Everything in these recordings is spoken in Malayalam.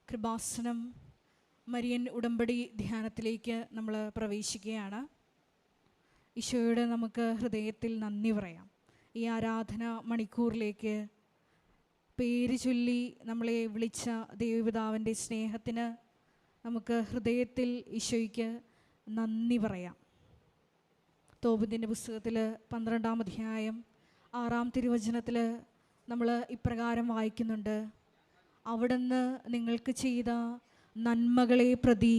കൃപാസനം മരിയൻ ഉടമ്പടി ധ്യാനത്തിലേക്ക് നമ്മൾ പ്രവേശിക്കുകയാണ്. ഈശോയോട് നമുക്ക് ഹൃദയത്തിൽ നന്ദി പറയാം. ഈ ആരാധന മണിക്കൂറിലേക്ക് പേര് ചൊല്ലി നമ്മളെ വിളിച്ച ദൈവപിതാവിൻ്റെ സ്നേഹത്തിന് നമുക്ക് ഹൃദയത്തിൽ ഈശോയ്ക്ക് നന്ദി പറയാം. തോബിത്തിൻ്റെ പുസ്തകത്തിൽ 12-ാം അധ്യായം 6-ാം തിരുവചനത്തിൽ നമ്മൾ ഇപ്രകാരം വായിക്കുന്നുണ്ട്: അവിടുന്ന് നിങ്ങൾക്ക് ചെയ്ത നന്മകളെ പ്രതി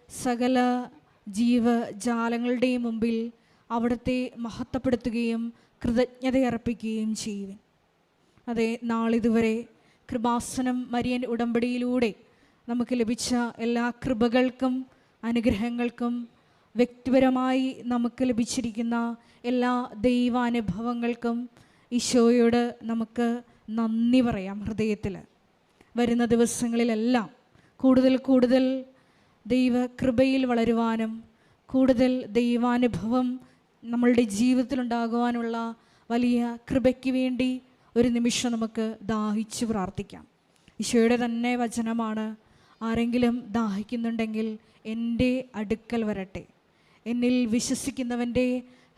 സകല ജീവജാലങ്ങളുടെയും മുമ്പിൽ അവിടുത്തെ മഹത്വപ്പെടുത്തുകയും കൃതജ്ഞതയർപ്പിക്കുകയും ചെയ്യുവിൻ. അതെ, നാളിതുവരെ കൃപാസനം മരിയൻ ഉടമ്പടിയിലൂടെ നമുക്ക് ലഭിച്ച എല്ലാ കൃപകൾക്കും അനുഗ്രഹങ്ങൾക്കും വ്യക്തിപരമായി നമുക്ക് ലഭിച്ചിരിക്കുന്ന എല്ലാ ദൈവാനുഭവങ്ങൾക്കും ഈശോയോട് നമുക്ക് നന്ദി പറയാം. ഹൃദയത്തിൽ വരുന്ന ദിവസങ്ങളിലെല്ലാം കൂടുതൽ ദൈവകൃപയിൽ വളരുവാനും കൂടുതൽ ദൈവാനുഭവം നമ്മളുടെ ജീവിതത്തിലുണ്ടാകുവാനുള്ള വലിയ കൃപയ്ക്ക് വേണ്ടി ഒരു നിമിഷം നമുക്ക് ദാഹിച്ച് പ്രാർത്ഥിക്കാം. ഈശോയുടെ തന്നെ വചനമാണ്: ആരെങ്കിലും ദാഹിക്കുന്നുണ്ടെങ്കിൽ എൻ്റെ അടുക്കൽ വരട്ടെ. എന്നിൽ വിശ്വസിക്കുന്നവൻ്റെ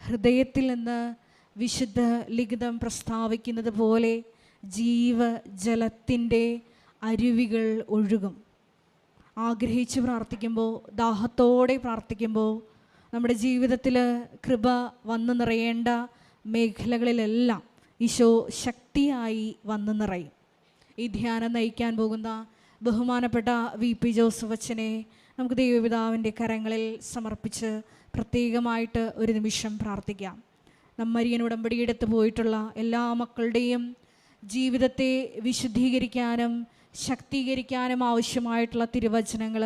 ഹൃദയത്തിൽ നിന്ന് വിശുദ്ധ ലിഖിതം പ്രസ്താവിക്കുന്നത് പോലെ ജീവജലത്തിൻ്റെ അരുവികൾ ഒഴുകും. ആഗ്രഹിച്ച് പ്രാർത്ഥിക്കുമ്പോൾ, ദാഹത്തോടെ പ്രാർത്ഥിക്കുമ്പോൾ നമ്മുടെ ജീവിതത്തിൽ കൃപ വന്നു നിറയേണ്ട മേഖലകളിലെല്ലാം ഈശോ ശക്തിയായി വന്നു നിറയും. ഈ ധ്യാനം നയിക്കാൻ പോകുന്ന ബഹുമാനപ്പെട്ട VP ജോസഫ് അച്ഛനെ നമുക്ക് ദൈവപിതാവിൻ്റെ കരങ്ങളിൽ സമർപ്പിച്ച് പ്രത്യേകമായിട്ട് ഒരു നിമിഷം പ്രാർത്ഥിക്കാം. മരിയൻ ഉടമ്പടിയെടുത്ത് പോയിട്ടുള്ള എല്ലാ മക്കളുടെയും ജീവിതത്തെ വിശുദ്ധീകരിക്കാനും ശക്തീകരിക്കാനും ആവശ്യമായിട്ടുള്ള തിരുവചനങ്ങൾ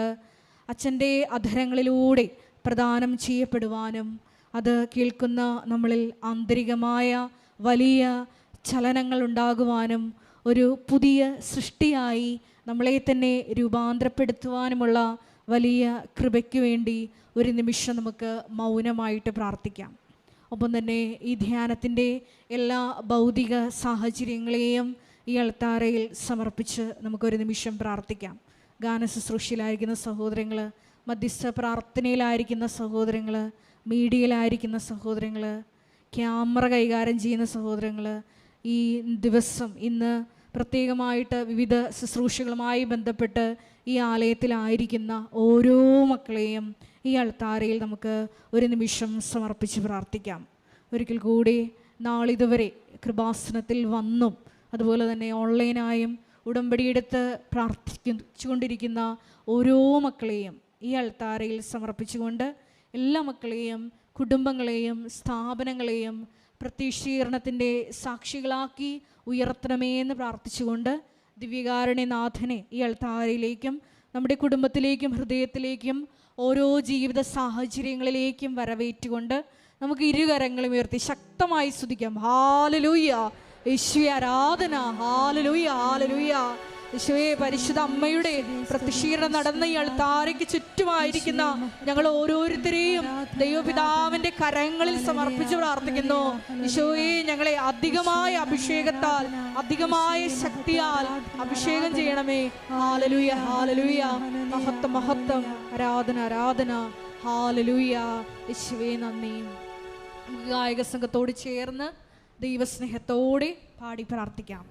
അച്ഛൻ്റെ അധരങ്ങളിലൂടെ പ്രദാനം ചെയ്യപ്പെടുവാനും അത് കേൾക്കുന്ന നമ്മളിൽ ആന്തരികമായ വലിയ ചലനങ്ങൾ ഉണ്ടാകുവാനും ഒരു പുതിയ സൃഷ്ടിയായി നമ്മളെ തന്നെ രൂപാന്തരപ്പെടുത്തുവാനുമുള്ള വലിയ കൃപയ്ക്ക് വേണ്ടി ഒരു നിമിഷം നമുക്ക് മൗനമായിട്ട് പ്രാർത്ഥിക്കാം. ഒപ്പം തന്നെ ഈ ധ്യാനത്തിൻ്റെ എല്ലാ ഭൗതിക സാഹചര്യങ്ങളെയും ഈ അൾത്താരയിൽ സമർപ്പിച്ച് നമുക്കൊരു നിമിഷം പ്രാർത്ഥിക്കാം. ഗാനശുശ്രൂഷയിലായിരിക്കുന്ന സഹോദരങ്ങൾ, മധ്യസ്ഥ പ്രാർത്ഥനയിലായിരിക്കുന്ന സഹോദരങ്ങൾ, മീഡിയയിലായിരിക്കുന്ന സഹോദരങ്ങൾ, ക്യാമറ കൈകാര്യം ചെയ്യുന്ന സഹോദരങ്ങൾ, ഈ ദിവസം ഇന്ന് പ്രത്യേകമായിട്ട് വിവിധ ശുശ്രൂഷകളുമായി ബന്ധപ്പെട്ട് ഈ ആലയത്തിലായിരിക്കുന്ന ഓരോ മക്കളെയും ഈ അൾത്താരയിൽ നമുക്ക് ഒരു നിമിഷം സമർപ്പിച്ച് പ്രാർത്ഥിക്കാം. ഒരിക്കൽ കൂടി നാളിതുവരെ കൃപാസനത്തിൽ വന്നും അതുപോലെ തന്നെ ഓൺലൈനായും ഉടമ്പടിയെടുത്ത് പ്രാർത്ഥിച്ചുകൊണ്ടിരിക്കുന്ന ഓരോ മക്കളെയും ഈ അൾത്താരയിൽ സമർപ്പിച്ചുകൊണ്ട് എല്ലാ മക്കളെയും കുടുംബങ്ങളെയും സ്ഥാപനങ്ങളെയും പ്രത്യക്ഷീകരണത്തിൻ്റെ സാക്ഷികളാക്കി ഉയർത്തണമേ എന്ന് പ്രാർത്ഥിച്ചുകൊണ്ട് ദിവ്യകാരുണ്യനാഥനെ ഈ അൾത്താരയിലേക്കും നമ്മുടെ കുടുംബത്തിലേക്കും ഹൃദയത്തിലേക്കും ഓരോ ജീവിത സാഹചര്യങ്ങളിലേക്കും വരവേറ്റുകൊണ്ട് നമുക്ക് ഇരുകരങ്ങളും ഉയർത്തി ശക്തമായി സ്തുതിക്കാം. ഹല്ലേലൂയ, യേശുവേ ആരാധന. ഹല്ലേലൂയ, ഹല്ലേലൂയ. യേശുവേ, പരിശുദ്ധ അമ്മയുടെ പ്രത്യക്ഷീകരണം നടന്ന ഈ അൾത്താരയ്ക്ക് ചുറ്റുമായിരിക്കുന്ന ഞങ്ങൾ ഓരോരുത്തരെയും ദൈവപിതാവിൻ്റെ കരങ്ങളിൽ സമർപ്പിച്ച് പ്രാർത്ഥിക്കുന്നു. യേശുവേ, ഞങ്ങളെ അധികമായ അഭിഷേകത്താൽ അധികമായ ശക്തിയാൽ അഭിഷേകം ചെയ്യണമേ. ഹല്ലേലൂയ, ഹല്ലേലൂയ. മഹത്വം, മഹത്വം. ആരാധന, ആരാധന. ഹല്ലേലൂയ. യേശുവേ നന്ദി. ഗായക സംഘത്തോട് ചേർന്ന് ദൈവസ്നേഹത്തോടെ പാടി പ്രാർത്ഥിക്കാം.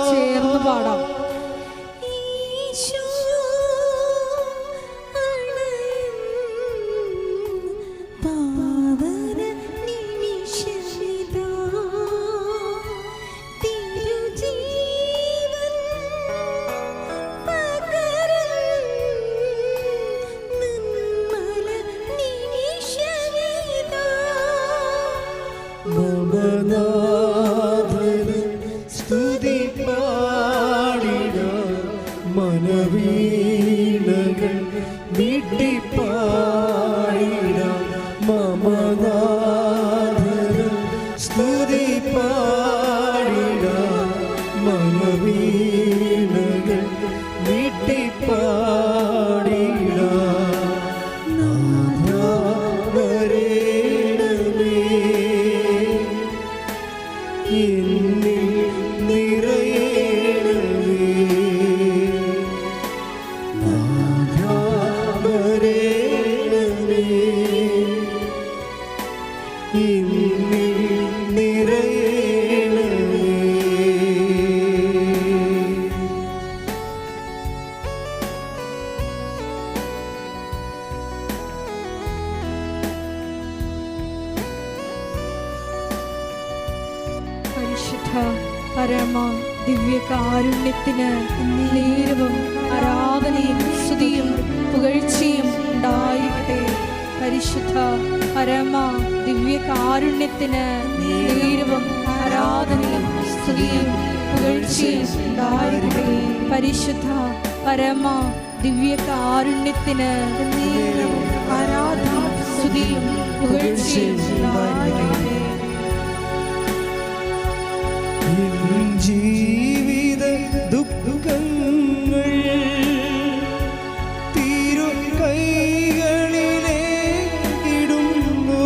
ചേർന്ന് പാടാം. സ്തുതി പാടിട മനവീണകൾ വീട്ടിപ്പാടിട മമനാഥൻ സ്തുതി പാടിട മനവീണകൾ വീട്ടിപ്പാടിട നാഥ വരേണമേ എന്നിൽ നിറയണമേ നാഥ വരേണമേ എന്നിൽ നിറയണമേ. പരിശുദ്ധ പരമ ദിവ്യകാരുണ്യത്തിന് നേരവും ആരാധനയും സ്തുതിയും പുകഴ്ചയും ഉണ്ടായിരിക്കട്ടെ. പരിശുദ്ധ പരമ ദിവ്യകാരുണ്യത്തിന് നേരവും ആരാധനയും സ്തുതിയും പുകഴ്ചയും ഉണ്ടായിരിക്കട്ടെ. പരിശുദ്ധ പരമ ദിവ്യകാരുണ്യത്തിന് നേരവും ആരാധനയും സ്തുതിയും പുകഴ്ചയും ഉണ്ടായിരിക്കട്ടെ. ജീവിത ദുഃഖങ്ങൾ തിരു കൈകളിലേ ഇടുന്നു.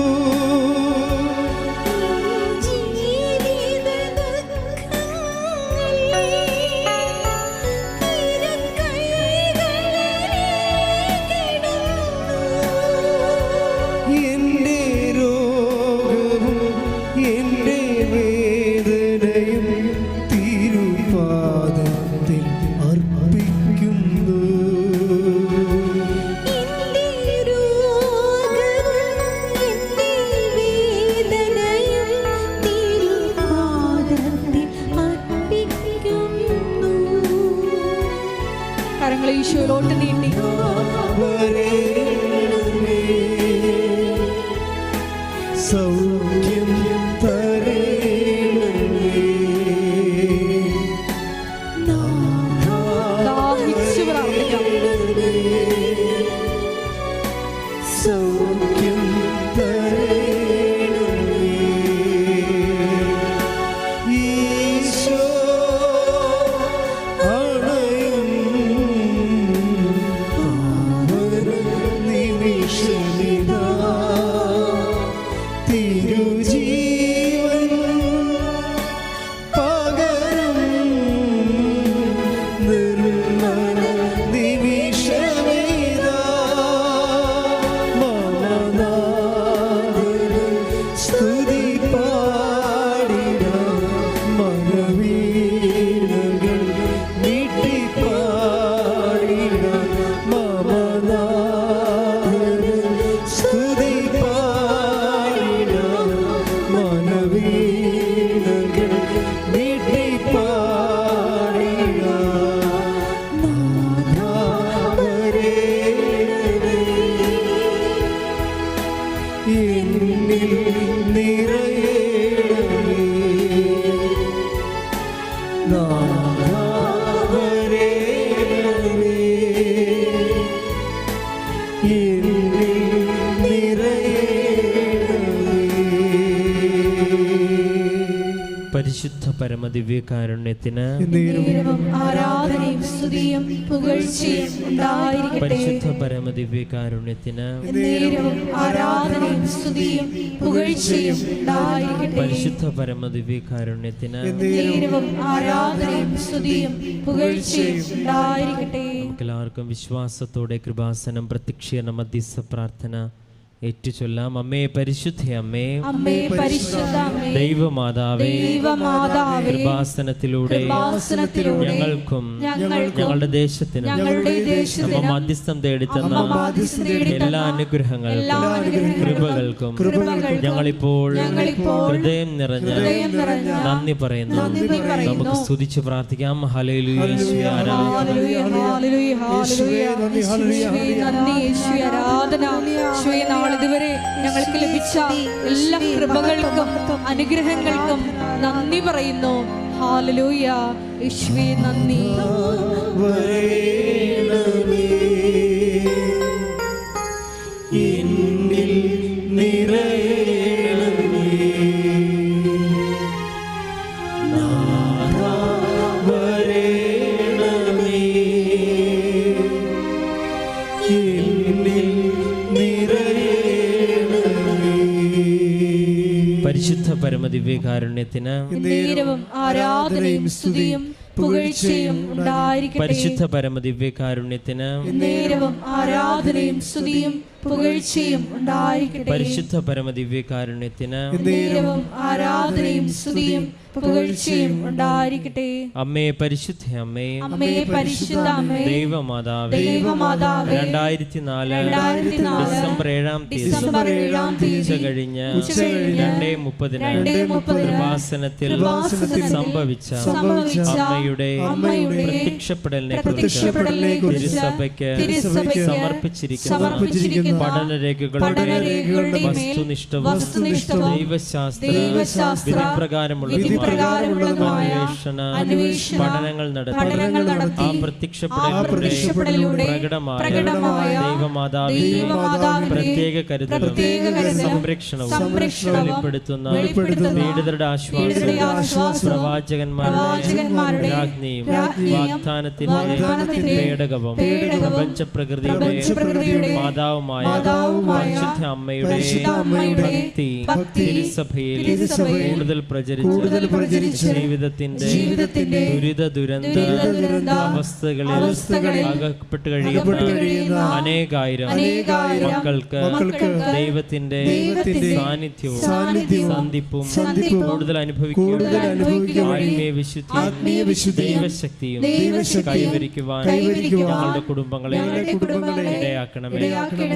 എന്റെ രോഗവും എന്റെ വേദനയും തിരുപാദത്തിൽ അർപ്പിക്കുന്നു. കരങ്ങളെ ഈശോയിലോട്ട് നീട്ടി വരേണമേ സൗഖ്യം തരേണമേ ദാഹിച്ചു പ്രാർത്ഥിക്കാം. സൗഖ്യം തരേണമേ. ഈശോ അണയും പാവന നിമിഷമിതാ തിരുജീവൻ പകരും നിർമ്മല നിമിഷമിതാ മമനാഥൻ സ്തുതി പാടിട മനവീണകൾ വീട്ടിപ്പാടിട മമനാഥൻ സ്തുതി പാടിട മനവീണകൾ വീട്ടിപ്പാടിട നാഥ വരേണമേ എന്നിൽ നിറയണമേ നാഥ വരേണമേ എന്നിൽ നിറയണമേ. പരിശുദ്ധ പരമദിവ്യകാരുണ്യത്തിന് നേരവും ആരാധനയും സ്തുതിയും പുകഴ്ചയും ഉണ്ടായിരിക്കട്ടെ. പരിശുദ്ധ പരമദിവ്യകാരുണ്യത്തിന് നേരവും ആരാധനയും സ്തുതിയും പുകഴ്ചയും ഉണ്ടായിരിക്കട്ടെ. പരിശുദ്ധ പരമദിവ്യകാരുണ്യത്തിന് നേരവും ആരാധനയും സ്തുതിയും പുകഴ്ചയും ഉണ്ടായിരിക്കട്ടെ. നമുക്കെല്ലാവർക്കും വിശ്വാസത്തോടെ കൃപാസനം പ്രത്യക്ഷീകരണ മധ്യസ്ഥ പ്രാർത്ഥന ഏറ്റുചൊല്ലാം. അമ്മേ പരിശുദ്ധ അമ്മേ, അമ്മേ പരിശുദ്ധ അമ്മേ, ദൈവമാതാവേ, ദൈവമാതാവേ, കൃപാസനത്തിലൂടെ ഞങ്ങൾക്കും ഞങ്ങളുടെ ദേശത്തിനും അമ്മ മധ്യസ്ഥം തേടിത്തന്ന എല്ലാ അനുഗ്രഹങ്ങൾക്കും കൃപകൾക്കും ഞങ്ങളിപ്പോൾ ഹൃദയം നിറഞ്ഞ നന്ദി പറയുന്നു. നമുക്ക് സ്തുതിച്ച് പ്രാർത്ഥിക്കാം. ഹല്ലേലൂയ, യേശുവേ ആരാധന. നാളിതുവരെ ഞങ്ങൾക്ക് ലഭിച്ച എല്ലാ കൃപകൾക്കും അനുഗ്രഹങ്ങൾക്കും നന്ദി പറയുന്നു. ഹല്ലേലൂയ, യേശുവേ നന്ദി. എന്നിൽ നിറയണമേ, നാഥാ വരേണമേ, എന്നിൽ നിറയണമേ. പരിശുദ്ധ പരമദിവ്യകാരുണ്യത്തിന് നേരവും ആരാധനയും സ്തുതിയും പുകഴ്ചയും ഉണ്ടായിരിക്കട്ടെ. പരിശുദ്ധ പരമദിവ്യകാരുണ്യത്തിന് നേരവും ആരാധനയും സ്തുതിയും പുകഴ്ചയും ഉണ്ടായിരിക്കട്ടെ. പരിശുദ്ധ പരമദിവ്യകാരുണ്യത്തിന് നേരവും ആരാധനയും സ്തുതിയും പുകഴ്ചയും ഉണ്ടായിരിക്കട്ടെ. അമ്മേ പരിശുദ്ധ അമ്മേ, അമ്മേ പരിശുദ്ധ അമ്മേ, ദൈവമാതാവേ, ദൈവമാതാവേ, 2004 ഡിസംബർ 7-ാം തീയതി ഉച്ച കഴിഞ്ഞ് 2:30 കൃപാസനത്തിൽ സംഭവിച്ച അമ്മയുടെ പ്രത്യക്ഷപ്പെടലിനെ കുറിച്ച് തിരുസഭയ്ക്ക് സമർപ്പിച്ചിരിക്കുന്ന പഠനരേഖകളുടെ വസ്തുനിഷ്ഠവും ദൈവശാസ്ത്ര വിധിപ്രകാരമുള്ള അന്വേഷണ പഠനങ്ങൾ നടത്തി ആ പ്രത്യക്ഷപ്പെടലിലൂടെ പ്രകടമായ ദൈവമാതാവിന്റെ പ്രത്യേക കരുതലും സംരക്ഷണവും വെളിപ്പെടുത്തുന്ന പീഡിതരുടെ ആശ്വാസവും പ്രവാചകന്മാരുടെ രാജ്ഞിയും വാഗ്ദാനത്തിന്റെ പേടകവും പ്രപഞ്ച പ്രകൃതിയുടെ മാതാവുമായ പരിശുദ്ധ അമ്മയുടെ ഭക്തി തിരുസഭയിൽ കൂടുതൽ പ്രചരിച്ച് ജീവിതത്തിന്റെ ദുരിത അവസ്ഥകളിൽ അകപ്പെട്ട് കഴിയുന്ന അനേകായിരം മക്കൾക്ക് ദൈവത്തിന്റെ സാന്നിധ്യവും സന്ധിപ്പും കൂടുതൽ അനുഭവിക്കുകയും ആത്മീയ വിശുദ്ധി ദൈവശക്തിയും കൈവരിക്കുവാൻ ഞങ്ങളുടെ കുടുംബങ്ങളെ ഇടയാക്കണമേ.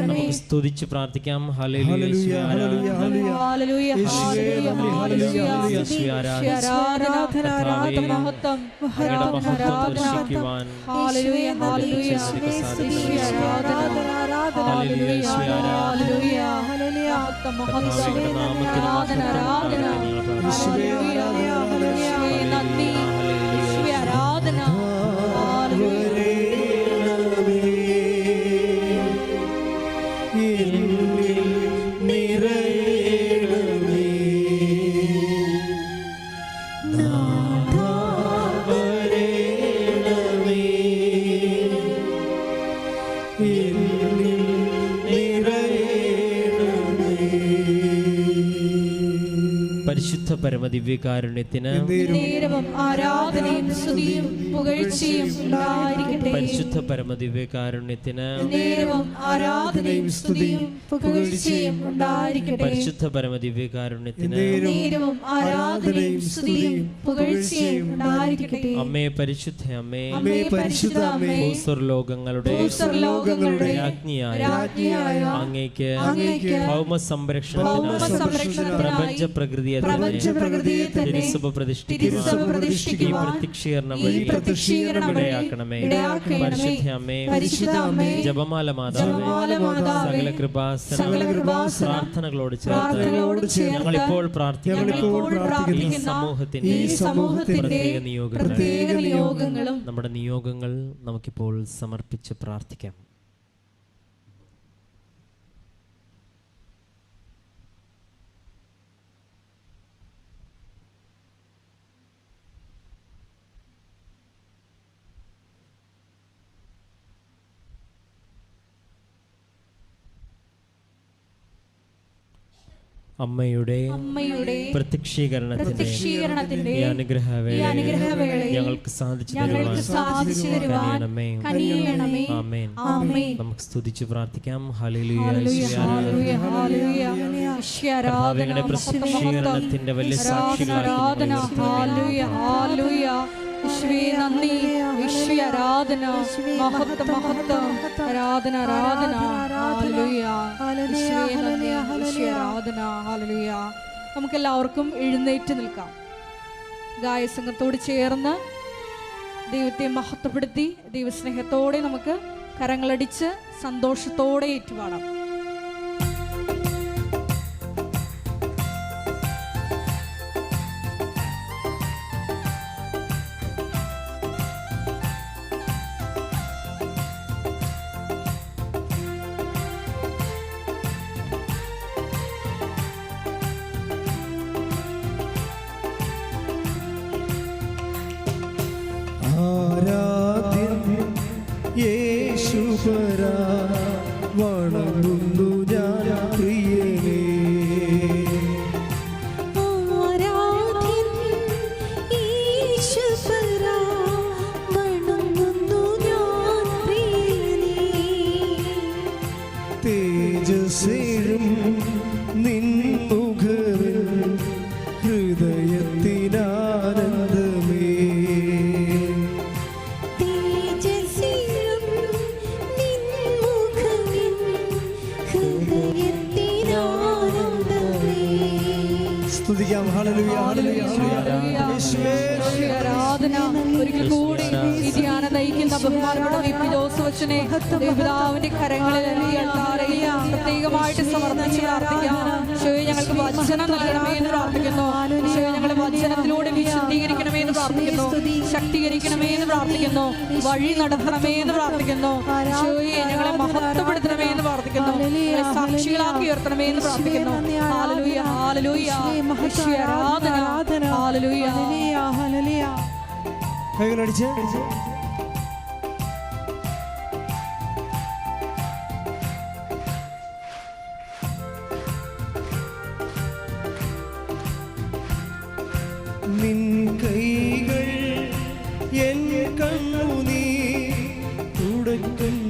നമുക്ക് സ്തുതിച്ച് പ്രാർത്ഥിക്കാം. ഹല്ലേലൂയ, യേശുവേ ആരാധന. ഹല്ലേലൂയ, യേശുവേ ആരാധന. കർത്താവേ, അങ്ങയുടെ മഹത്വം ദർശിക്കുവാൻ ഹല്ലേലൂയ, ഹല്ലേലൂയ, യേശുവേ സാധിക്കണമേ. ഹല്ലേലൂയ, യേശുവേ ഹല്ലേലൂയ, ഹല്ലേലൂയ, കർത്താവേ, അങ്ങയുടെ നാമത്തിന് മഹത്വം ഉണ്ടാകട്ടെ. ഞങ്ങൾ പ്രാർത്ഥിക്കുന്നു. ഹല്ലേലൂയ, ഹല്ലേലൂയ, നന്ദി, യേശുവേ ആരാധന. പരിശുദ്ധ പരമദിവ്യകാരുണ്യത്തിന് നേരവും ആരാധനയും സ്തുതിയും പുകഴ്ചയും ഉണ്ടായിരിക്കട്ടെ. പരിശുദ്ധ പരമദിവ്യകാരുണ്യത്തിന് നേരവും ആരാധനയും സ്തുതിയും പുകഴ്ചയും ഉണ്ടായിരിക്കട്ടെ. പരിശുദ്ധ പരമദിവ്യകാരുണ്യത്തിന് നേരവും ആരാധനയും സ്തുതിയും പുകഴ്ചയും ഉണ്ടായിരിക്കട്ടെ. അമ്മേ പരിശുദ്ധ അമ്മേ, അമ്മേ പരിശുദ്ധ അമ്മേ, ഭൂസ്വർലോകങ്ങളുടെ രാജ്ഞിയായ അങ്ങേക്ക് ഭൗമ സംരക്ഷണത്തിനായി പ്രപഞ്ച പ്രകൃതിയെ തിരുസഭ പ്രതിഷ്ഠിക്കുവാൻ ഈ പ്രത്യക്ഷീകരണം വഴി ഇടയാക്കണമേ. പരിശുദ്ധ അമ്മേ, ജപമാല മാതാവേ, സകല കൃപാസന പ്രാർത്ഥനകളോട് ചേർത്ത് ഞങ്ങളിപ്പോൾ പ്രാർത്ഥിക്കുന്ന ഈ സമൂഹത്തിന്റെ പ്രത്യേക നിയോഗങ്ങളും നമ്മുടെ നിയോഗങ്ങൾ നമുക്കിപ്പോൾ സമർപ്പിച്ച് പ്രാർത്ഥിക്കാം. അമ്മയുടെ പ്രത്യക്ഷീകരണത്തിന്റെ ഈ അനുഗ്രഹവേളയിൽ ഞങ്ങൾക്ക് സാധിച്ചു തരുവാൻ കനിയണമേ. ആമേൻ. ആമേൻ. നമുക്ക് സ്തുതിച്ച് പ്രാർത്ഥിക്കാം. ഹല്ലേലൂയ. ഹല്ലേലൂയ, ഹല്ലേലൂയ, ഹല്ലേലൂയ. കർത്താവിന്റെ പ്രത്യക്ഷീകരണത്തിന്റെ വലിയ സാക്ഷികളായി ആരാധന, ഹല്ലേലൂയ, ഹല്ലേലൂയ. യേശുവേ നന്ദി, യേശുവേ ആരാധന, മഹത്വം, മഹത്വം, ആരാധന, ആരാധന, ഹല്ലേലൂയ. യേശുവേ നന്ദി, യേശുവേ ആരാധന, ഹല്ലേലൂയ. നമുക്കെല്ലാവർക്കും എഴുന്നേറ്റ് നിൽക്കാം. ഗായസംഘത്തോട് ചേർന്ന് ദൈവത്തെ മഹത്വപ്പെടുത്തി ദൈവസ്നേഹത്തോടെ നമുക്ക് കരങ്ങളടിച്ച് സന്തോഷത്തോടെ ഏറ്റുപാടാം. ആരാധ്യൻ യേശുപരാ, വണങ്ങുന്നു ഞാൻ പ്രിയനേ. ആരാധ്യൻ യേശുപരാ, വണങ്ങുന്നു ഞാൻ പ്രിയനേ. തേജസ്സേഴും നിൻ മുഖവിൽ ഹൃദയത്തിനാനന്ദമേ. തേജസ്സിലും നിൻ മുഖവിൽ ഹൃദയത്തിനാനന്ദമേ. സ്തുതിക്കാം. ഹല്ലേലൂയ, ഹല്ലേലൂയ, ഹല്ലേലൂയ. യേശുവേ, ആരാധന. ഒരിക്കൽ കൂടി ഈ ധ്യാനം നയിക്കുന്ന ബഹുമാനപ്പെട്ട വിപിദോസവച്ചനെ ദൈവപിതാവിന്റെ കരങ്ങളിൽ ഈ അൾത്താരയിൽ പ്രത്യേകമായിട്ട് സമർപ്പിച്ച് പ്രാർത്ഥിക്കാം. ഈശോയെ ഞങ്ങൾക്ക് വചനം നൽകണമേ എന്ന് പ്രാർത്ഥിക്കുന്നു. ഈശോയെ ഞങ്ങളെ വചനത്തിലൂടെ വിശുദ്ധീകരിക്കണമേ എന്ന് പ്രാർത്ഥിക്കുന്നു. ശക്തീകരിക്കണമേ എന്ന് പ്രാർത്ഥിക്കുന്നു. വഴി നടത്തണമേ എന്ന് പ്രാർത്ഥിക്കുന്നു. ഈശോയെ ഞങ്ങളെ മഹത്വപ്പെടുത്തണമേ എന്ന് പ്രാർത്ഥിക്കുന്നു. ഞങ്ങളെ സാക്ഷികളാക്കി ഉയർത്തണമേ എന്ന് പ്രാർത്ഥിക്കുന്നു. ഹല്ലേലൂയ, ഹല്ലേലൂയ. യേശുവേ ആരാധന, ഹല്ലേലൂയ. കൈകളടിച്ച് നിൻ കൈകൾ എൻ കണ്ണുനീർ തുടയ്ക്കുന്നതറിയുന്നു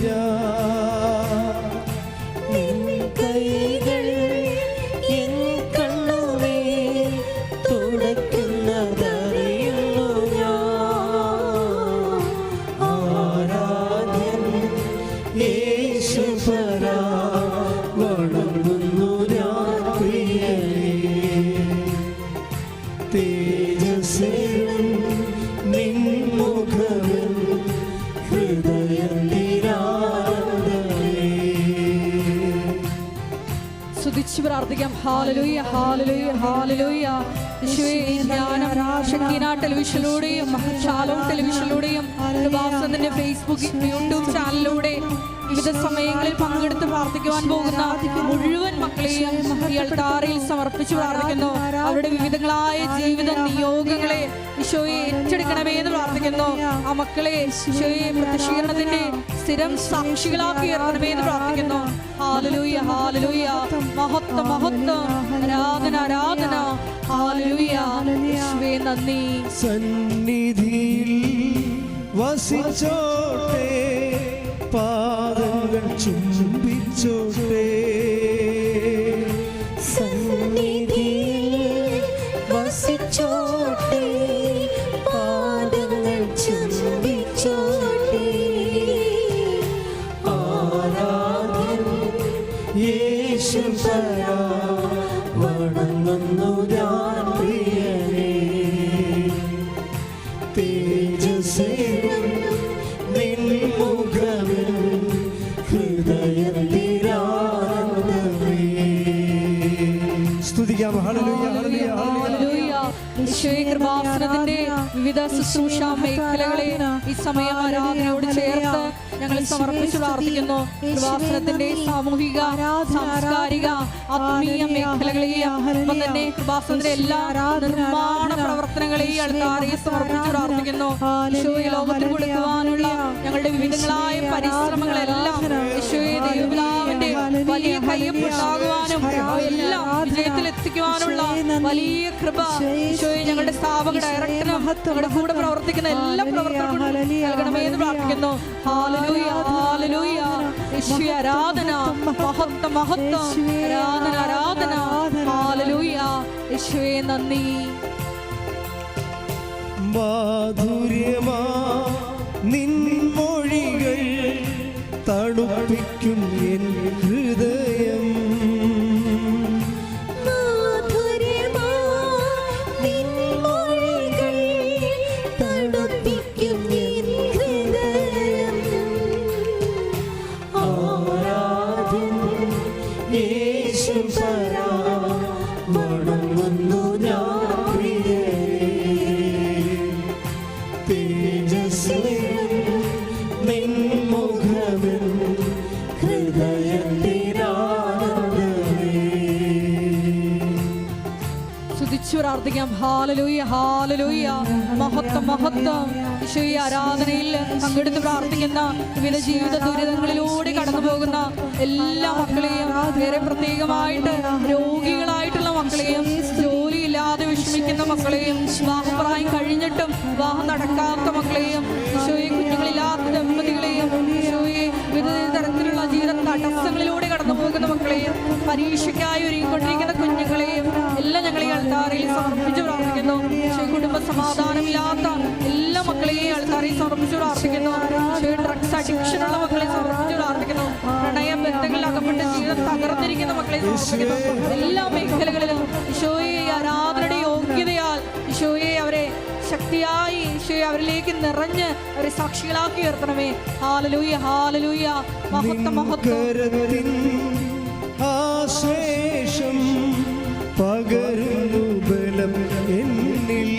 ഞാൻ. നിൻ കൈകൾ എൻ കണ്ണുനീർ തുടയ്ക്കുന്നതറിയുന്നു ഞാൻ. ആരാധ്യൻ യേശുപരാ, വണങ്ങുന്നു ഞാൻ പ്രിയനേ. തേജസ്സേഴും നിൻ മുഖവിൽ ഹൃദയത്തിനാനന്ദമേ. സ്തുതിച്ച് പ്രാർത്ഥിക്കാം. ഹല്ലേലൂയ, ഹല്ലേലൂയ, ഹല്ലേലൂയ. യേശുവേ ഈ ധ്യാനം ഷക്കീന ടെലിവിഷനിലൂടെയും ഷാലോം ടെലിവിഷനിലൂടെയും കൃപാസനത്തിന്റെ ഫേസ്ബുക്ക് യൂട്യൂബ് ചാനലിലൂടെ വിവിധ സമയങ്ങളിൽ പങ്കെടുത്ത് പ്രാർത്ഥിക്കുവാൻ പോകുന്ന മുഴുവൻ മക്കളെയും ഈ അൾത്താരയിൽ സമർപ്പിച്ച് പ്രാർത്ഥിക്കുന്നു. അവരുടെ വിവിധങ്ങളായ ജീവിത നിയോഗങ്ങളെ ഈശോയെ ഏറ്റെടുക്കണമേ എന്ന് പ്രാർത്ഥിക്കുന്നു. ആ മക്കളെ ഈശോയെ പ്രത്യക്ഷീകരണത്തിന്റെ സ്ഥിരം സാക്ഷികളാക്കി ഉയർത്തണമേ എന്ന് പ്രാർത്ഥിക്കുന്നു. ഹല്ലേലൂയ, ഹല്ലേലൂയ. മഹത്വം, മഹത്വം, ആരാധന, ആരാധന. ഹല്ലേലൂയ. യേശുവേ നന്ദി. സന്നിധിയിൽ വസിച്ചോട്ടെ, പാദങ്ങൾ ചുംബിച്ചോട്ടെ. സന്നിധിയിൽ വസിച്ചോട്ടെ, പാദങ്ങൾ ചുംബിച്ചോട്ടെ. ആരാധ്യൻ യേശുപരാ, വണങ്ങുന്നു ഞാൻ പ്രിയനേ. തേജസ്സേഴും നിൻ മുഖവിൽ ഹൃദയത്തിനാനന്ദമേ. സ്തുതിക്കാം. ഹല്ലേലൂയ, ഹല്ലേലൂയ, ഹല്ലേലൂയ. ഈശോയെ കൃപാസനത്തിന്റെ വിവിധ ശുശ്രൂഷ മേഖലകളെ ഈ സമയം ആരാധനയോട് ചേർത്ത് ഞങ്ങൾ സമർപ്പിച്ച് പ്രാർത്ഥിക്കുന്നു. കൃപാസനത്തിന്റെ സാമൂഹിക, സാംസ്കാരിക, ആത്മീയ മേഖലകളെയും ഒപ്പം തന്നെ കൃപാസനത്തിന്റെ എല്ലാ നിർമ്മാണ പ്രവർത്തനങ്ങളെയും വലിയ അൾത്താരെ സമർപ്പിച്ച് പ്രാർത്ഥിക്കുന്നു. ഈശോയെ ലോകത്തിന് കൊടുക്കുവാനുള്ള ഞങ്ങളുടെ വിവിധങ്ങളായ പരിശ്രമങ്ങളെല്ലാം ഈശോയെ ദൈവപിതാവിന്റെ വലിയ കയ്യൊപ്പുണ്ടാകുവാനും എല്ലാം വിജയത്തിൽ എത്തിക്കുവാനുള്ള വലിയ കൃപ ഈശോയെ ഞങ്ങളുടെ സ്ഥാപക ഡയറക്ടറും ഞങ്ങളുടെ കൂടെ പ്രവർത്തിക്കുന്ന എല്ലാ പ്രവർത്തകർക്കും നൽകണമേ എന്ന് പ്രാർത്ഥിക്കുന്നു. ഹല്ലേലൂയ ഹല്ലേലൂയ. യേശുവേ ആരാധന, മഹത്വം മഹത്വം, ആരാധന ആരാധന. ഹല്ലേലൂയ. യേശുവേ നന്ദി. മാധുര്യമാ നിൻ മൊഴികൾ തണുപ്പിക്കും എൻ ഹൃദയം. പ്രാർത്ഥിക്കാം. ഹല്ലേലൂയ ഹല്ലേലൂയ. മഹത്വം മഹത്വം. ഈശോയെ ആരാധനയിൽ പങ്കെടുത്ത് പ്രാർത്ഥിക്കുന്ന വിവിധ ജീവിത ദുരിതങ്ങളിലൂടെ കടന്നു പോകുന്ന എല്ലാ മക്കളെയും, വേറെ പ്രത്യേകമായിട്ട് രോഗികളായിട്ടുള്ള മക്കളെയും, ജോലിയില്ലാതെ വിഷമിക്കുന്ന മക്കളെയും, വിവാഹപ്രായം കഴിഞ്ഞിട്ടും വിവാഹം നടക്കാത്ത മക്കളെയും, ഈശോയെ കുഞ്ഞുങ്ങളില്ലാത്ത ദമ്പതികളെയും, ഈശോയെ വിവിധ തരത്തിലുള്ള ജീവിത തടസ്സങ്ങളിലൂടെ കടന്നു പോകുന്ന മക്കളെയും, പരീക്ഷയ്ക്കായി ഒരുങ്ങിക്കൊണ്ടിരിക്കുന്ന കുഞ്ഞുങ്ങളെയും എല്ലാം ഞങ്ങൾ ഈ അൾത്താരയിൽ സമർപ്പിച്ച് പ്രാർത്ഥിക്കുന്നു. കുടുംബ സമാധാനമില്ലാത്ത എല്ലാ മക്കളെയും അൾത്താരയിൽ സമർപ്പിച്ച് പ്രാർത്ഥിക്കുന്നു. ഡ്രഗ്സ് അഡിക്ഷനുള്ള മക്കളെ സമർപ്പിച്ച് പ്രാർത്ഥിക്കുന്നു. പ്രണയ ബന്ധങ്ങളിൽ അകപ്പെട്ട് ജീവിതം തകർന്നിരിക്കുന്ന മക്കളെ സമർപ്പിക്കുന്നു. എല്ലാ മേഖലകളിലും ഈശോയെ ആരാധനയുടെ യോഗ്യതയാൽ ഈശോയെ അവരെ ശക്തിയായി ഈശോയെ അവരിലേക്ക് നിറഞ്ഞ് അവരെ സാക്ഷികളാക്കി ഉയർത്തണമേ. ഹല്ലേലൂയ ഹല്ലേലൂയ. മഹത്വം മഹത്വം. ആശ്ലേഷം പകരുന്നു ബലം എന്നിൽ.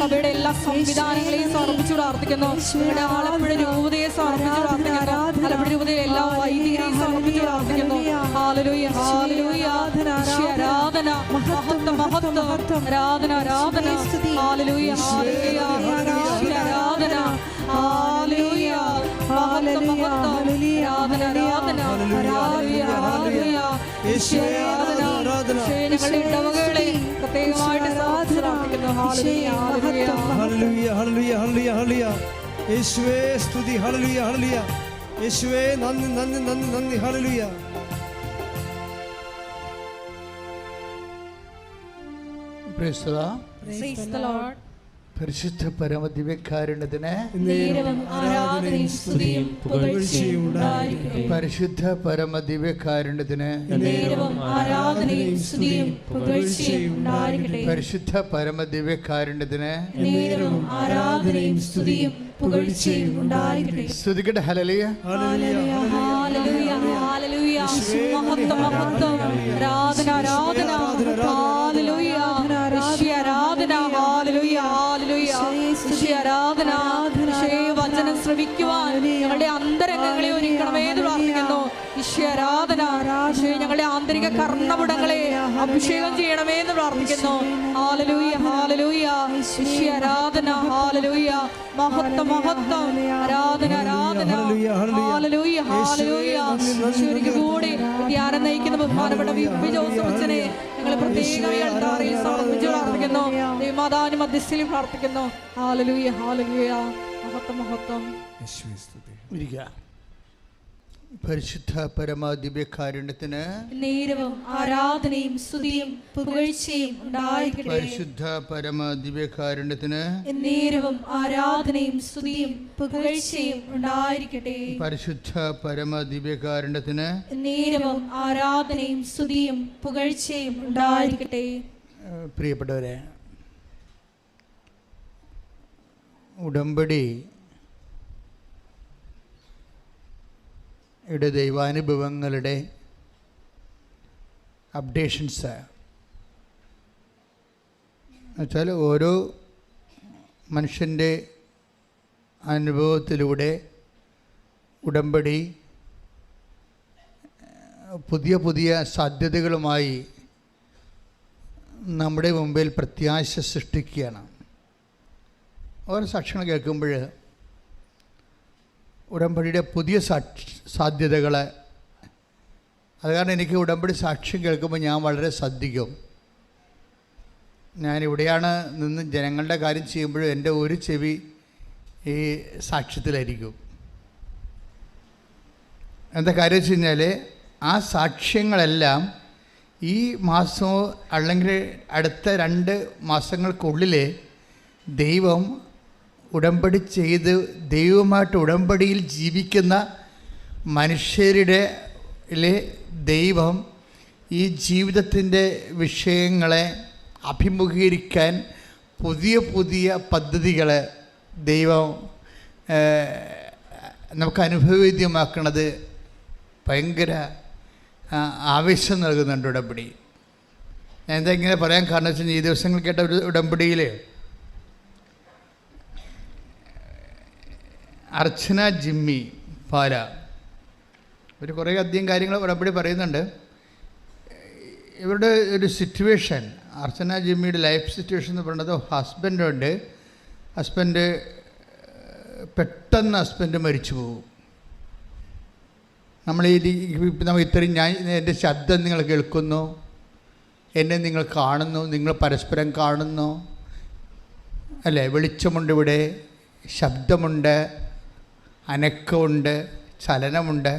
സഭയുടെ എല്ലാ സംവിധാനങ്ങളെയും സമർപ്പിച്ചു പ്രാർത്ഥിക്കുന്നു. ഞങ്ങളുടെ ആലപ്പുഴ രൂപതയെ സമർപ്പിച്ചു പ്രാർത്ഥിക്കുന്നു. ആലപ്പുഴ രൂപതയിലെ എല്ലാ വൈദികരെയും സമർപ്പിച്ചു പ്രാർത്ഥിക്കുന്നു. ഹല്ലേലൂയ ഹല്ലേലൂയ. ആരാധന മഹത്വം മഹത്വം. ആരാധന ആരാധന. ഹല്ലേലൂയ ഹല്ലേലൂയ. ആരാധന ഹല്ലേലൂയ. മഹത്വം മഹത്വം. ആരാധന ആരാധന. ഹല്ലേലൂയ ഹല്ലേലൂയ. ഞങ്ങളുടെ ഇടവകളെ പ്രത്യേകമായിട്ട് പ്രാർത്ഥിക്കുന്നു. ഹല്ലേലൂയ ഹല്ലേലൂയ ഹല്ലേലൂയ ഹല്ലേലൂയ. യേശുവേ സ്തുതി. ഹല്ലേലൂയ ഹല്ലേലൂയ. യേശുവേ നന്ദി നന്ദി നന്ദി നന്ദി. ഹല്ലേലൂയ. Price the Lord. പരിശുദ്ധ പരമദിവ്യകാരുണ്യത്തിന് ആരാധനയും സ്തുതിയും പുകഴ്ചയും ഉണ്ടായിരിക്കട്ടെ. പരിശുദ്ധ പരമദിവ്യകാരുണ്യത്തിന് ആരാധനയും സ്തുതിയും പുകഴ്ചയും ഉണ്ടായിരിക്കട്ടെ. പരിശുദ്ധ പരമദിവ്യകാരുണ്യത്തിന് ആരാധനയും സ്തുതിയും പുകഴ്ചയും ഉണ്ടായിരിക്കട്ടെ. സ്തുതിക്കട്ടെ. ഹല്ലേലൂയ ഹല്ലേലൂയ ഹല്ലേലൂയ. മഹത്വം മഹത്വം. ആരാധന ആരാധന. ഹല്ലേലൂയ. ആരാധന ഹല്ലേലൂയ ഹല്ലേലൂയ. ആരാധന. വചനം ശ്രവിക്കുവാൻ ഞങ്ങളുടെ അന്തരംഗങ്ങളെ ഒരുക്കണമേ എന്ന് പ്രാർത്ഥിക്കുന്നു. ആരാധന. ഞങ്ങളുടെ ആന്തരിക കർണപുടങ്ങളെ അഭിഷേകം ചെയ്യണമേ എന്ന് പ്രാർത്ഥിക്കുന്നു. ഹല്ലേലൂയ ഹല്ലേലൂയ. ആരാധന ഹല്ലേലൂയ. മഹത്വം മഹത്വം. ആരാധന ആരാധന. ഹല്ലേലൂയ ഹല്ലേലൂയ. കൂടി ധ്യാനം നയിക്കുന്ന ബഹുമാനപ്പെട്ട വി. ജോസഫ് അച്ഛനെ ഞങ്ങൾ പ്രത്യേകമായി അൾത്താരയിൽ സമർപ്പിച്ച് പ്രാർത്ഥിക്കുന്നു. ദൈവമാതാവിന്റെ മധ്യസ്ഥയിൽ പ്രാർത്ഥിക്കുന്നു. ഹല്ലേലൂയ, ഹല്ലേലൂയ, മഹത്വം, മഹത്വം. യേശുവേ സ്തുതി. ഇരിക്കുക. പരിശുദ്ധ പരമദിവ്യകാരുണ്യത്തിന് നേരവും ആരാധനയും സ്തുതിയും പുകഴ്ചയും ഉണ്ടായിരിക്കട്ടെ. പരിശുദ്ധ പരമദിവ്യകാരുണ്യത്തിന് നേരവും ആരാധനയും സ്തുതിയും പുകഴ്ചയും ഉണ്ടായിരിക്കട്ടെ. പരിശുദ്ധ പരമദിവ്യകാരുണ്യത്തിന് നേരവും ആരാധനയും സ്തുതിയും പുകഴ്ചയും ഉണ്ടായിരിക്കട്ടെ. പ്രിയപ്പെട്ടവരെ, ഉടമ്പടി യുടെ ദൈവാനുഭവങ്ങളുടെ അപ്ഡേഷൻസ് എന്നുവെച്ചാൽ ഓരോ മനുഷ്യൻ്റെ അനുഭവത്തിലൂടെ ഉടമ്പടി പുതിയ പുതിയ സാധ്യതകളുമായി നമ്മുടെ മുമ്പിൽ പ്രത്യാശ സൃഷ്ടിക്കുകയാണ്. ഓരോ സാക്ഷ്യങ്ങൾ കേൾക്കുമ്പോൾ ഉടമ്പടിയുടെ പുതിയ സാധ്യതകൾ, അത് കാരണം എനിക്ക് ഉടമ്പടി സാക്ഷ്യം കേൾക്കുമ്പോൾ ഞാൻ വളരെ ശ്രദ്ധിക്കും. ഞാനിവിടെയാണ് നിന്ന് ജനങ്ങളുടെ കാര്യം ചെയ്യുമ്പോഴും എൻ്റെ ഒരു ചെവി ഈ സാക്ഷ്യത്തിലായിരിക്കും. എന്താ കാര്യം വെച്ച് കഴിഞ്ഞാൽ ആ സാക്ഷ്യങ്ങളെല്ലാം ഈ മാസമോ അല്ലെങ്കിൽ അടുത്ത 2 മാസങ്ങൾക്കുള്ളിൽ ദൈവം ഉടമ്പടി ചെയ്ത് ദൈവമായിട്ട് ഉടമ്പടിയിൽ ജീവിക്കുന്ന മനുഷ്യരുടെ ദൈവം ഈ ജീവിതത്തിൻ്റെ വിഷയങ്ങളെ അഭിമുഖീകരിക്കാൻ പുതിയ പുതിയ പദ്ധതികൾ ദൈവം നമുക്ക് അനുഭവവേദ്യമാക്കുന്നത് ഭയങ്കര ആവേശം നൽകുന്നുണ്ട് ഉടമ്പടി. ഞാൻ എന്താ ഇങ്ങനെ പറയാൻ കാരണം വെച്ച് കഴിഞ്ഞാൽ ഈ ദിവസങ്ങൾ കേട്ട ഒരു ഉടമ്പടിയിൽ അർച്ചന ജിമ്മി പാല ഒരു കുറേ അധികം കാര്യങ്ങൾ ഉടമ്പടി പറയുന്നുണ്ട്. ഇവരുടെ ഒരു സിറ്റുവേഷൻ, അർച്ചന ജിമ്മിയുടെ ലൈഫ് സിറ്റുവേഷൻ എന്ന് പറയുന്നത് ഹസ്ബൻഡ് പെട്ടെന്ന് മരിച്ചു പോകും. നമ്മൾ ഇത്രയും എൻ്റെ ശബ്ദം നിങ്ങൾ കേൾക്കുന്നു, എന്നെ നിങ്ങൾ കാണുന്നു, നിങ്ങൾ പരസ്പരം കാണുന്നു അല്ലേ, വെളിച്ചമുണ്ട്, ഇവിടെ ശബ്ദമുണ്ട്, അനക്കമുണ്ട്, ചലനമുണ്ട്,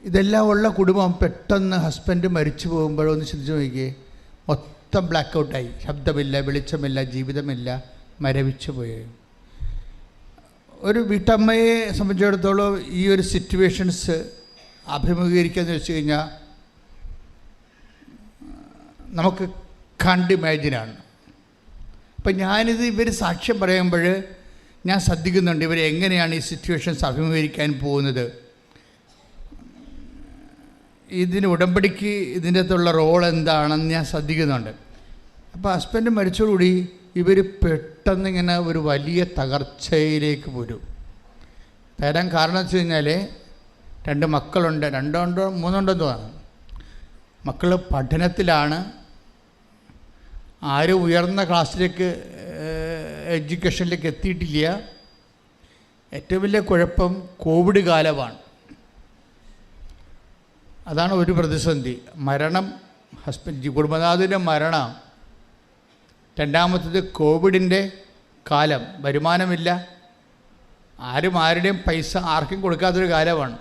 ഇതെല്ലാം ഉള്ള കുടുംബം പെട്ടെന്ന് ഹസ്ബൻഡ് മരിച്ചു പോകുമ്പോഴൊന്ന് ചിന്തിച്ച് നോക്കിയേ, മൊത്തം ബ്ലാക്ക് ഔട്ടായി, ശബ്ദമില്ല, വെളിച്ചമില്ല, ജീവിതമില്ല, മരവിച്ചു പോയി. ഒരു വീട്ടമ്മയെ സംബന്ധിച്ചിടത്തോളം ഈ ഒരു സിറ്റുവേഷൻസ് അഭിമുഖീകരിക്കാന്ന് വെച്ച് കഴിഞ്ഞാൽ നമുക്ക് ഇമാജിനാണ്. അപ്പം ഞാനിത് ഇവർ സാക്ഷ്യം പറയുമ്പോൾ ഞാൻ ശ്രദ്ധിക്കുന്നുണ്ട് ഇവരെങ്ങനെയാണ് ഈ സിറ്റുവേഷൻസ് അഭിമുഖീകരിക്കാൻ പോകുന്നത്. ഇതിന് ഉടമ്പടിക്ക് ഇതിൻ്റെ അകത്തുള്ള റോൾ എന്താണെന്ന് ഞാൻ ശ്രദ്ധിക്കുന്നുണ്ട്. അപ്പോൾ ഹസ്ബൻഡ് മരിച്ചതോടുകൂടി ഇവർ പെട്ടെന്ന് ഇങ്ങനെ ഒരു വലിയ തകർച്ചയിലേക്ക് വരും. തരാൻ കാരണം വെച്ച് കഴിഞ്ഞാൽ 2 മക്കളുണ്ട്, 2 3 തോന്നുന്നു. മക്കൾ പഠനത്തിലാണ്, ആരും ഉയർന്ന ക്ലാസ്സിലേക്ക് എഡ്യൂക്കേഷനിലേക്ക് എത്തിയിട്ടില്ല. ഏറ്റവും വലിയ കുഴപ്പം കോവിഡ് കാലമാണ്. അതാണ് ഒരു പ്രതിസന്ധി. മരണം, കുടുംബനാഥൻ്റെ മരണം. രണ്ടാമത്തത് കോവിഡിൻ്റെ കാലം, വരുമാനമില്ല, ആരുടെയും പൈസ ആർക്കും കൊടുക്കാത്തൊരു കാലമാണ്.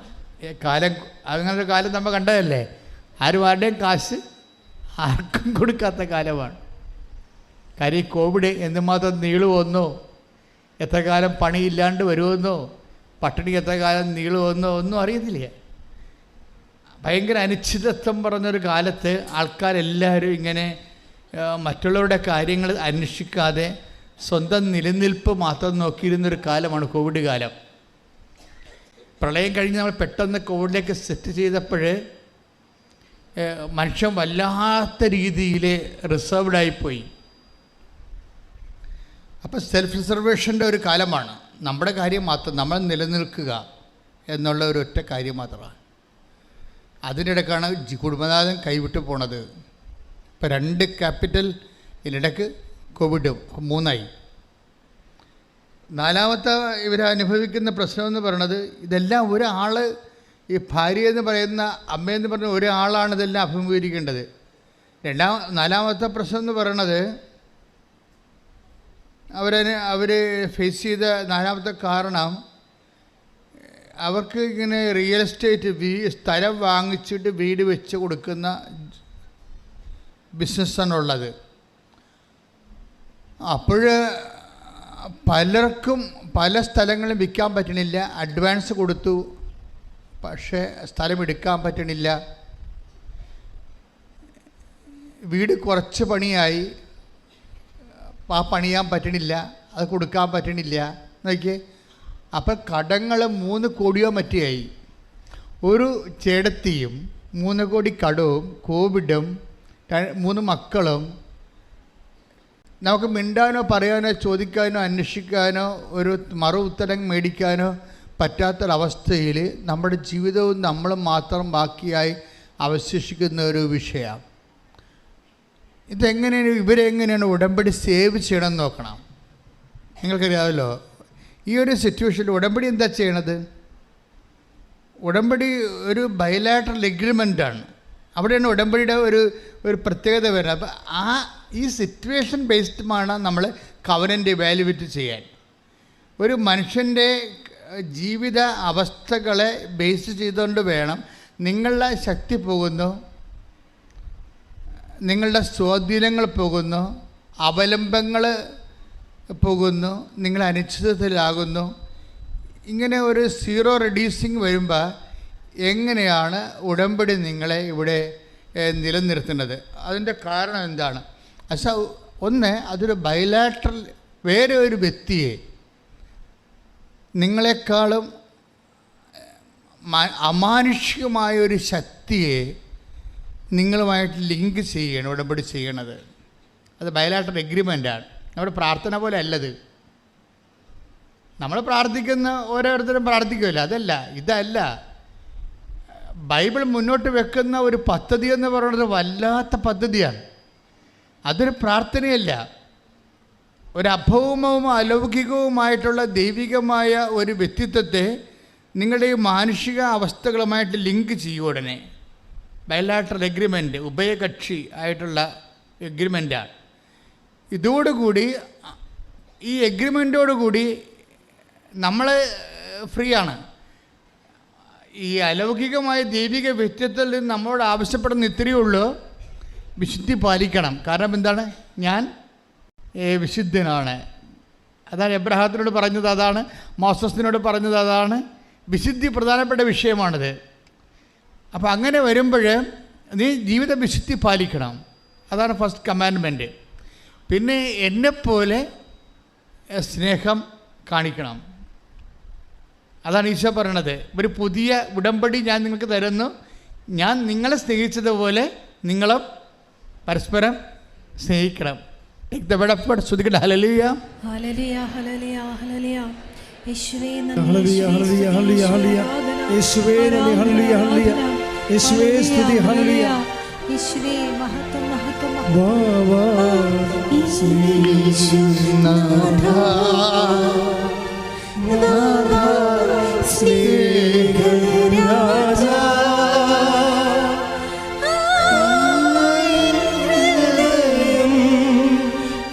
അങ്ങനൊരു കാലം നമ്മൾ കണ്ടതല്ലേ, ആരുടെയും കാശ് ആർക്കും കൊടുക്കാത്ത കാലമാണ്. കാര്യം കോവിഡ് എന്തുമാത്രം നീളുവന്നോ, എത്ര കാലം പണിയില്ലാണ്ട് വരുമെന്നോ, പട്ടിണി എത്ര കാലം നീളുവന്നോ ഒന്നും അറിയത്തില്ല. ഭയങ്കര അനിശ്ചിതത്വം പറഞ്ഞൊരു കാലത്ത് ആൾക്കാരെല്ലാവരും ഇങ്ങനെ മറ്റുള്ളവരുടെ കാര്യങ്ങൾ അന്വേഷിക്കാതെ സ്വന്തം നിലനിൽപ്പ് മാത്രം നോക്കിയിരുന്നൊരു കാലമാണ് കോവിഡ് കാലം. പ്രളയം കഴിഞ്ഞ് നമ്മൾ പെട്ടെന്ന് കോവിഡിലേക്ക് സെറ്റ് ചെയ്തപ്പോൾ മനുഷ്യൻ വല്ലാത്ത രീതിയിൽ റിസർവ്ഡായിപ്പോയി. അപ്പോൾ സെൽഫ് റിസർവേഷൻ്റെ ഒരു കാലമാണ്. നമ്മുടെ കാര്യം മാത്രം, നമ്മൾ നിലനിൽക്കുക എന്നുള്ള ഒരു ഒറ്റ കാര്യം മാത്രമാണ്. അതിനിടയ്ക്കാണ് കുടുംബനാഥൻ കൈവിട്ട് പോണത്. ഇപ്പോൾ 2 ക്യാപിറ്റൽ ഇതിനിടയ്ക്ക് കോവിഡ് 3ആയി. 4മത്തെ ഇവരനുഭവിക്കുന്ന പ്രശ്നമെന്ന് പറയണത് ഇതെല്ലാം ഒരാൾ, ഈ ഭാര്യ എന്ന് പറയുന്ന അമ്മയെന്ന് പറഞ്ഞ ഒരാളാണ് ഇതെല്ലാം അഭിമുഖീകരിക്കേണ്ടത്. നാലാമത്തെ പ്രശ്നം എന്ന് പറയണത് അവർ ഫേസ് ചെയ്ത നാലാമത്തെ കാരണം, അവർക്ക് ഇങ്ങനെ റിയൽ എസ്റ്റേറ്റ് സ്ഥലം വാങ്ങിച്ചിട്ട് വീട് വെച്ച് കൊടുക്കുന്ന ബിസിനസ്സാണുള്ളത്. അപ്പോൾ പലർക്കും പല സ്ഥലങ്ങളും വിൽക്കാൻ പറ്റണില്ല. അഡ്വാൻസ് കൊടുത്തു, പക്ഷേ സ്ഥലം എടുക്കാൻ പറ്റണില്ല. വീട് കുറച്ച് പണിയായി, പണിയാൻ പറ്റണില്ല, അത് കൊടുക്കാൻ പറ്റണില്ല. നോക്കിയേ, അപ്പം കടങ്ങൾ 3 കോടിയോ മറ്റിയായി. ഒരു ചേടത്തിയും 3 കോടി കടവും കോവിഡും 3 മക്കളും നമുക്ക് മിണ്ടാനോ പറയാനോ ചോദിക്കാനോ അന്വേഷിക്കാനോ ഒരു ഉത്തരം മേടിക്കാനോ പറ്റാത്തൊരവസ്ഥയിൽ നമ്മുടെ ജീവിതവും നമ്മളും മാത്രം ബാക്കിയായി അവശേഷിക്കുന്ന ഒരു വിഷയമാണ്. ഇവരെങ്ങനെയാണ് ഉടമ്പടി സേവ് ചെയ്യണമെന്ന് നോക്കണം. നിങ്ങൾക്കറിയാമല്ലോ, ഈ ഒരു സിറ്റുവേഷനിൽ ഉടമ്പടി എന്താ ചെയ്യണത്? ഉടമ്പടി ഒരു ബൈലാറ്ററൽ എഗ്രിമെൻ്റാണ്. അവിടെയാണ് ഉടമ്പടിയുടെ ഒരു പ്രത്യേകത വരുന്നത്. അപ്പോൾ ഈ സിറ്റുവേഷൻ ബേസ്ഡാണ് നമ്മൾ കവനൻ്റ് വാല്യുവേറ്റ് ചെയ്യാൻ. ഒരു മനുഷ്യൻ്റെ ജീവിത അവസ്ഥകളെ ബേസ് ചെയ്തുകൊണ്ട് വേണം. നിങ്ങളുടെ ശക്തി പോകുന്നു, നിങ്ങളുടെ സ്വാധീനങ്ങൾ പോകുന്നു, അവലംബങ്ങൾ പോകുന്നു, നിങ്ങൾ അനിശ്ചിതത്തിലാകുന്നു. ഇങ്ങനെ ഒരു സീറോ റെഡ്യൂസിങ് വരുമ്പോൾ എങ്ങനെയാണ് ഉടമ്പടി നിങ്ങളെ ഇവിടെ നിലനിർത്തുന്നത്? അതിൻ്റെ കാരണം എന്താണ്? അതൊരു ബൈലാറ്ററൽ, വേറെ ഒരു വ്യക്തിയെ നിങ്ങളെക്കാളും അമാനുഷികമായ ഒരു ശക്തിയെ നിങ്ങളുമായിട്ട് ലിങ്ക് ചെയ്യണം ഉടമ്പടി ചെയ്യണത്. അത് ബൈലാറ്ററൽ എഗ്രിമെൻ്റാണ്. നമ്മുടെ പ്രാർത്ഥന പോലെ അല്ലത്. നമ്മൾ പ്രാർത്ഥിക്കുന്ന ഓരോരുത്തരും പ്രാർത്ഥിക്കുമല്ലോ, ഇതല്ല. ബൈബിൾ മുന്നോട്ട് വെക്കുന്ന ഒരു പദ്ധതി എന്ന് പറയുന്നത് വല്ലാത്ത പദ്ധതിയാണ്. അതൊരു പ്രാർത്ഥനയല്ല, ഒരു അഭൗമവും അലൗകികവുമായിട്ടുള്ള ദൈവികമായ ഒരു വ്യക്തിത്വത്തെ നിങ്ങളുടെ ഈ മാനുഷിക അവസ്ഥകളുമായിട്ട് ലിങ്ക് ചെയ്യും. ഉടനെ ബൈലാറ്ററൽ എഗ്രിമെൻ്റ് ഉഭയകക്ഷി ആയിട്ടുള്ള എഗ്രിമെൻ്റാണ്. ഇതോടുകൂടി, ഈ എഗ്രിമെൻറ്റോടുകൂടി നമ്മൾ ഫ്രീ ആണ്. ഈ അലൗകികമായ ദൈവിക വ്യക്തിത്വത്തിൽ നിന്ന് നമ്മളോട് ആവശ്യപ്പെടുന്ന ഇത്രയേ ഉള്ളൂ, വിശുദ്ധി പാലിക്കണം. കാരണം എന്താണ്? ഞാൻ വിശുദ്ധനാണ്. അതാണ് എബ്രഹാത്തിനോട് പറഞ്ഞത്, അതാണ് മോസസിനോട് പറഞ്ഞത്, അതാണ്. വിശുദ്ധി പ്രധാനപ്പെട്ട വിഷയമാണിത്. അപ്പോൾ അങ്ങനെ വരുമ്പോൾ നീ ജീവിത വിശുദ്ധി പാലിക്കണം. അതാണ് ഫസ്റ്റ് കമാൻഡ്മെൻറ്റ്. പിന്നെ എന്നെപ്പോലെ സ്നേഹം കാണിക്കണം. അതാണ് ഈശോ പറയണത്. ഒരു പുതിയ ഉടമ്പടി ഞാൻ നിങ്ങൾക്ക് തരുന്നു, ഞാൻ നിങ്ങളെ സ്നേഹിച്ചതുപോലെ നിങ്ങളും പരസ്പരം സ്നേഹിക്കണം. ശ്രദ്ധിക്കട്ടെ. ഹല്ലേലൂയ, ഹല്ലേലൂയ, ഹല്ലേലൂയ, ഹല്ലേലൂയ. യേശുവേ ഹല്ലേലൂയ, ഹല്ലേലൂയ, ഹല്ലേലൂയ, ഹല്ലേലൂയ. യേശുവേ നന്ദി, ഹല്ലേലൂയ, ഹല്ലേലൂയ. യേശുവേ സ്തുതി, ഹല്ലേലൂയ. യേശുവേ മഹത്വം, മഹത്വം, വാ വാ സ്നേഹിച്ചുനാഥ, സ്നേഹരാജാ,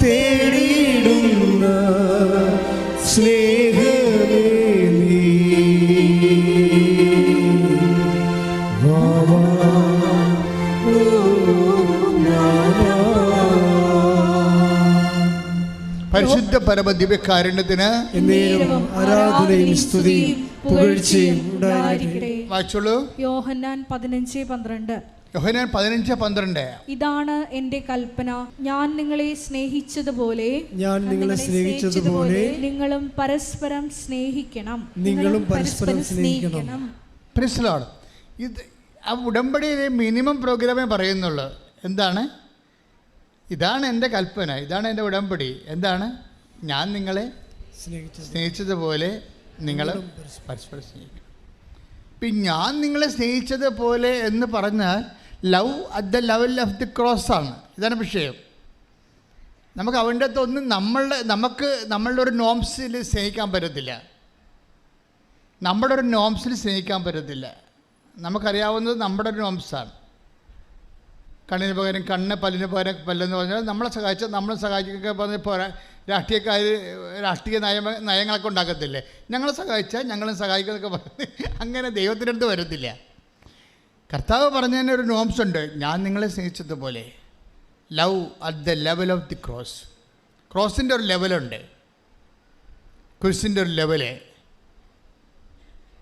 തേടിടുന്ന സ്നേഹമേ നീ. വാ വാ പരിശുദ്ധ പരമദിവ്യകാരുണ്യത്തിന് എന്നേരവും ആരാധനയും സ്തുതിയും പുകഴ്ചയും ഉണ്ടായിരിക്കട്ടെ. വായിച്ചോളൂ. യോഹന്നാൻ 15:12. യോഹന്നാൻ 15:12. ഇതാണ് എൻ്റെ കൽപ്പന, ഞാൻ നിങ്ങളെ സ്നേഹിച്ചതുപോലെ നിങ്ങളും പരസ്പരം സ്നേഹിക്കണം. Price the Lord. ഇത് ആ ഉടമ്പടിയിലെ മിനിമം പ്രോഗ്രാമേ പറയുന്നുള്ളൂ. എന്താണ്? ഇതാണ് എൻ്റെ കൽപ്പന, ഇതാണ് എൻ്റെ ഉടമ്പടി. എന്താണ്? ഞാൻ നിങ്ങളെ സ്നേഹിച്ചതുപോലെ നിങ്ങൾ പരസ്പരം സ്നേഹിക്കണം. ഇപ്പം ഞാൻ നിങ്ങളെ സ്നേഹിച്ചതുപോലെ എന്ന് പറഞ്ഞാൽ love at the level of the cross ആണ്. ഇതാണ് വിഷയം. നമുക്ക് അവൻ്റെ അകത്തൊന്നും നമ്മളുടെ ഒരു നോംസിൽ സ്നേഹിക്കാൻ പറ്റത്തില്ല. നമ്മുടെ ഒരു നോംസിൽ സ്നേഹിക്കാൻ പറ്റത്തില്ല. നമുക്കറിയാവുന്നത് നമ്മുടെ ഒരു നോംസാണ്. കണ്ണിന് പകരം കണ്ണ്, പല്ലിന് പകരം പല്ലെന്ന് പറഞ്ഞാൽ നമ്മളെ സഹായിച്ചാൽ നമ്മളെ സഹായിക്കൊക്കെ പറഞ്ഞ് പോരാ. രാഷ്ട്രീയക്കാർ രാഷ്ട്രീയ നയങ്ങളൊക്കെ ഉണ്ടാക്കത്തില്ലേ, ഞങ്ങളെ സഹായിച്ചാൽ ഞങ്ങളും സഹായിക്കുന്നതൊക്കെ പറഞ്ഞ് അങ്ങനെ ദൈവത്തിൻ്റെ അടുത്ത് വരത്തില്ല. കർത്താവ് പറഞ്ഞതിന് ഒരു നോംസ് ഉണ്ട്, ഞാൻ നിങ്ങളെ സ്നേഹിച്ചതുപോലെ. Love at the level of the cross. ക്രോസിൻ്റെ ഒരു ലെവലുണ്ട്, കുരിശിൻ്റെ ഒരു ലെവല്.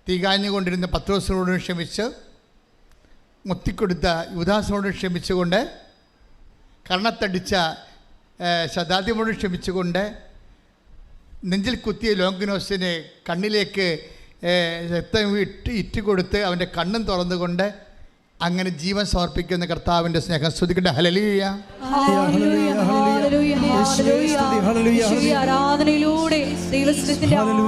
തീകാഞ്ഞുകൊണ്ടിരുന്ന പത്രോസിനോട് ക്ഷമിച്ച്, മുത്തിക്കൊടുത്ത യുദാസിനോട് ക്ഷമിച്ചുകൊണ്ട്, കർണത്തടിച്ച ശതാദ്യമോട് ക്ഷമിച്ചുകൊണ്ട്, നെഞ്ചിൽ കുത്തിയ ലോങ്കിനോസിന് കണ്ണിലേക്ക് രക്തം ഇറ്റുകൊടുത്ത് അവൻ്റെ കണ്ണും തുറന്നുകൊണ്ട് അങ്ങനെ ജീവൻ സമർപ്പിക്കുന്ന കർത്താവിൻ്റെ സ്നേഹം സ്തുതിക്കട്ടെ. ഹല്ലേലൂയ. ആരാധനയിലൂടെ ദൈവസ്നേഹത്തിന്റെ ആഴം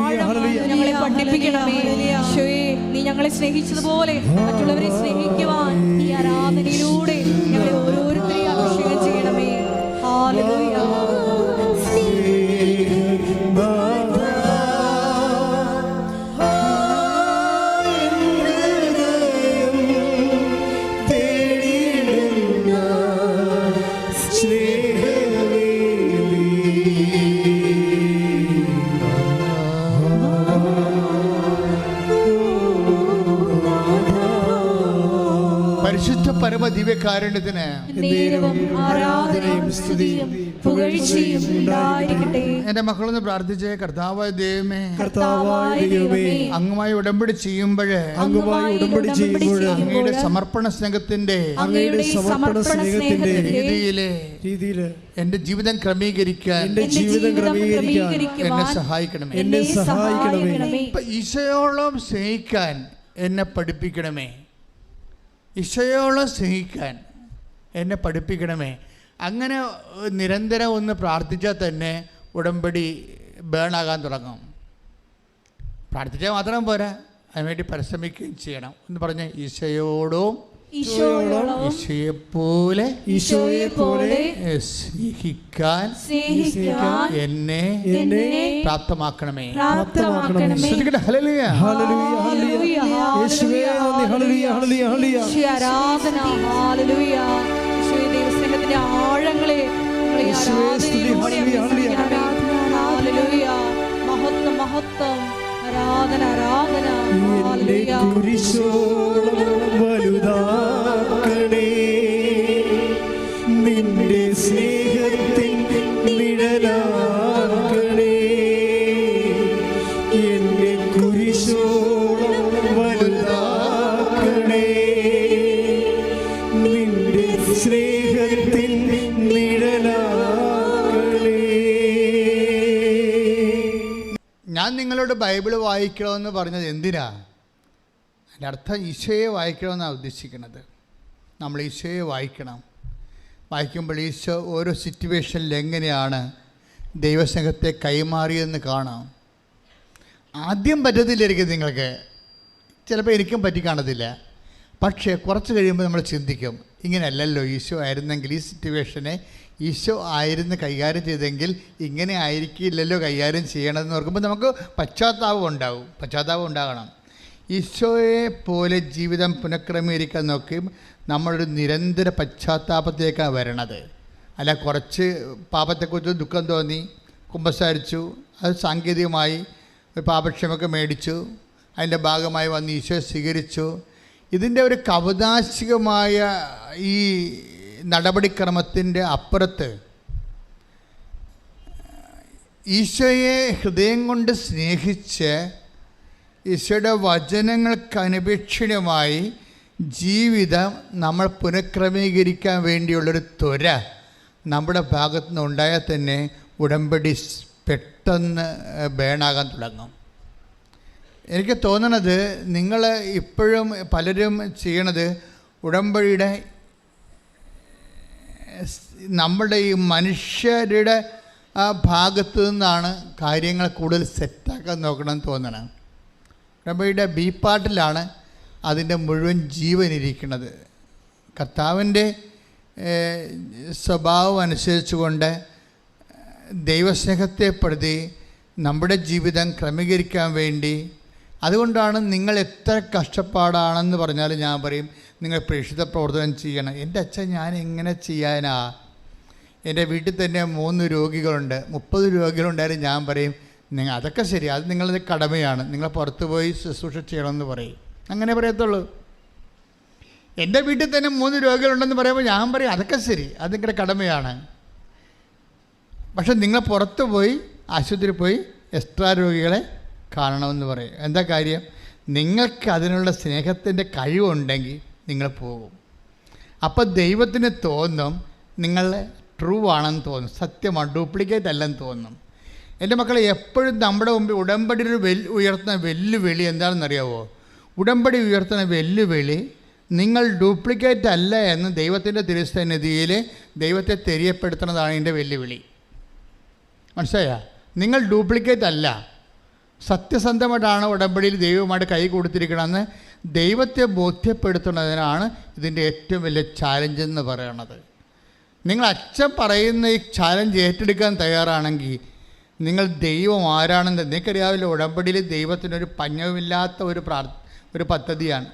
ഞങ്ങളെ പഠിപ്പിക്കണമേ. ഈശോയെ, നീ ഞങ്ങളെ സ്നേഹിച്ചതുപോലെ മറ്റുള്ളവരെ സ്നേഹിക്കുവാൻ ഈ ആരാധനയിലൂടെ ഞങ്ങളെ ഓരോരുത്തരെയും അഭിഷേകം ചെയ്യണമേ. ഹല്ലേലൂയ. പരിശുദ്ധ പരമ ദിവ്യകാരുണ്യത്തിന് ആരാധനയും സ്തുതിയും പുകഴ്ചയും ഉണ്ടായിരിക്കട്ടെ. എൻ്റെ മക്കളൊന്ന് പ്രാർത്ഥിച്ചേ. കർത്താവായ ദൈവമേ, അങ്ങുമായി ഉടമ്പടി ചെയ്യുമ്പോൾ അങ്ങയുടെ സമർപ്പണ സ്നേഹത്തിന്റെ രീതിയിൽ എൻ്റെ ജീവിതം ക്രമീകരിക്കാൻ എന്നെ സഹായിക്കണമേ. ഈശോയോളം സ്നേഹിക്കാൻ എന്നെ പഠിപ്പിക്കണമേ. ഈശോയോളം സ്നേഹിക്കാൻ എന്നെ പഠിപ്പിക്കണമേ. അങ്ങനെ നിരന്തരം ഒന്ന് പ്രാർത്ഥിച്ചാൽ തന്നെ ഉടമ്പടി ബേണാകാൻ തുടങ്ങും. പ്രാർത്ഥിച്ചാൽ മാത്രം പോരാ, അതിനുവേണ്ടി പരിശ്രമിക്കുകയും ചെയ്യണം. എന്ന് പറഞ്ഞ് ഈശോയോടും ഈശോയെപ്പോലെ സ്നേഹിക്കാൻ എന്നെ പ്രാപ്തമാക്കണമേ. ഹല്ലേലൂയ. ദൈവസ്നേഹത്തിന്റെ ആഴങ്ങളെ മഹത്വം മഹത്വം ആരാധന ആരാധന. വലുതാക്കണേ നിന്റെ സ്നേഹത്തിൻ നിഴലാക്കണേ, എന്നെ കുരിശോളം വലുതാക്കണേ നിന്റെ സ്നേഹത്തിൻ നിഴലാക്കണേ. ഞാൻ നിങ്ങളോട് ബൈബിൾ വായിക്കണമെന്ന് പറഞ്ഞത് എന്തിനാ? അതിൻ്റെ അർത്ഥം ഈശോയെ വായിക്കണമെന്നാണ് ഉദ്ദേശിക്കുന്നത്. നമ്മൾ ഈശോയെ വായിക്കണം. വായിക്കുമ്പോൾ ഈശോ ഓരോ സിറ്റുവേഷനിൽ എങ്ങനെയാണ് ദൈവസ്നേഹത്തെ കൈമാറിയെന്ന് കാണാം. ആദ്യം പറ്റത്തില്ലായിരിക്കും നിങ്ങൾക്ക്, ചിലപ്പോൾ എനിക്കും പറ്റി കാണത്തില്ല. പക്ഷേ കുറച്ച് കഴിയുമ്പോൾ നമ്മൾ ചിന്തിക്കും, ഇങ്ങനെയല്ലല്ലോ ഈശോ ആയിരുന്നെങ്കിൽ, ഈ സിറ്റുവേഷനെ ഈശോ ആയിരുന്നു കൈകാര്യം ചെയ്തെങ്കിൽ ഇങ്ങനെ ആയിരിക്കില്ലല്ലോ കൈകാര്യം ചെയ്യണമെന്ന് ഓർക്കുമ്പോൾ നമുക്ക് പശ്ചാത്താപം ഉണ്ടാകണം. ഈശോയെ പോലെ ജീവിതം പുനഃക്രമീകരിക്കാൻ നോക്കി നമ്മളൊരു നിരന്തര പശ്ചാത്താപത്തിലേക്കാണ് വരണത്. അല്ല കുറച്ച് പാപത്തെക്കുറിച്ച് ദുഃഖം തോന്നി കുമ്പസാരിച്ചു, അത് സാങ്കേതികമായി ഒരു പാപക്ഷമൊക്കെ മേടിച്ചു, അതിൻ്റെ ഭാഗമായി വന്ന് ഈശോയെ സ്വീകരിച്ചു. ഇതിൻ്റെ ഒരു കൗതാശികമായ ഈ നടപടിക്രമത്തിൻ്റെ അപ്പുറത്ത് ഈശോയെ ഹൃദയം കൊണ്ട് സ്നേഹിച്ച് ഈശോയുടെ വചനങ്ങൾക്ക് അനപേക്ഷണീയമായി ജീവിതം നമ്മൾ പുനഃക്രമീകരിക്കാൻ വേണ്ടിയുള്ളൊരു ത്വര നമ്മുടെ ഭാഗത്തു നിന്ന് ഉണ്ടായാൽ തന്നെ ഉടമ്പടി പെട്ടെന്ന് ബേണാകാൻ തുടങ്ങും. എനിക്ക് തോന്നണത് നിങ്ങൾ ഇപ്പോഴും പലരും ചെയ്യണത് ഉടമ്പടിയുടെ നമ്മുടെ ഈ മനുഷ്യരുടെ ആ ഭാഗത്തു നിന്നാണ് കാര്യങ്ങൾ കൂടുതൽ സെറ്റാക്കാൻ നോക്കണമെന്ന് തോന്നണം. ഉടമ്പടിയുടെ ബി പാർട്ടിലാണ് അതിൻ്റെ മുഴുവൻ ജീവനിരിക്കുന്നത്. കർത്താവിൻ്റെ സ്വഭാവം അനുസരിച്ചുകൊണ്ട് ദൈവസ്നേഹത്തെ പ്രതി നമ്മുടെ ജീവിതം ക്രമീകരിക്കാൻ വേണ്ടി, അതുകൊണ്ടാണ് നിങ്ങൾ എത്ര കഷ്ടപ്പാടാണെന്ന് പറഞ്ഞാലും ഞാൻ പറയും നിങ്ങൾ പ്രേക്ഷിത പ്രവർത്തനം ചെയ്യണം. എൻ്റെ അച്ഛൻ ഞാൻ എങ്ങനെ ചെയ്യാനാ? എൻ്റെ വീട്ടിൽ തന്നെ 3 രോഗികളുണ്ട്, 30 രോഗികളുണ്ടായാലും ഞാൻ പറയും അതൊക്കെ ശരി, അത് നിങ്ങളുടെ കടമയാണ്, നിങ്ങൾ പുറത്ത് പോയി ശുശ്രൂഷ ചെയ്യണമെന്ന് പറയും. അങ്ങനെ പറയത്തുള്ളൂ. എൻ്റെ വീട്ടിൽ തന്നെ 3 രോഗികളുണ്ടെന്ന് പറയുമ്പോൾ ഞാൻ പറയും അതൊക്കെ ശരി, അത് നിങ്ങളുടെ കടമയാണ്. പക്ഷെ നിങ്ങൾ പുറത്ത് പോയി ആശുപത്രിയിൽ പോയി എക്സ്ട്രാ രോഗികളെ കാണണമെന്ന് പറയും. എന്താ കാര്യം? നിങ്ങൾക്ക് അതിനുള്ള സ്നേഹത്തിൻ്റെ കഴിവുണ്ടെങ്കിൽ നിങ്ങൾ പോകും. അപ്പോൾ ദൈവത്തിന് തോന്നും നിങ്ങൾ ട്രൂ ആണെന്ന് തോന്നും, സത്യമാണ്, ഡ്യൂപ്ലിക്കേറ്റ് അല്ലെന്ന് തോന്നും. എൻ്റെ മക്കളെ, എപ്പോഴും നമ്മുടെ മുമ്പിൽ ഉടമ്പടിയിൽ ഉയർത്തുന്ന വെല്ലുവിളി എന്താണെന്നറിയാവോ? ഉടമ്പടി ഉയർത്തുന്ന വെല്ലുവിളി നിങ്ങൾ ഡ്യൂപ്ലിക്കേറ്റ് അല്ല എന്ന് ദൈവത്തിൻ്റെ തിരുസന്നിധിയിൽ ദൈവത്തെ തെரியപ്പെടുത്തുന്നതാണ് എൻ്റെ വെല്ലുവിളി. മനസ്സിലായോ? നിങ്ങൾ ഡ്യൂപ്ലിക്കേറ്റ് അല്ല, സത്യസന്ധമായിട്ടാണ് ഉടമ്പടിയിൽ ദൈവവുമായിട്ട് കൈ കൊടുത്തിരിക്കണമെന്ന് ദൈവത്തെ ബോധ്യപ്പെടുത്തുന്നതിനാണ് ഇതിൻ്റെ ഏറ്റവും വലിയ ചാലഞ്ച് എന്ന് പറയുന്നത്. നിങ്ങൾ അച്ഛൻ പറയുന്ന ഈ ചാലഞ്ച് ഏറ്റെടുക്കാൻ തയ്യാറാണെങ്കിൽ നിങ്ങൾ ദൈവം ആരാണെന്ന് നിങ്ങൾക്കറിയാവില്ല. ഉടമ്പടിയിൽ ദൈവത്തിനൊരു പഞ്ഞവുമില്ലാത്ത ഒരു പദ്ധതിയാണ്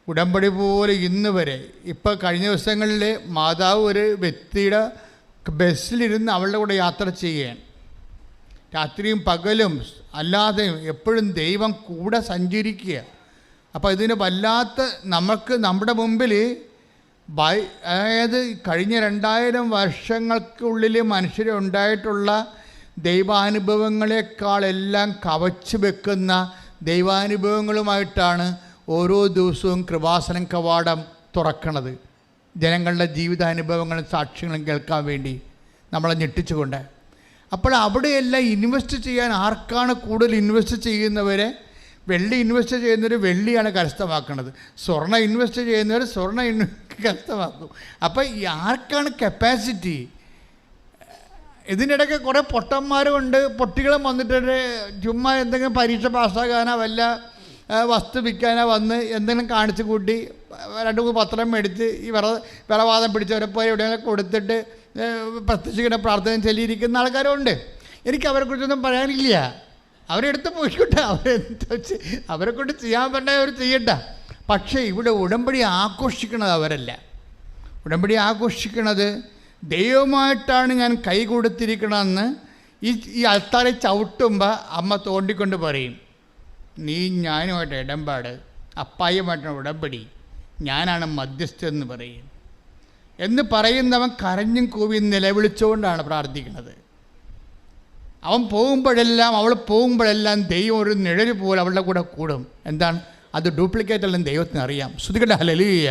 ഉടമ്പടി പോലെ. ഇന്ന് വരെ ഇപ്പോൾ കഴിഞ്ഞ ദിവസങ്ങളിൽ മാതാവ് ഒരു വ്യക്തിയുടെ ബസ്സിലിരുന്ന് അവളുടെ കൂടെ യാത്ര ചെയ്യുകയാണ്. രാത്രിയും പകലും അല്ലാതെയും എപ്പോഴും ദൈവം കൂടെ സഞ്ചരിക്കുക. അപ്പോൾ ഇതിന് വല്ലാത്ത നമുക്ക് നമ്മുടെ മുമ്പിൽ അതായത് കഴിഞ്ഞ 2000 വർഷങ്ങൾക്കുള്ളിൽ മനുഷ്യരുണ്ടായിട്ടുള്ള ദൈവാനുഭവങ്ങളെക്കാളെല്ലാം കവച്ച് വെക്കുന്ന ദൈവാനുഭവങ്ങളുമായിട്ടാണ് ഓരോ ദിവസവും കൃപാസനം കവാടം തുറക്കണത്. ജനങ്ങളുടെ ജീവിതാനുഭവങ്ങളും സാക്ഷ്യങ്ങളും കേൾക്കാൻ വേണ്ടി നമ്മളെ ഞെട്ടിച്ചുകൊണ്ട്. അപ്പോൾ അവിടെയെല്ലാം ഇൻവെസ്റ്റ് ചെയ്യാൻ ആർക്കാണ് കൂടുതൽ ഇൻവെസ്റ്റ് ചെയ്യുന്നവരെ? വെള്ളി ഇൻവെസ്റ്റ് ചെയ്യുന്നവർ വെള്ളിയാണ് കരസ്ഥമാക്കുന്നത്, സ്വർണ്ണം ഇൻവെസ്റ്റ് ചെയ്യുന്നവർ സ്വർണ്ണം കരസ്ഥമാക്കും. അപ്പോൾ ആർക്കാണ് കപ്പാസിറ്റി? ഇതിനിടയ്ക്ക് കുറേ പൊട്ടന്മാരുമുണ്ട്, പൊട്ടികളും വന്നിട്ട് ചുമ്മാ എന്തെങ്കിലും പരീക്ഷ പാസ്സാകാനോ വല്ല വസ്തു വിൽക്കാനോ വന്ന് എന്തെങ്കിലും കാണിച്ചു കൂട്ടി 2-3 പത്രം മേടിച്ച് ഈ വിറവാദം പിടിച്ചവരെ പോയി എവിടെയെങ്കിലും കൊടുത്തിട്ട് പ്രത്യക്ഷിക്കുന്ന പ്രാർത്ഥന ചൊല്ലിയിരിക്കുന്ന ആൾക്കാരുണ്ട്. എനിക്ക് അവരെക്കുറിച്ചൊന്നും പറയാനില്ല. അവരെടുത്ത് പോയിക്കോട്ടെ, അവരെ കൊണ്ട് ചെയ്യാൻ പറ്റേ അവർ ചെയ്യട്ടെ. പക്ഷേ ഇവിടെ ഉടമ്പടി ആഘോഷിക്കുന്നത് അവരല്ല. ഉടമ്പടി ആഘോഷിക്കുന്നത് ദൈവമായിട്ടാണ് ഞാൻ കൈ കൊടുത്തിരിക്കണമെന്ന് ഈ അൾത്താരെ ചവിട്ടുമ്പോൾ അമ്മ തോണ്ടിക്കൊണ്ട് പറയും, നീ ഞാനുമായിട്ട് ഇടമ്പാട്, അപ്പായുമായിട്ടാണ് ഉടമ്പടി, ഞാനാണ് മധ്യസ്ഥെന്ന് പറയും. എന്ന് പറയുന്നവൻ കരഞ്ഞും കൂവിയും നിലവിളിച്ചുകൊണ്ടാണ് പ്രാർത്ഥിക്കുന്നത്. അവൻ പോകുമ്പോഴെല്ലാം അവൾ പോകുമ്പോഴെല്ലാം ദൈവം ഒരു നിഴല് പോലെ അവളുടെ കൂടെ കൂടും. എന്താണ് അത്? ഡ്യൂപ്ലിക്കേറ്റ് അല്ലെന്ന് ദൈവത്തിന് അറിയാം. ശ്രുതികട്ടെ ഹല്ലേലൂയ.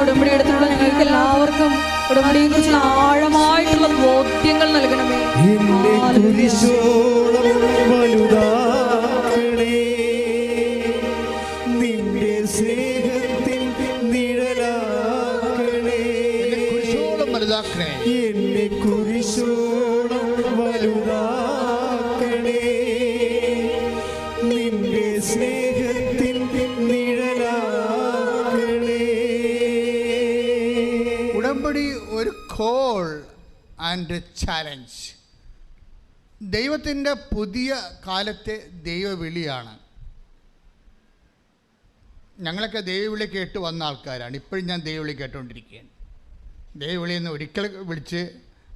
ഉടമ്പടി എടുത്തിട്ടുള്ള ഞങ്ങൾക്ക് എല്ലാവർക്കും ഉടമ്പടിയെ കുറിച്ചുള്ള ആഴമായിട്ടുള്ള ബോധ്യങ്ങൾ നൽകണമേ. എന്നെ കുരിശോളം വലുതാക്കണേ, നിന്റെ സ്നേഹത്തിൽ നിഴലാക്കണേ. ഉടമ്പടി ഒരു കോൾ ആൻഡ് ചാലഞ്ച്. ദൈവത്തിൻ്റെ പുതിയ കാലത്തെ ദൈവവിളിയാണ്. ഞങ്ങളൊക്കെ ദൈവവിളി കേട്ട് വന്ന ആൾക്കാരാണ്. ഇപ്പോഴും ഞാൻ ദൈവവിളി കേട്ടുകൊണ്ടിരിക്കുകയാണ്. ദൈവവിളിയിൽ നിന്ന് ഒരിക്കൽ വിളിച്ച്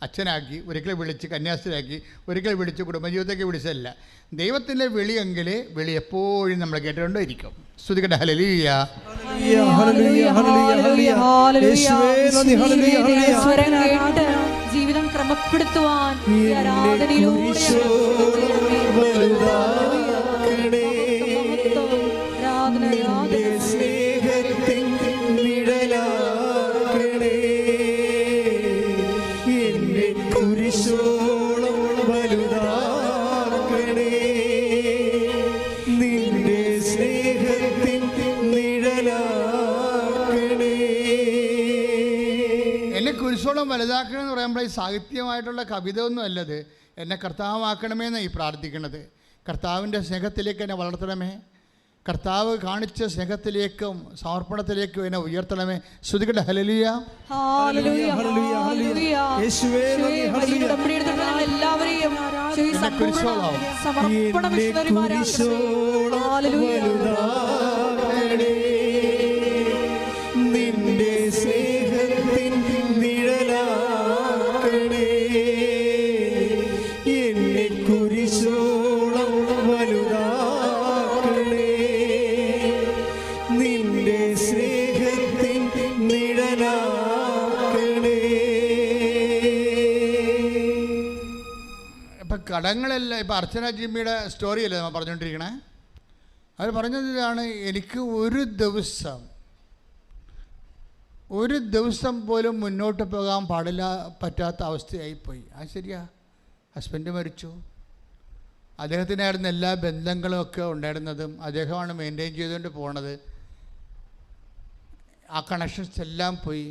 അച്ഛനാക്കി, ഒരിക്കൽ വിളിച്ച് കന്യാസ്ത്രീയാക്കി, ഒരിക്കൽ വിളിച്ച് കുടുംബജീവിതത്തേക്ക് വിളിച്ചല്ല. ദൈവത്തിൻ്റെ വിളിയെങ്കിൽ വിളി എപ്പോഴും നമ്മൾ കേട്ടുകൊണ്ടിരിക്കും. സ്തുതിക്കട്ടെ ഹല്ലേലൂയ. ജീവിതം ക്രമപ്പെടുത്തുവാൻ കുരിശോളം വലുതാക്കണമെന്ന് പറയുമ്പോൾ ഈ സാഹിത്യമായിട്ടുള്ള കവിത ഒന്നും അല്ലത്. എന്നെ കർത്താവാക്കണമേ എന്നാണ് ഈ പ്രാർത്ഥിക്കുന്നത്. കർത്താവിൻ്റെ സ്നേഹത്തിലേക്ക് എന്നെ വളർത്തണമേ, കർത്താവ് കാണിച്ച സ്നേഹത്തിലേക്കും സമർപ്പണത്തിലേക്കും എന്നെ ഉയർത്തണമേ. ശ്രുതികട്ടെ ഹല്ലേലൂയ. ഹല്ലേലൂയ, ഹല്ലേലൂയ. യേശുവേ നന്ദി, വലിയ ഉടമ്പടി എടുത്തിട്ടുള്ള എല്ലാവരെയും സമ്പൂർണ്ണ സമർപ്പണ മിഷണറിമാരാക്കി. ഹല്ലേലൂയ. നിന്റെ സ്നേഹത്തിൻ നിഴലാക്കണേ, എന്നെ കുരിശോളം വലുതാക്കണേ. നിന്റെ സ്നേഹത്തിൻ നിഴലാക്കണേ. ഇപ്പം കടങ്ങളെല്ലാം ഇപ്പം അർച്ചന ജിമ്മിയുടെ സ്റ്റോറിയല്ലേ നമ്മൾ പറഞ്ഞുകൊണ്ടിരിക്കണേ. അവർ പറഞ്ഞത് ഇതാണ്, എനിക്ക് ഒരു ദിവസം പോലും മുന്നോട്ട് പോകാൻ പറ്റാത്ത അവസ്ഥയായിപ്പോയി. അത് ശരിയാ. ഹസ്ബൻഡ് മരിച്ചു, അദ്ദേഹത്തിനായിരുന്ന എല്ലാ ബന്ധങ്ങളും ഒക്കെ ഉണ്ടായിരുന്നതും അദ്ദേഹമാണ് മെയിൻറ്റെയിൻ ചെയ്തുകൊണ്ട് പോണത്. ആ കണക്ഷൻസ് എല്ലാം പോയി.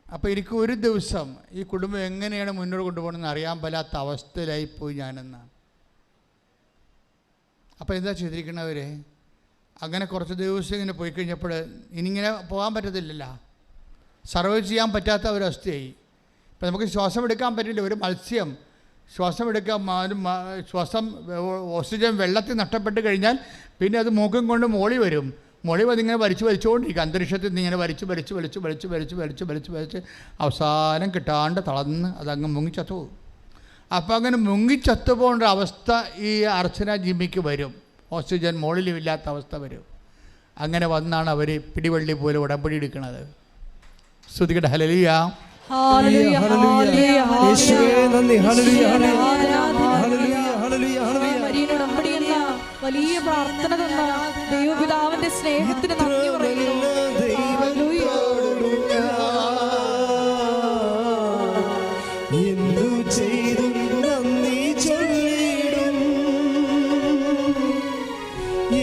അപ്പോൾ എനിക്ക് ഒരു ദിവസം ഈ കുടുംബം എങ്ങനെയാണ് മുന്നോട്ട് കൊണ്ടുപോകണമെന്ന് അറിയാൻ പറ്റാത്ത അവസ്ഥയിലായിപ്പോയി ഞാനെന്നാണ്. അപ്പോൾ എന്താ ചെയ്തിരിക്കണവർ? അങ്ങനെ കുറച്ച് ദിവസം ഇങ്ങനെ പോയി കഴിഞ്ഞപ്പോൾ ഇനിയിങ്ങനെ പോകാൻ പറ്റത്തില്ലല്ലോ, സർവൈവ് ചെയ്യാൻ പറ്റാത്ത ഒരവസ്ഥയായി. ഇപ്പം നമുക്ക് ശ്വാസം എടുക്കാൻ പറ്റില്ല. ഒരു മത്സ്യം ശ്വാസം എടുക്കാൻ ഓക്സിജൻ വെള്ളത്തിൽ നഷ്ടപ്പെട്ട് കഴിഞ്ഞാൽ പിന്നെ അത് മൂക്കും കൊണ്ട് മോളി വരും. മോളി അതിങ്ങനെ വലിച്ചുകൊണ്ടിരിക്കും. അന്തരീക്ഷത്തിൽ നിന്ന് ഇങ്ങനെ വലിച്ച് അവസാനം കിട്ടാണ്ട് തളർന്ന് അതങ്ങ് മുങ്ങിച്ചത്തു പോകും. അപ്പോൾ അങ്ങനെ മുങ്ങിച്ചത്തു പോകേണ്ട അവസ്ഥ ഈ അർച്ചന ജിമ്മിക്ക് വരും. ഓക്സിജൻ മുകളിലുമില്ലാത്ത അവസ്ഥ വരും. അങ്ങനെ വന്നാണ് അവർ പിടിവള്ളി പോലെ ഉടമ്പടി എടുക്കുന്നത്. ശ്രുതികട്ടെ ഹല്ലേലൂയ. ഹല്ലേലൂയ, ഹല്ലേലൂയ. യേശുവേ നന്ദി, ഹല്ലേലൂയ, ഹല്ലേലൂയ, ഹല്ലേലൂയ, ഹല്ലേലൂയ. മരിയൻ ഉടമ്പടി എന്ന വലിയ പ്രാർത്ഥന തന്ന ദൈവപിതാവിന്റെ സ്നേഹത്തിന് നന്ദി പറയുന്നു. ഹല്ലേലൂയ. എന്തു ചെയ്തും നന്ദി ചൊല്ലിടും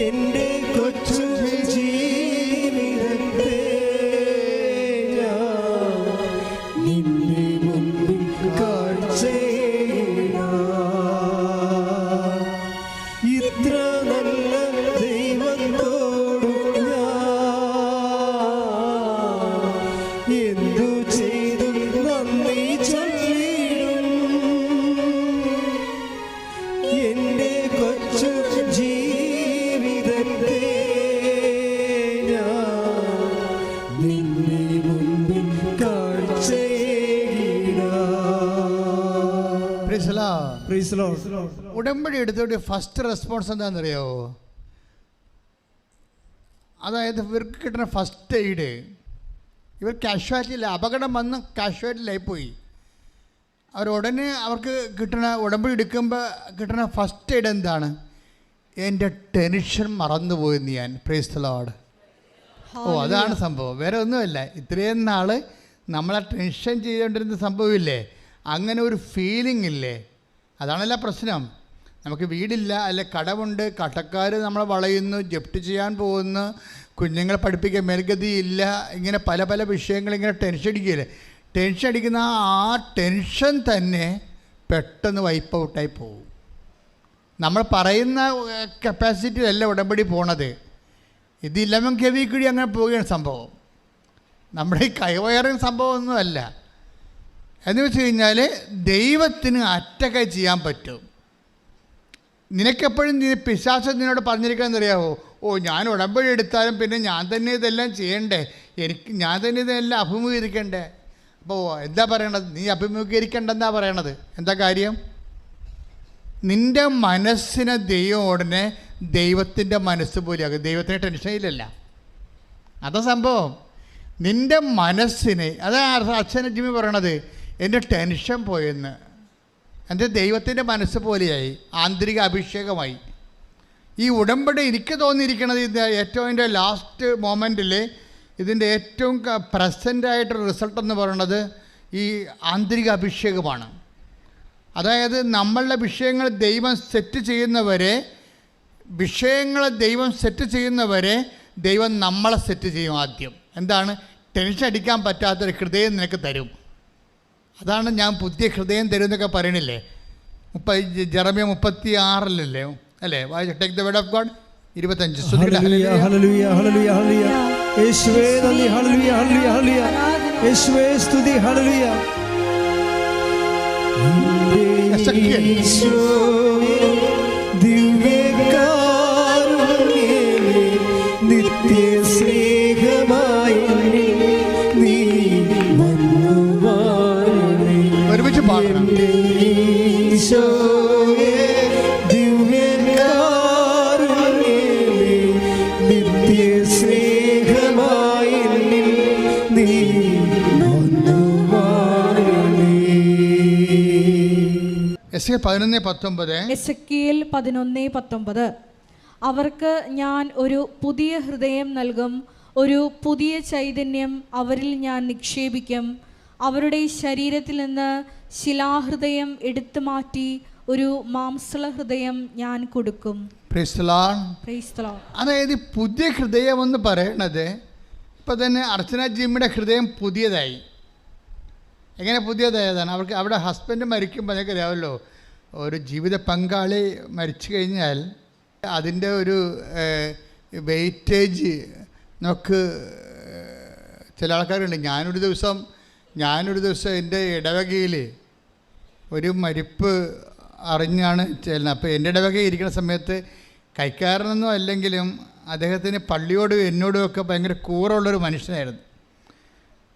എന്റെ കൊച്ചു ജീവിതത്തെ ഞാൻ നിന്റെ മുൻപിൽ കാഴ്ചയിടാം. ഇത്ര നല്ല ദൈവത്തോടു ഞാൻ എന്തു ചെയ്തും നന്ദി ചൊല്ലിടും എന്റെ കൊച്ചു ജീവിതത്തെ ഞാൻ നിന്നെ മുൻപിൽ കാഴ്ചയിടാം. Praise the Lord. Praise the Lord. ഉടമ്പടി എടുത്തിട്ട് ഫസ്റ്റ് റെസ്പോൺസ് എന്താണെന്നറിയാമോ? അതായത് ഇവർക്ക് കിട്ടുന്ന ഫസ്റ്റ് എയ്ഡ്, ഇവർ കാഷ്വാലിറ്റിയില്ല, അപകടം വന്ന് കാഷ്വാലിറ്റിയിലായിപ്പോയി. അവരുടനെ അവർക്ക് കിട്ടുന്ന ഉടമ്പടി എടുക്കുമ്പോൾ കിട്ടുന്ന ഫസ്റ്റ് എയ്ഡ് എന്താണ്? എൻ്റെ ടെൻഷൻ മറന്നുപോയെന്ന് ഞാൻ. Price the Lord. അതാണ് സംഭവം, വേറെ ഒന്നുമല്ല. ഇത്രയും നാൾ നമ്മളെ ടെൻഷൻ ചെയ്തുകൊണ്ടിരുന്ന സംഭവമില്ലേ, അങ്ങനെ ഒരു ഫീലിംഗ് ഇല്ലേ, അതാണല്ല പ്രശ്നം. നമുക്ക് വീടില്ല, അല്ലെ കടമുണ്ട്, കടക്കാർ നമ്മളെ വളയുന്നു, ജപ്തി ചെയ്യാൻ പോകുന്നു, കുഞ്ഞുങ്ങളെ പഠിപ്പിക്കാൻ മേൽഗതിയില്ല, ഇങ്ങനെ പല പല വിഷയങ്ങളിങ്ങനെ ടെൻഷൻ അടിക്കുകയില്ലേ. ടെൻഷൻ അടിക്കുന്ന ആ ടെൻഷൻ തന്നെ പെട്ടെന്ന് വൈപ്പ് ഔട്ടായി പോകും. നമ്മൾ പറയുന്ന കപ്പാസിറ്റിയിലല്ല ഉടമ്പടി പോണത്. ഇത് 11 kV കൂടി അങ്ങനെ പോവുകയാണ് സംഭവം. നമ്മുടെ ഈ കൈവയറിങ് സംഭവമൊന്നുമല്ല. എന്ന് വെച്ച് കഴിഞ്ഞാൽ ദൈവത്തിന് അറ്റകൈ ചെയ്യാൻ പറ്റും. നിനക്കെപ്പോഴും പിശാച് നിന്നോട് പറഞ്ഞിരിക്കാമെന്നറിയാവോ? ഞാൻ ഉടമ്പടി എടുത്താലും പിന്നെ ഞാൻ തന്നെ ഇതെല്ലാം ചെയ്യണ്ടേ, ഞാൻ തന്നെ ഇതെല്ലാം അഭിമുഖീകരിക്കണ്ടേ. അപ്പോൾ എന്താ പറയണത്? നീ അഭിമുഖീകരിക്കണ്ടെന്നാ പറയണത്. എന്താ കാര്യം? നിൻ്റെ മനസ്സിനെ ദൈവം ഉടനെ ദൈവത്തിൻ്റെ മനസ്സ് പോലെയാകും. ദൈവത്തിന് ടെൻഷനില്ലല്ല, അതാ സംഭവം. നിൻ്റെ മനസ്സിനെ, അതാണ് അച്ഛൻ ജിമ്മി പറയണത്, എൻ്റെ ടെൻഷൻ പോയെന്ന്. എൻ്റെ ദൈവത്തിൻ്റെ മനസ്സ് പോലെയായി, ആന്തരിക അഭിഷേകമായി. ഈ ഉടമ്പടി എനിക്ക് തോന്നിയിരിക്കണത് ഇത് ഏറ്റവും എൻ്റെ ലാസ്റ്റ് മൊമെൻറ്റിൽ ഇതിൻ്റെ ഏറ്റവും പ്രസൻ്റായിട്ടൊരു റിസൾട്ട് എന്ന് പറയുന്നത് ഈ ആന്തരിക അഭിഷേകമാണ്. അതായത് നമ്മളുടെ വിഷയങ്ങൾ ദൈവം സെറ്റ് ചെയ്യുന്നവരെ, ദൈവം നമ്മളെ സെറ്റ് ചെയ്യും. ആദ്യം എന്താണ്? ടെൻഷൻ അടിക്കാൻ പറ്റാത്തൊരു ഹൃദയം നിനക്ക് തരും. അതാണ് ഞാൻ പുതിയ ഹൃദയം തരും എന്നൊക്കെ പറയണില്ലേ. ജെറമ്യ 36 അല്ലേ? വായിച്ചു. Take the word of God. 25. Hallelujah ഹല്ലേലൂയ ഹല്ലേലൂയ ഹല്ലേലൂയ. യേശുവേ നന്ദി. ഹല്ലേലൂയ ഹല്ലേലൂയ ഹല്ലേലൂയ. യേശുവേ സ്തുതി. ഹല്ലേലൂയ. ഈശോയേ ദിവ്യകാരുണ്യമേ നിത്യ സ്നേഹമായി നീ വന്നു വാഴണേ. ഒരുമിച്ച് പാടണം. ഈശോയേ ദിവ്യകാരുണ്യമേ നിത്യ സ്നേഹമായി നീ വന്നു വാഴണേ. എസ്ഐ 11:19. എസെക്കിയേൽ 11:19. അവർക്ക് ഞാൻ ഒരു പുതിയ ഹൃദയം നൽകും, ഒരു പുതിയ ചൈതന്യം അവരിൽ ഞാൻ നിക്ഷേപിക്കും. അവരുടെ ശരീരത്തിൽ നിന്ന് ശിലാഹൃദയം എടുത്തു മാറ്റി ഒരു മാംസള ഹൃദയം ഞാൻ കൊടുക്കും. Price the Lord. Price the Lord. അതായത് പുതിയ ഹൃദയം എന്ന് പറയണത് ഇപ്പം തന്നെ അർച്ചന ജിമ്മിയുടെ ഹൃദയം പുതിയതായി. എങ്ങനെ പുതിയതായതാണ്? അവർക്ക് അവിടെ ഹസ്ബൻഡ് മരിക്കുമ്പോൾ അതൊക്കെ അറിയാമല്ലോ, ഒരു ജീവിത പങ്കാളി മരിച്ചു കഴിഞ്ഞാൽ അതിൻ്റെ ഒരു വെയിറ്റേജ് നമുക്ക് ചില ആൾക്കാരുണ്ട്. ഞാനൊരു ദിവസം എൻ്റെ ഇടവകയിൽ ഒരു മരിപ്പ് അറിഞ്ഞാണ് ചെല്ലുന്നത്. അപ്പോൾ എൻ്റെ ഇടവകയിൽ ഇരിക്കുന്ന സമയത്ത് കൈക്കാരനൊന്നും അല്ലെങ്കിലും അദ്ദേഹത്തിന് പള്ളിയോടും എന്നോടും ഒക്കെ ഭയങ്കര കൂറുള്ളൊരു മനുഷ്യനായിരുന്നു.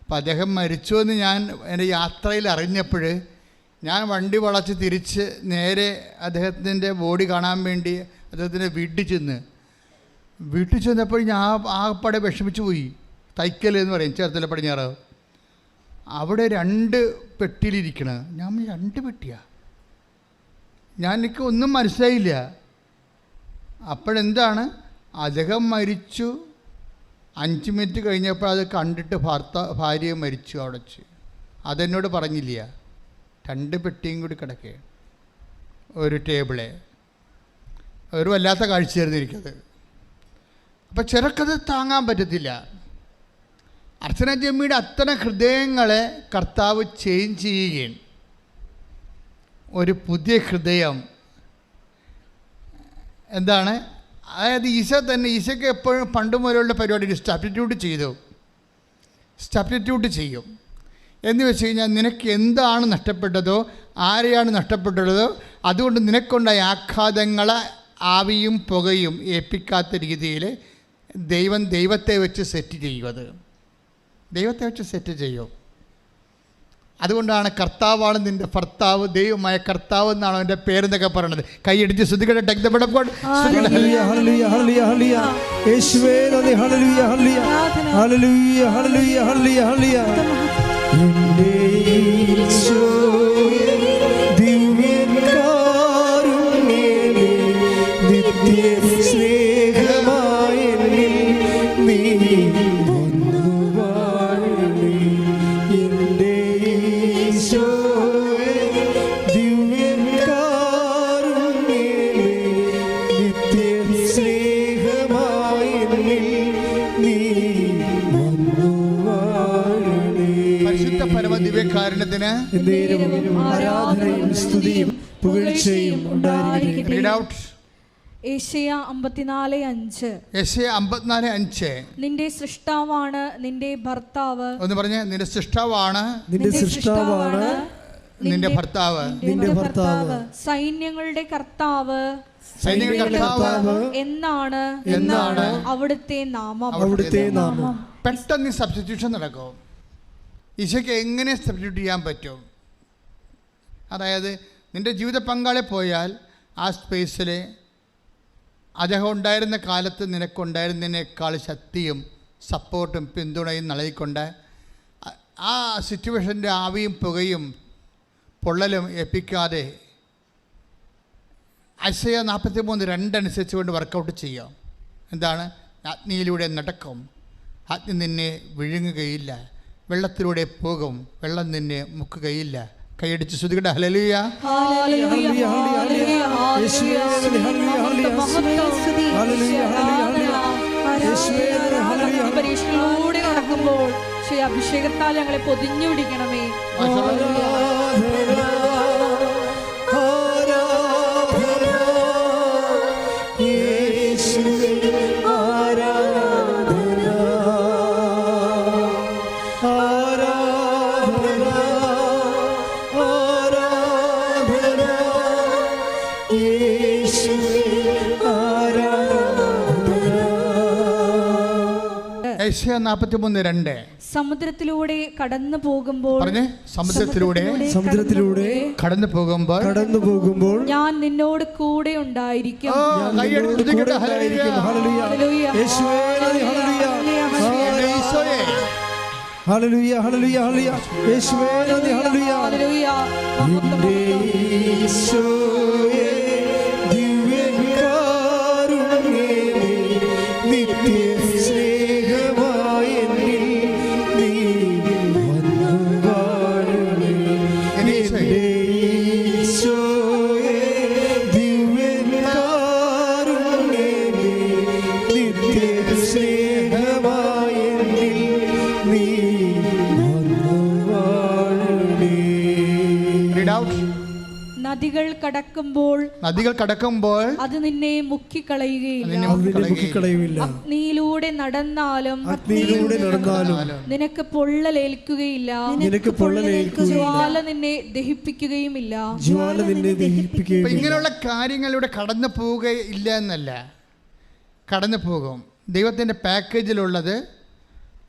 അപ്പോൾ അദ്ദേഹം മരിച്ചു എന്ന് ഞാൻ എൻ്റെ യാത്രയിൽ അറിഞ്ഞപ്പോൾ ഞാൻ വണ്ടി വളച്ച് തിരിച്ച് നേരെ അദ്ദേഹത്തിൻ്റെ ബോഡി കാണാൻ വേണ്ടി അദ്ദേഹത്തിൻ്റെ വീട്ടിൽ ചെന്നപ്പോൾ ഞാൻ ആകപ്പാടെ വിഷമിച്ചു പോയി. തൈക്കൽ എന്ന് പറയും, ചേർത്തല പടിഞ്ഞാറ്. അവിടെ 2 പെട്ടിയിലിരിക്കണ. ഞാൻ 2 പെട്ടിയാ? എനിക്ക് ഒന്നും മനസ്സിലായില്ല. അപ്പോഴെന്താണ്, അദ്ദേഹം മരിച്ചു 5 മിനിറ്റ് കഴിഞ്ഞപ്പോൾ അത് കണ്ടിട്ട് ഭാര്യ മരിച്ചു അവിടെ വെച്ച്. അതെന്നോട് പറഞ്ഞില്ല. 2 പെട്ടിയും കൂടി കിടക്കുക, ഒരു ടേബിളെ. ഒരു വല്ലാത്ത കാഴ്ചയായിരുന്നു എനിക്കത്. അപ്പം ചിലക്കത് താങ്ങാൻ പറ്റത്തില്ല. അർച്ചന ജമ്മിയുടെ അത്തരം ഹൃദയങ്ങളെ കർത്താവ് ചേഞ്ച് ചെയ്യുകയും ഒരു പുതിയ ഹൃദയം എന്താണ്, അതായത് ഈശോയ്ക്ക് എപ്പോഴും പണ്ട് മുതലുള്ള പരിപാടി സബ്സ്റ്റിറ്റ്യൂട്ട് ചെയ്യും. എന്ന് വെച്ച് കഴിഞ്ഞാൽ നിനക്ക് എന്താണ് നഷ്ടപ്പെട്ടതോ, ആരെയാണ് നഷ്ടപ്പെട്ടതോ, അതുകൊണ്ട് നിനക്കുണ്ടായ ആഘാതങ്ങളെ ആവിയും പുകയും ഏൽപ്പിക്കാത്ത രീതിയിൽ ദൈവത്തെ വെച്ച് സെറ്റ് ചെയ്യുന്നത്. ദൈവത്തെ വെച്ച് സെറ്റ് ചെയ്യും. അതുകൊണ്ടാണ് കർത്താവാണ് നിൻ്റെ ഭർത്താവ്, ദൈവമായ കർത്താവ് എന്നാണ് അവൻ്റെ പേരെന്നൊക്കെ പറയണത്. കൈയടിച്ച് ശ്രദ്ധിക്കട്ടെ. Take the word of God. ഹല്ലേലൂയ ഹല്ലേലൂയ ഹല്ലേലൂയ ഹല്ലേലൂയ. യേശുവേ നന്ദി. ഹല്ലേലൂയ ഹല്ലേലൂയ ഹല്ലേലൂയ ഹല്ലേലൂയ ഹല്ലേലൂയ ഹല്ലേലൂയ. എൻ്റെ ഈശോയേ ദിവ്യകാരുണ്യമേ നിത്യ സ്നേഹമായി നീ വന്നു വാഴണേ. എൻ്റെ ഈശോയേ ദിവ്യകാരുണ്യമേ നിത്യ സ്നേഹമായി നീ വന്നു വാഴണേ. പരിശുദ്ധ പരമദിവ്യകാരുണ്യത്തിന് ആരാധനയും സ്തുതിയും പുകഴ്ചയും ഉണ്ടായിരിക്കട്ടെ. Read out. യേശയ്യ 54:5. യെശയ്യ 54:5. നിന്റെ സൃഷ്ടാവാണ് നിന്റെ ഭർത്താവ്. ഒന്ന് പറഞ്ഞേ. നിന്റെ സൃഷ്ടാവാണ് നിന്റെ സൃഷ്ടാവാണ് നിന്റെ ഭർത്താവ്. നിന്റെ ഭർത്താവ്. സൈന്യങ്ങളുടെ കർത്താവ് എന്നാണ് അവിടുത്തെ നാമം. പെട്ടെന്ന് സബ്സ്റ്റിറ്റ്യൂഷൻ നടക്കും. ഈശോയ്ക്ക് എങ്ങനെ സബ്സ്റ്റിറ്റ്യൂട്ട് ചെയ്യാൻ പറ്റും? അതായത് നിൻ്റെ ജീവിത പങ്കാളി പോയാൽ ആ സ്പേസിൽ അദ്ദേഹം ഉണ്ടായിരുന്ന കാലത്ത് നിനക്കുണ്ടായിരുന്നതിനേക്കാൾ ശക്തിയും സപ്പോർട്ടും പിന്തുണയും നൽകിക്കൊണ്ട് ആ സിറ്റുവേഷൻ്റെ ആവിയും പുകയും പൊള്ളലും ഏൽപ്പിക്കാതെ ഐസയ്യ 43:2 അനുസരിച്ച് കൊണ്ട് വർക്കൗട്ട് ചെയ്യാം. എന്താണ്? അഗ്നിയിലൂടെ നടക്കും, അഗ്നി നിന്നെ വിഴുങ്ങുകയില്ല. വെള്ളത്തിലൂടെ പോകും, വെള്ളം നിന്നെ മുക്കുകയില്ല. കൈയടിച്ച് ശ്രുതികട്ടെ. ഹല്ലേലൂയ. പരീക്ഷയിലൂടെ നടക്കുമ്പോൾ അഭിഷേകത്താൽ ഞങ്ങളെ പൊതിഞ്ഞു പിടിക്കണമേ. ഐശയ്യാ 43:2. സമുദ്രത്തിലൂടെ കടന്നു പോകുമ്പോൾ പറഞ്ഞേ, സമുദ്രത്തിലൂടെ കടന്നു പോകുമ്പോൾ ഞാൻ നിന്നോട് കൂടെ ഉണ്ടായിരിക്കും. കൈയ്യടിച്ച് സ്തുതിക്കട്ടെ. ഹല്ലേലൂയ. ഹല്ലേലൂയ. യേശുവേ നന്ദി. ഹല്ലേലൂയ. ഹല്ലേലൂയ. ഹല്ലേലൂയ. ഹല്ലേലൂയ. യേശുവേ നന്ദി. ഹല്ലേലൂയ. ഹല്ലേലൂയ. എൻ്റെ ഈശോയേ ദിവ്യകാരുണ്യമേ, നിത്യസ്നേഹമായ എന്നിൽ നീ വന്നു വാഴണേ. എൻ്റെ ഈശോയേ ദിവ്യകാരുണ്യമേ, നിത്യസ്നേഹമായ എന്നിൽ നീ വന്നു വാഴണേ. Read out. നദികൾ കടക്കുമ്പോൾ അത് നിന്നെ മുക്കിക്കളയുകയില്ല. അഗ്നിയിലൂടെ നടന്നാലും നിനക്ക് പൊള്ളലേൽക്കുകയില്ല. ജ്വാല നിന്നെ ദഹിപ്പിക്കുകയുമില്ല. ഇങ്ങനെയുള്ള കാര്യങ്ങളിലൂടെ കടന്നു പോവുകയില്ല എന്നല്ല, കടന്നു പോകും. ദൈവത്തിൻ്റെ പാക്കേജിലുള്ളത്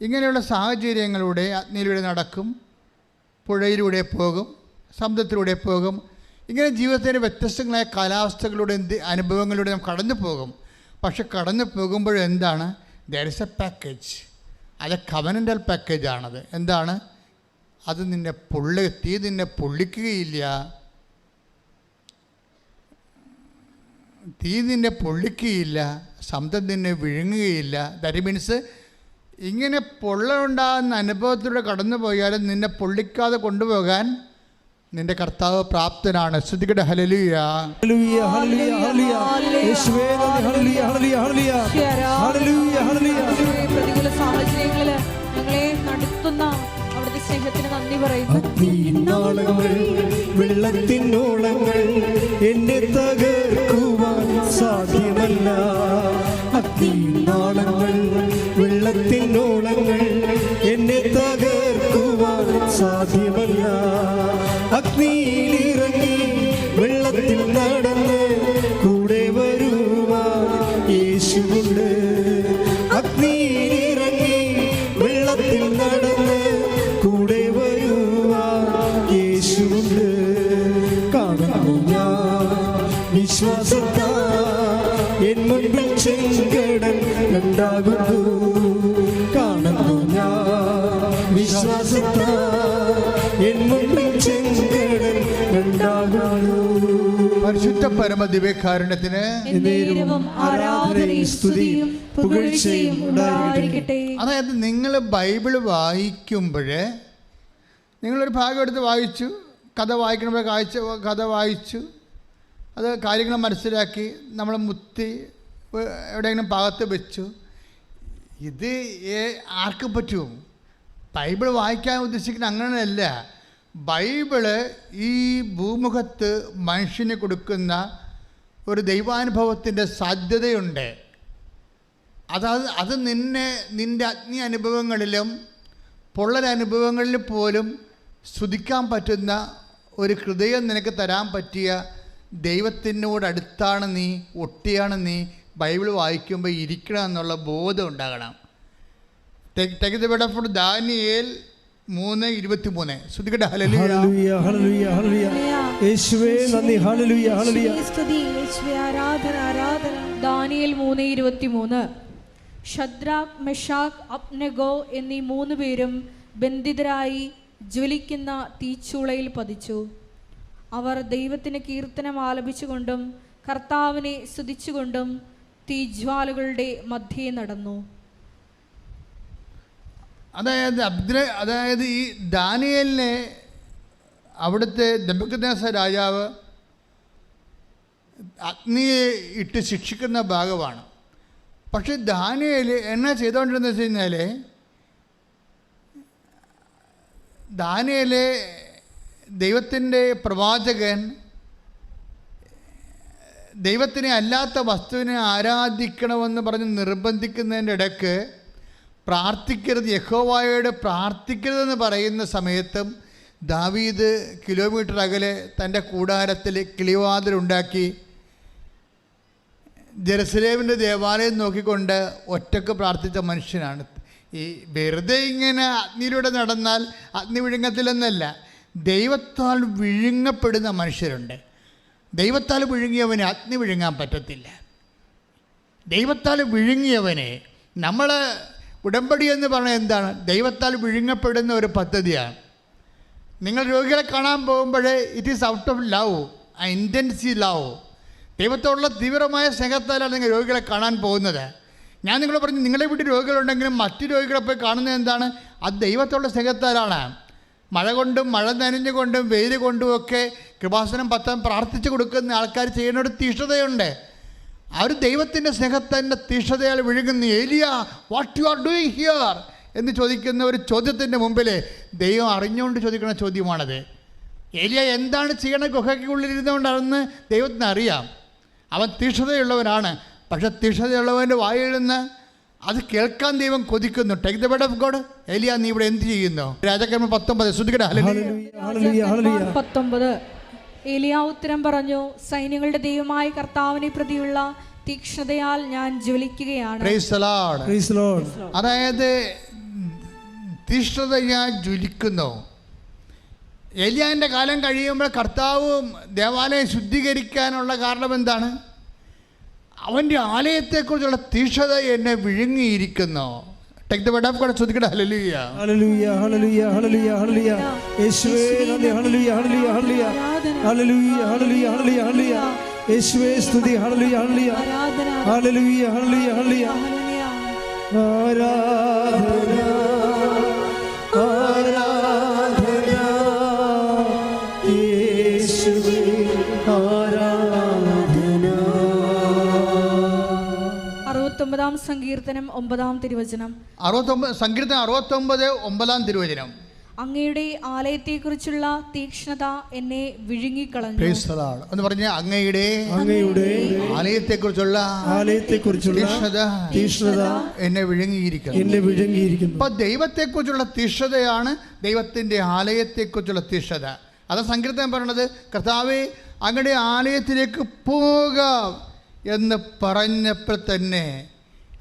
ഇങ്ങനെയുള്ള സാഹചര്യങ്ങളിലൂടെ അഗ്നിയിലൂടെ നടക്കും, പുഴയിലൂടെ പോകും, സമുദ്രത്തിലൂടെ പോകും. ഇങ്ങനെ ജീവിതത്തിൻ്റെ വ്യത്യസ്തങ്ങളായ കാലാവസ്ഥകളുടെ അനുഭവങ്ങളിലൂടെ നാം കടന്നു പോകും. പക്ഷെ കടന്നു പോകുമ്പോഴെന്താണ്? There is a package. അത് കവനൻ്റൽ പാക്കേജാണത്. എന്താണ് അത്? തീ നിന്നെ പൊള്ളിക്കുകയില്ല, തീ നിന്നെ പൊള്ളിക്കുകയില്ല, സമുദ്രം നിന്നെ വിഴുങ്ങുകയില്ല. ദാറ്റ് മീൻസ് ഇങ്ങനെ പൊള്ളലുണ്ടാകുന്ന അനുഭവത്തിലൂടെ കടന്നു പോയാലും നിന്നെ പൊള്ളിക്കാതെ കൊണ്ടുപോകാൻ നിന്റെ കർത്താവ് പ്രാപ്തനാണ്. ശ്രദ്ധിക്കട്ടെ. ഹല്ലേലൂയ. ഹല്ലേലൂയ. ഹല്ലേലൂയ. ഹല്ലേലൂയ. യേശുവേ നന്ദി. ഹല്ലേലൂയ. ഹല്ലേലൂയ. ഹല്ലേലൂയ. ഹല്ലേലൂയ. ഹല്ലേലൂയ. പ്രതികൂല സാഹചര്യങ്ങളിൽ ഞങ്ങളെ നടത്തുന്ന അവിടുത്തെ സ്നേഹത്തിന് നന്ദി പറയുന്നു. അഗ്നിനാളങ്ങൾ, വെള്ളത്തിനോളങ്ങൾ എന്നെ തകർക്കുവാൻ സാധ്യമല്ല. അഗ്നിനാളങ്ങൾ, വെള്ളത്തിനോളങ്ങൾ എന്നെ തകർക്കുവാൻ സാധ്യമല്ല. അഗ്നിയിലിറങ്ങി വെള്ളത്തിൽ നടന്ന് കൂടെ വരുവാൻ യേശുവുണ്ട്. അഗ്നിയിലിറങ്ങി വെള്ളത്തിൽ നടന്ന് കൂടെ വരുവാൻ യേശുവുണ്ട്. കാണുന്നു ഞാൻ വിശ്വാസത്താ എൻ മുൻപിൽ ചെങ്കടൽ ഉണ്ടാകുന്നു. കാണുന്നു ഞാൻ വിശ്വാസത്താ എൻ മുൻപിൽ ചെങ്കടൽ ഉണ്ടാകുന്നു. പരിശുദ്ധ പരമ ദിവ്യകാരുണ്യത്തിന് ആരാധനയും സ്തുതിയും പുകഴ്ചയും ഉണ്ടായിരിക്കട്ടെ. അതായത് നിങ്ങൾ ബൈബിൾ വായിക്കുമ്പോൾ നിങ്ങളൊരു ഭാഗം എടുത്ത് വായിച്ചു, കഥ വായിക്കണപ്പോൾ കഥ വായിച്ചു, അത് കാര്യങ്ങൾ മനസ്സിലാക്കി നമ്മൾ മുത്തി എവിടെയെങ്കിലും ഭാഗത്ത് വെച്ചു. ഇത് ആർക്കും പറ്റും? ബൈബിൾ വായിക്കാൻ ഉദ്ദേശിക്കുന്ന അങ്ങനെയല്ല. ബൈബിള് ഈ ഭൂമുഖത്ത് മനുഷ്യന് കൊടുക്കുന്ന ഒരു ദൈവാനുഭവത്തിൻ്റെ സാധ്യതയുണ്ട്. അത് നിൻ്റെ അഗ്നി അനുഭവങ്ങളിലും പൊള്ളലനുഭവങ്ങളിൽ പോലും സ്തുതിക്കാൻ പറ്റുന്ന ഒരു ഹൃദയം നിനക്ക് തരാൻ പറ്റിയ ദൈവത്തിനോടടുത്താണ് നീ, ഒട്ടിയാണ് നീ ബൈബിൾ വായിക്കുമ്പോൾ ഇരിക്കണം എന്നുള്ള ബോധം ഉണ്ടാകണം. ദാനിയേൽ 3:23. ശ്രദ്ധിക്കട്ടെ. ഹല്ലേലൂയ. ഹല്ലേലൂയ. ഹല്ലേലൂയ. യേശുവേ നന്ദി. ഹല്ലേലൂയ. ഹല്ലേലൂയ. സ്തുതി യേശുവേ. ആരാധന. ആരാധന. ദാനിയേൽ 3:23. ഷദ്രാക്ക്, മെഷാക്ക്, അബ്നെഗോ എന്നീ 3 പേരും ബന്ധിതരായി ജ്വലിക്കുന്ന തീച്ചൂളയിൽ പതിച്ചു. അവർ ദൈവത്തിന് കീർത്തനം ആലപിച്ചുകൊണ്ടും കർത്താവിനെ സ്തുതിച്ചുകൊണ്ടും തീജ്വാലകളുടെ മധ്യേ നടന്നു. അതായത് ഈ ദാനിയേലിനെ അവിടുത്തെ നെബൂഖദ്നേസർ രാജാവ് അഗ്നിയെ ഇട്ട് ശിക്ഷിക്കുന്ന ഭാഗമാണ്. പക്ഷെ ദാനിയേൽ എന്നാ ചെയ്തുകൊണ്ടിരുന്നത് വെച്ച് കഴിഞ്ഞാൽ, ദാനിയേലെ ദൈവത്തിൻ്റെ പ്രവാചകൻ ദൈവത്തിനെ അല്ലാത്ത വസ്തുവിനെ ആരാധിക്കണമെന്ന് പറഞ്ഞ് നിർബന്ധിക്കുന്നതിൻ്റെ ഇടയ്ക്ക് പ്രാർത്ഥിക്കരുത്, യഹോവയോട് പ്രാർത്ഥിക്കരുതെന്ന് പറയുന്ന സമയത്തും ദാവീദ് കിലോമീറ്റർ അകലെ തൻ്റെ കൂടാരത്തിൽ കിളിവാതിലുണ്ടാക്കി ജെറുസലേമിൻ്റെ ദേവാലയം നോക്കിക്കൊണ്ട് ഒറ്റക്ക് പ്രാർത്ഥിച്ച മനുഷ്യനാണ്. ഈ വെറുതെ ഇങ്ങനെ അഗ്നിയിലൂടെ നടന്നാൽ അഗ്നി വിഴുങ്ങത്തില്ലെന്നല്ല, ദൈവത്താൽ വിഴുങ്ങപ്പെടുന്ന മനുഷ്യരുണ്ട്. ദൈവത്താൽ വിഴുങ്ങിയവനെ അഗ്നി വിഴുങ്ങാൻ പറ്റത്തില്ല. ദൈവത്താൽ വിഴുങ്ങിയവനെ, നമ്മൾ ഉടമ്പടി എന്ന് പറഞ്ഞാൽ എന്താണ്? ദൈവത്താൽ വിഴുങ്ങപ്പെടുന്ന ഒരു പദ്ധതിയാണ്. നിങ്ങൾ രോഗികളെ കാണാൻ പോകുമ്പോഴേ it is out of love, ആ ഇൻറ്റൻസി ലവ്, ദൈവത്തോടുള്ള തീവ്രമായ സ്നേഹത്താലാണ് നിങ്ങൾ രോഗികളെ കാണാൻ പോകുന്നത്. ഞാൻ നിങ്ങളോട് പറഞ്ഞു, നിങ്ങളുടെ വീട്ടിൽ രോഗികളുണ്ടെങ്കിലും മറ്റു രോഗികളെ പോയി കാണുന്നത് എന്താണ്? അത് ദൈവത്തോടുള്ള സ്നേഹത്താലാണ്. മഴ കൊണ്ടും മഴ നനഞ്ഞുകൊണ്ടും വെയിൽ കൊണ്ടുമൊക്കെ കൃപാസനം പത്താൻ പ്രാർത്ഥിച്ചു കൊടുക്കുന്ന ആൾക്കാർ ചെയ്യുന്ന ഒരു തീഷ്ണതയുണ്ട്. ആ ഒരു ദൈവത്തിൻ്റെ സ്നേഹത്തിൻ്റെ തീഷ്ണതയാൽ വിഴുങ്ങുന്ന ഏലിയ, what you are doing here എന്ന് ചോദിക്കുന്ന ഒരു ചോദ്യത്തിൻ്റെ മുമ്പിൽ ദൈവം അറിഞ്ഞുകൊണ്ട് ചോദിക്കുന്ന ചോദ്യമാണത്. ഏലിയ എന്താണ് ചെയ്യണ ഗുഹയ്ക്കുള്ളിലിരുന്നുകൊണ്ടാണെന്ന് ദൈവത്തിന് അറിയാം. അവൻ തീഷ്ണതയുള്ളവനാണ്. പക്ഷെ തീഷ്ണതയുള്ളവൻ്റെ വായിൽ നിന്ന് അത് കേൾക്കാൻ ദൈവം കൊതിക്കുന്നു. Take the word of God. ഏലിയ, നീ ഇവിടെ എന്ത് ചെയ്യുന്നു? രാജാക്കന്മാർ 19 ശ്രദ്ധിക്കട്ടെ. 19 ഏലിയ ഉത്തരം പറഞ്ഞു, സൈന്യങ്ങളുടെ ദൈവമായ കർത്താവിനെ പ്രതിയുള്ള തീക്ഷ്ണതയാൽ ഞാൻ ജ്വലിക്കുകയാണ്. അതായത് തീക്ഷ്ണത ഞാൻ ജ്വലിക്കുന്നു. ഏലിയാൻ്റെ കാലം കഴിയുമ്പോൾ കർത്താവ് ദേവാലയം ശുദ്ധീകരിക്കാനുള്ള കാരണം എന്താണ്? അവൻ്റെ ആലയത്തെക്കുറിച്ചുള്ള തീക്ഷ്ണത എന്നെ വിഴുങ്ങിയിരിക്കുന്നു. Take the word of God. ശ്രദ്ധിക്കട്ടെ. ഹല്ലേലൂയ, ഹല്ലേലൂയ, ഹല്ലേലൂയ, ഹല്ലേലൂയ, ഹല്ലേലൂയ. യേശുവേ നന്ദി. ഹല്ലേലൂയ, ഹല്ലേലൂയ, ഹല്ലേലൂയ, ഹല്ലേലൂയ, ഹല്ലേലൂയ, ഹല്ലേലൂയ, ഹല്ലേലൂയ. യേശുവേ സ്തുതി. ഹല്ലേലൂയ, ഹല്ലേലൂയ, ഹല്ലേലൂയ, ഹല്ലേലൂയ, ഹല്ലേലൂയ. ആരാധന, ആരാധന യേശുവേ, ആരാധന. 69 സങ്കീർത്തനം 9 തിരുവചനം. 69 സങ്കീർത്തനം 69 തിരുവചനം. അങ്ങയുടെ ആലയത്തെക്കുറിച്ചുള്ള തീക്ഷ്ണത എന്നെ വിഴുങ്ങിക്കളഞ്ഞു. എന്ന് പറഞ്ഞ അങ്ങയുടെ ആലയത്തെക്കുറിച്ചുള്ള തീക്ഷ്ണത എന്നെ വിഴുങ്ങിയിരിക്കുന്നു. അപ്പൊ ദൈവത്തെക്കുറിച്ചുള്ള തീക്ഷ്ണതയാണ് ദൈവത്തിന്റെ ആലയത്തെക്കുറിച്ചുള്ള തീക്ഷ്ണത. അത് സങ്കീർത്തനം പറയണത്, കർത്താവേ അങ്ങയുടെ ആലയത്തിലേക്ക് പോകാം എന്ന് പറഞ്ഞപ്പോൾ തന്നെ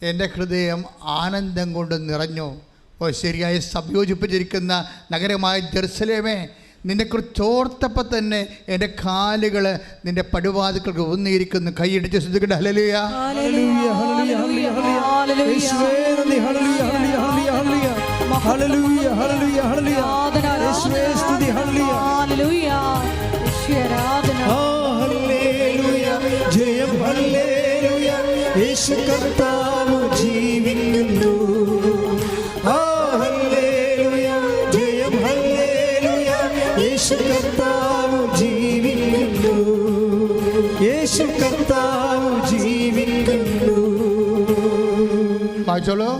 എൻ്റെ ഹൃദയം ആനന്ദം കൊണ്ട് നിറഞ്ഞു. ശരിയായി സംയോജിപ്പിച്ചിരിക്കുന്ന നഗരമായ ജെറുസലേമേ, നിന്നെക്കുറിച്ച് ഓർത്തപ്പോൾ തന്നെ എൻ്റെ കാലുകൾ നിന്റെ പടിവാതിൽക്കൾക്ക് ഊന്നിയിരിക്കുന്നു. കൈയിടിച്ച് ശ്രദ്ധിക്കട്ടെ. ഹല്ലേലൂയ, ഹല്ലേലൂയ, ഹല്ലേലൂയ, ഹല്ലേലൂയ. യേശുവേ നന്ദി. ഹല്ലേലൂയ, ഹല്ലേലൂയ, ഹല്ലേലൂയ, ഹല്ലേലൂയ, ഹല്ലേലൂയ, ഹല്ലേലൂയ. യേശുവേ സ്തുതി. ഹല്ലേലൂയ, ഹല്ലേലൂയ, ആരാധന. ഹല്ലേലൂയ, ജയം. ഹല്ലേലൂയ, യേശു കർത്താവ് ജീവിക്കുന്നു. ഹല്ലേലൂയ, ജയം. ഹല്ലേലൂയ, യേശു കർത്താവ് ജീവിക്കുന്നു. യേശു കർത്താവ് ജീവിക്കുന്നു. വായിച്ചോളൂ.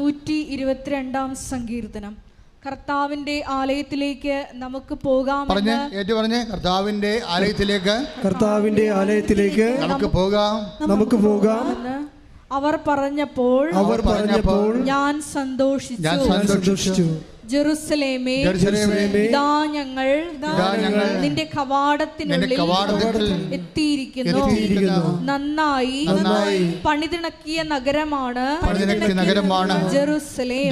122 സങ്കീർത്തനം. കർത്താവിന്റെ ആലയത്തിലേക്ക് നമുക്ക് പോകാം. കർത്താവിന്റെ ആലയത്തിലേക്ക് നമുക്ക് പോകാം. അവർ പറഞ്ഞപ്പോൾ ഞാൻ സന്തോഷിച്ചു. ജെറുസലേമേ, ഇതാ ഞങ്ങൾ നിന്റെ കവാടത്തിനുള്ളിൽ എത്തിയിരിക്കുന്നു. നന്നായി പണിതിണക്കിയ നഗരമാണ് ജെറുസലേം.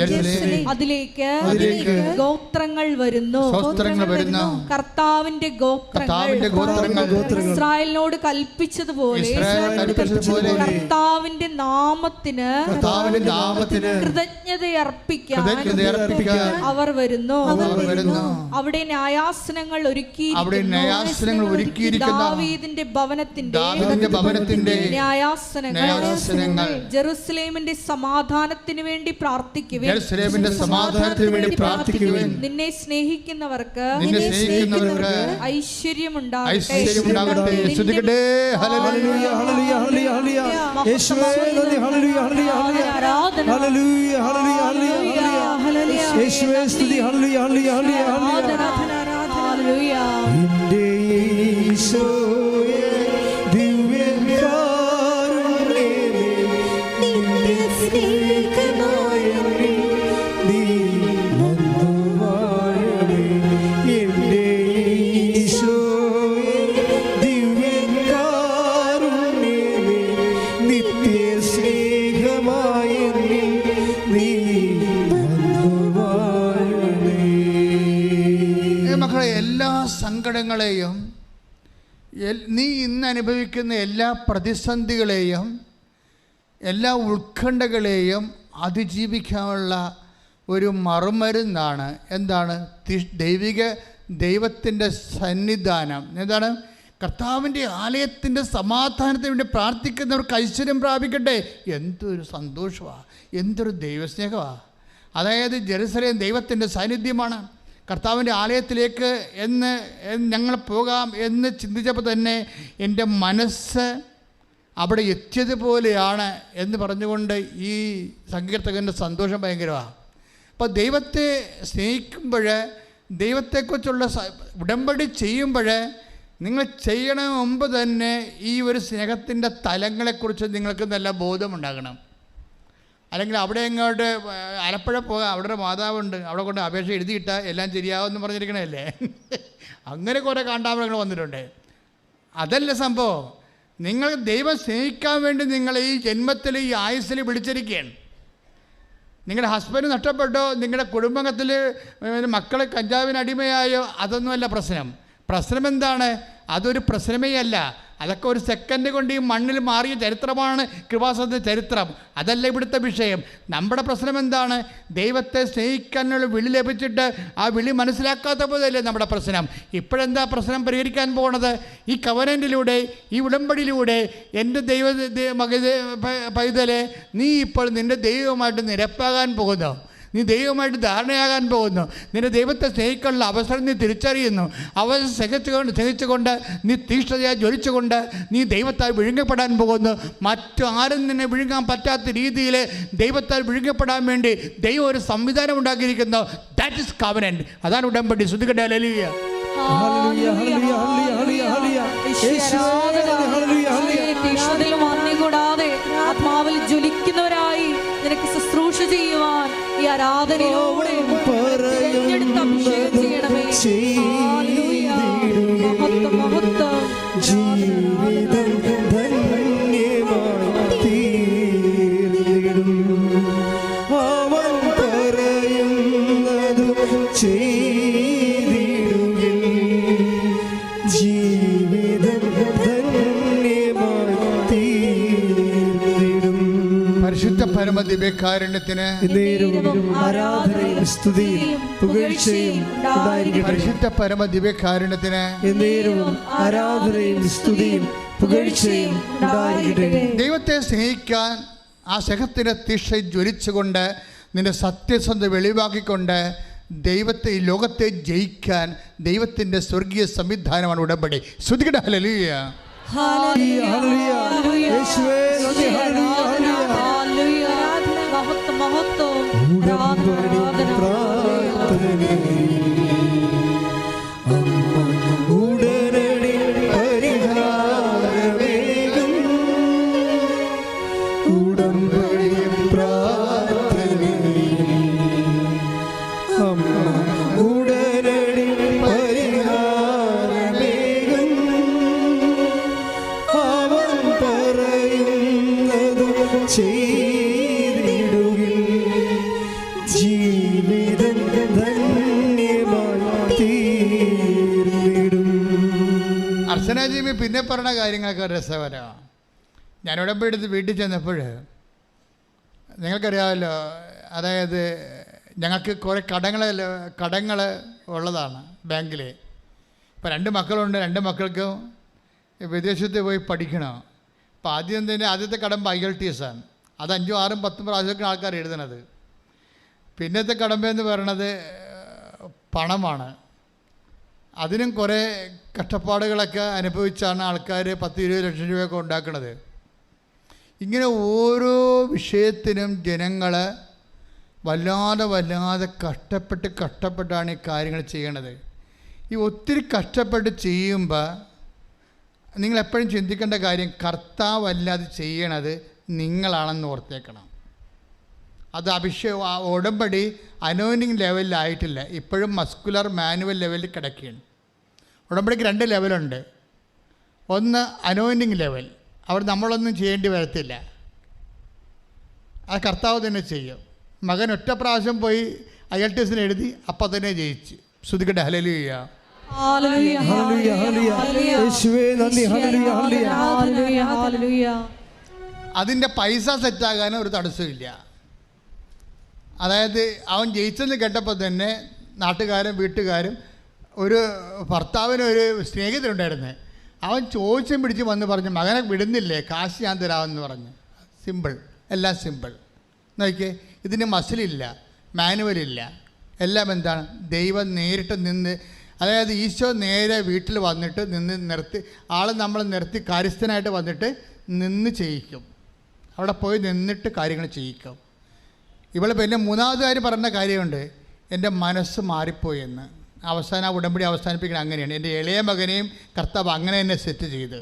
അതിലേക്ക് ഗോത്രങ്ങൾ വരുന്നു. കർത്താവിന്റെ ഗോത്രങ്ങൾ ഇസ്രായേലിനോട് കൽപ്പിച്ചതുപോലെ കർത്താവിന്റെ നാമത്തിന് കൃതജ്ഞതയർപ്പിക്കാൻ അവർ വരുന്നു. അവിടെ ന്യായാസനങ്ങൾ ഒരുക്കിയിരിക്കുന്നു. ദാവീദിന്റെ ഭവനത്തിന്റെ ന്യായാസനങ്ങൾ. ജെറുസലേമിന്റെ സമാധാനത്തിന് വേണ്ടി പ്രാർത്ഥിക്കുവിൻ. നിന്നെ സ്നേഹിക്കുന്നവർക്ക് ഐശ്വര്യമുണ്ടാകട്ടെ. യേശുവേ സ്തുതി. ഹല്ലേലൂയ, ഹല്ലേലൂയ, ഹല്ലേലൂയ. എൻ്റെ യേശുവേ ദിവ്യകാരുണ്യമേ, നിന്റെ സ്നേഹമായി നീ വന്നു വാഴണേ. എൻ്റെ യേശുവേ ദിവ്യകാരുണ്യമേ, നിത്യ സ്നേഹമായി നീ സങ്കടങ്ങളെയും നീ ഇന്ന് അനുഭവിക്കുന്ന എല്ലാ പ്രതിസന്ധികളെയും എല്ലാ ഉത്കണ്ഠകളെയും അതിജീവിക്കാനുള്ള ഒരു മറുമരുന്നാണ് എന്താണ്? ദൈവത്തിൻ്റെ സന്നിധാനം. എന്താണ്? കർത്താവിൻ്റെ ആലയത്തിൻ്റെ സമാധാനത്തിന് വേണ്ടി പ്രാർത്ഥിക്കുന്നവർക്ക് ഐശ്വര്യം പ്രാപിക്കട്ടെ. എന്തൊരു സന്തോഷമാണ്, എന്തൊരു ദൈവസ്നേഹമാണ്. അതായത് ജെറുസലേം ദൈവത്തിൻ്റെ സാന്നിധ്യമാണ്. കർത്താവിൻ്റെ ആലയത്തിലേക്ക് ഞങ്ങൾ പോകാം എന്ന് ചിന്തിച്ചപ്പോൾ തന്നെ എൻ്റെ മനസ്സ് അവിടെ എത്തിയതുപോലെയാണ് എന്ന് പറഞ്ഞുകൊണ്ട് ഈ സങ്കീർത്തകൻ്റെ സന്തോഷം ഭയങ്കരമാണ്. അപ്പോൾ ദൈവത്തെ സ്നേഹിക്കുമ്പോൾ, ദൈവത്തെക്കുറിച്ചുള്ള ഉടമ്പടി ചെയ്യുമ്പോൾ നിങ്ങൾ ചെയ്യണ മുമ്പ് തന്നെ ഈ ഒരു സ്നേഹത്തിൻ്റെ തലങ്ങളെക്കുറിച്ച് നിങ്ങൾക്ക് നല്ല ബോധമുണ്ടാകണം. അല്ലെങ്കിൽ അവിടെ ഇങ്ങോട്ട് ആലപ്പുഴ പോകാം, അവിടെ ഒരു മാതാവുണ്ട്, അവിടെ കൊണ്ട് അപേക്ഷ എഴുതിയിട്ടാൽ എല്ലാം ശരിയാവുമെന്ന് പറഞ്ഞിരിക്കണല്ലേ. അങ്ങനെ കുറേ കാണ്ടാമൃഗങ്ങൾ വന്നിട്ടുണ്ട്. അതല്ല സംഭവം. നിങ്ങൾ ദൈവം സ്നേഹിക്കാൻ വേണ്ടി നിങ്ങൾ ഈ ജന്മത്തിൽ ഈ ആയുസ്സിൽ വിളിച്ചിരിക്കുകയാണ്. നിങ്ങളുടെ ഹസ്ബൻഡ് നഷ്ടപ്പെട്ടോ, നിങ്ങളുടെ കുടുംബത്തിൽ മക്കൾ കഞ്ചാവിന് അടിമയായോ, അതൊന്നുമല്ല പ്രശ്നം. പ്രശ്നം എന്താണ്? അതൊരു പ്രശ്നമേ അല്ല. അതൊക്കെ ഒരു സെക്കൻഡ് കൊണ്ട് ഈ മണ്ണിൽ മാറിയ ചരിത്രമാണ് കൃപാസനത്തിൻ്റെ ചരിത്രം. അതല്ല ഇവിടുത്തെ വിഷയം. നമ്മുടെ പ്രശ്നം എന്താണ്? ദൈവത്തെ സ്നേഹിക്കാനുള്ള വിളി ലഭിച്ചിട്ട് ആ വിളി മനസ്സിലാക്കാത്ത പോലെയല്ലേ നമ്മുടെ പ്രശ്നം. ഇപ്പോഴെന്താ പ്രശ്നം പരിഹരിക്കാൻ പോകുന്നത്? ഈ കവനൻ്റിലൂടെ, ഈ ഉടമ്പടിയിലൂടെ എൻ്റെ പൈതലെ, നീ ഇപ്പോൾ നിൻ്റെ ദൈവമായിട്ട് നിരപ്പാകാൻ പോകുന്നു. നീ ദൈവമായിട്ട് ധാരണയാകാൻ പോകുന്നു. നിന്റെ ദൈവത്തെ സ്നേഹിക്കാനുള്ള അവസരം നീ തിരിച്ചറിയുന്നു. അവസരം സ്നേഹിച്ചുകൊണ്ട് നീ തീഷ്ണതയായി ജ്വലിച്ചുകൊണ്ട് നീ ദൈവത്താൽ വിഴുങ്ങപ്പെടാൻ പോകുന്നു. മറ്റാരും നിന്നെ വിഴുങ്ങാൻ പറ്റാത്ത രീതിയിൽ ദൈവത്താൽ വിഴുങ്ങപ്പെടാൻ വേണ്ടി ദൈവം ഒരു സംവിധാനം ഉണ്ടാക്കിയിരിക്കുന്നു. That is covenant. അതാണ് ഉടമ്പടി. ശ്രുതികട്ടെ. ഹല്ലേലൂയ. കൂടാതെ ആത്മാവിൽ ജ്വലിക്കുന്നവരായി നിനക്ക് ശുശ്രൂഷ ചെയ്യുവാൻ ഈ ആരാധനയിലൂടെ അഭിഷേകം ചെയ്യണമേ. മഹത്വം, മഹത്വം. ജീവിതം ധന്യമായി തീർന്നിടും. അവൻ പറയുന്നതു ചെയ്തിടുകിൽ. ജീവിതം ധന്യമായി തീർന്നിടും. പരിശുദ്ധ പരമദിവ്യകാരുണ്യത്തിന് ആരാധനയും സ്തുതിയും പുകഴ്ചയും ഉണ്ടായിരിക്കട്ടെ. പരിശുദ്ധ പരമദിവ്യകാരുണ്യത്തിന് ആരാധനയും സ്തുതിയും പുകഴ്ചയും ഉണ്ടായിരിക്കട്ടെ. ദൈവത്തെ സ്നേഹിക്കാൻ ആ സ്നേഹത്തിൻ്റെ തീക്ഷ ജ്വലിച്ചുകൊണ്ട് നിന്റെ സത്യസന്ധത വെളിവാക്കിക്കൊണ്ട് ദൈവത്തെ, ഈ ലോകത്തെ ജയിക്കാൻ ദൈവത്തിൻ്റെ സ്വർഗീയ സംവിധാനമാണ് ഉടമ്പടി. ശ്രുതികട്ടെ. ഹല്ലേലൂയ. ഉടനടി പരിഹാരമേകും ഉടമ്പടി പ്രാർത്ഥന. ഉടനടി പരിഹാരമേകും അവൻ പറയുന്നത് ചെയ്തിടുകിൽ. ജീവിതം ധന്യമായി തീർന്നിടും. അർച്ചനാജീവി പിന്നെ പറഞ്ഞ കാര്യങ്ങളൊക്കെ രസകരമാണ്. ഞാൻ ഉടമ്പടി എടുത്ത് വീട്ടിൽ ചെന്നപ്പോൾ നിങ്ങൾക്കറിയാമല്ലോ, അതായത് ഞങ്ങൾക്ക് കുറേ കടങ്ങൾ ഉള്ളതാണ് ബാങ്കിൽ. ഇപ്പോൾ 2 മക്കളുണ്ട്. 2 മക്കൾക്കും വിദേശത്ത് പോയി പഠിക്കണം. അപ്പോൾ ആദ്യത്തെ കടമ്പ IELTS ആണ്. അത് 5, 6, 10 പ്രാവശ്യമൊക്കെ ആൾക്കാർ എഴുതണത്. പിന്നത്തെ കടമ്പയെന്ന് പറയണത് പണമാണ്. അതിനും കുറേ കഷ്ടപ്പാടുകളൊക്കെ അനുഭവിച്ചാണ് ആൾക്കാർ 10-20 ലക്ഷം രൂപയൊക്കെ ഉണ്ടാക്കുന്നത്. ഇങ്ങനെ ഓരോ വിഷയത്തിനും ജനങ്ങൾ വല്ലാതെ കഷ്ടപ്പെട്ടാണ് ഈ കാര്യങ്ങൾ ചെയ്യണത്. ഈ ഒത്തിരി കഷ്ടപ്പെട്ട് ചെയ്യുമ്പോൾ നിങ്ങളെപ്പോഴും ചിന്തിക്കേണ്ട കാര്യം, കർത്താവല്ലാതെ ചെയ്യണത് നിങ്ങളാണെന്ന് ഓർത്തേക്കണം. അത് ഉടമ്പടി അനോയിൻറ്റിങ് ലെവലിലായിട്ടില്ല. ഇപ്പോഴും മസ്കുലർ മാനുവൽ ലെവലിൽ കിടക്കുകയാണ്. ഉടമ്പടിക്ക് 2 ലെവലുണ്ട്. ഒന്ന് അനോയിൻറ്റിങ് ലെവൽ, അവിടെ നമ്മളൊന്നും ചെയ്യേണ്ടി വരത്തില്ല, അത് കർത്താവ് തന്നെ ചെയ്യും. മകൻ ഒറ്റ പ്രാവശ്യം പോയി IELTS എഴുതി, അപ്പം തന്നെ ജയിച്ചു. ശ്രുതികട്ടെ. ഹല്ലേലൂയ. ഹല്ലേലൂയ, ഹല്ലേലൂയ, ഹല്ലേലൂയ. യേശുവേ നന്ദി. ഹല്ലേലൂയ, ഹല്ലേലൂയ. ഹല്ലേലൂയ, ഹല്ലേലൂയ. അതിൻ്റെ പൈസ സെറ്റാകാൻ ഒരു തടസ്സമില്ല. അതായത് അവൻ ജയിച്ചെന്ന് കേട്ടപ്പോൾ തന്നെ നാട്ടുകാരും വീട്ടുകാരും ഒരു ഭർത്താവിനൊരു സ്നേഹിതരുണ്ടായിരുന്നു. അവൻ ചോദിച്ചും പിടിച്ച് വന്ന് പറഞ്ഞു, മകനെ വിടുന്നില്ലേ, കാശ് ഞാൻ തരാമെന്ന് പറഞ്ഞു. സിമ്പിൾ, എല്ലാം സിമ്പിൾ. നോക്കിയേ, ഇതിന് മസിലില്ല, മാനുവലില്ല, എല്ലാം എന്താണ്, ദൈവം നേരിട്ട് നിന്ന്, അതായത് ഈശോ നേരെ വീട്ടിൽ വന്നിട്ട് നിർത്തി, നമ്മൾ നിർത്തി കാര്യസ്ഥനായിട്ട് വന്നിട്ട് നിന്ന് ചെയ്യിക്കും. അവിടെ പോയി നിന്നിട്ട് കാര്യങ്ങൾ ചെയ്യിക്കും. ഇവൾ പിന്നെ മൂന്നാമത് കാര്യം പറഞ്ഞ കാര്യമുണ്ട്, എൻ്റെ മനസ്സ് മാറിപ്പോയി എന്ന്. അവസാനം ഉടമ്പടി അവസാനിപ്പിക്കണം അങ്ങനെയാണ്. എൻ്റെ ഇളയ മകനെയും കർത്താവ് അങ്ങനെ തന്നെ സെറ്റ് ചെയ്ത്,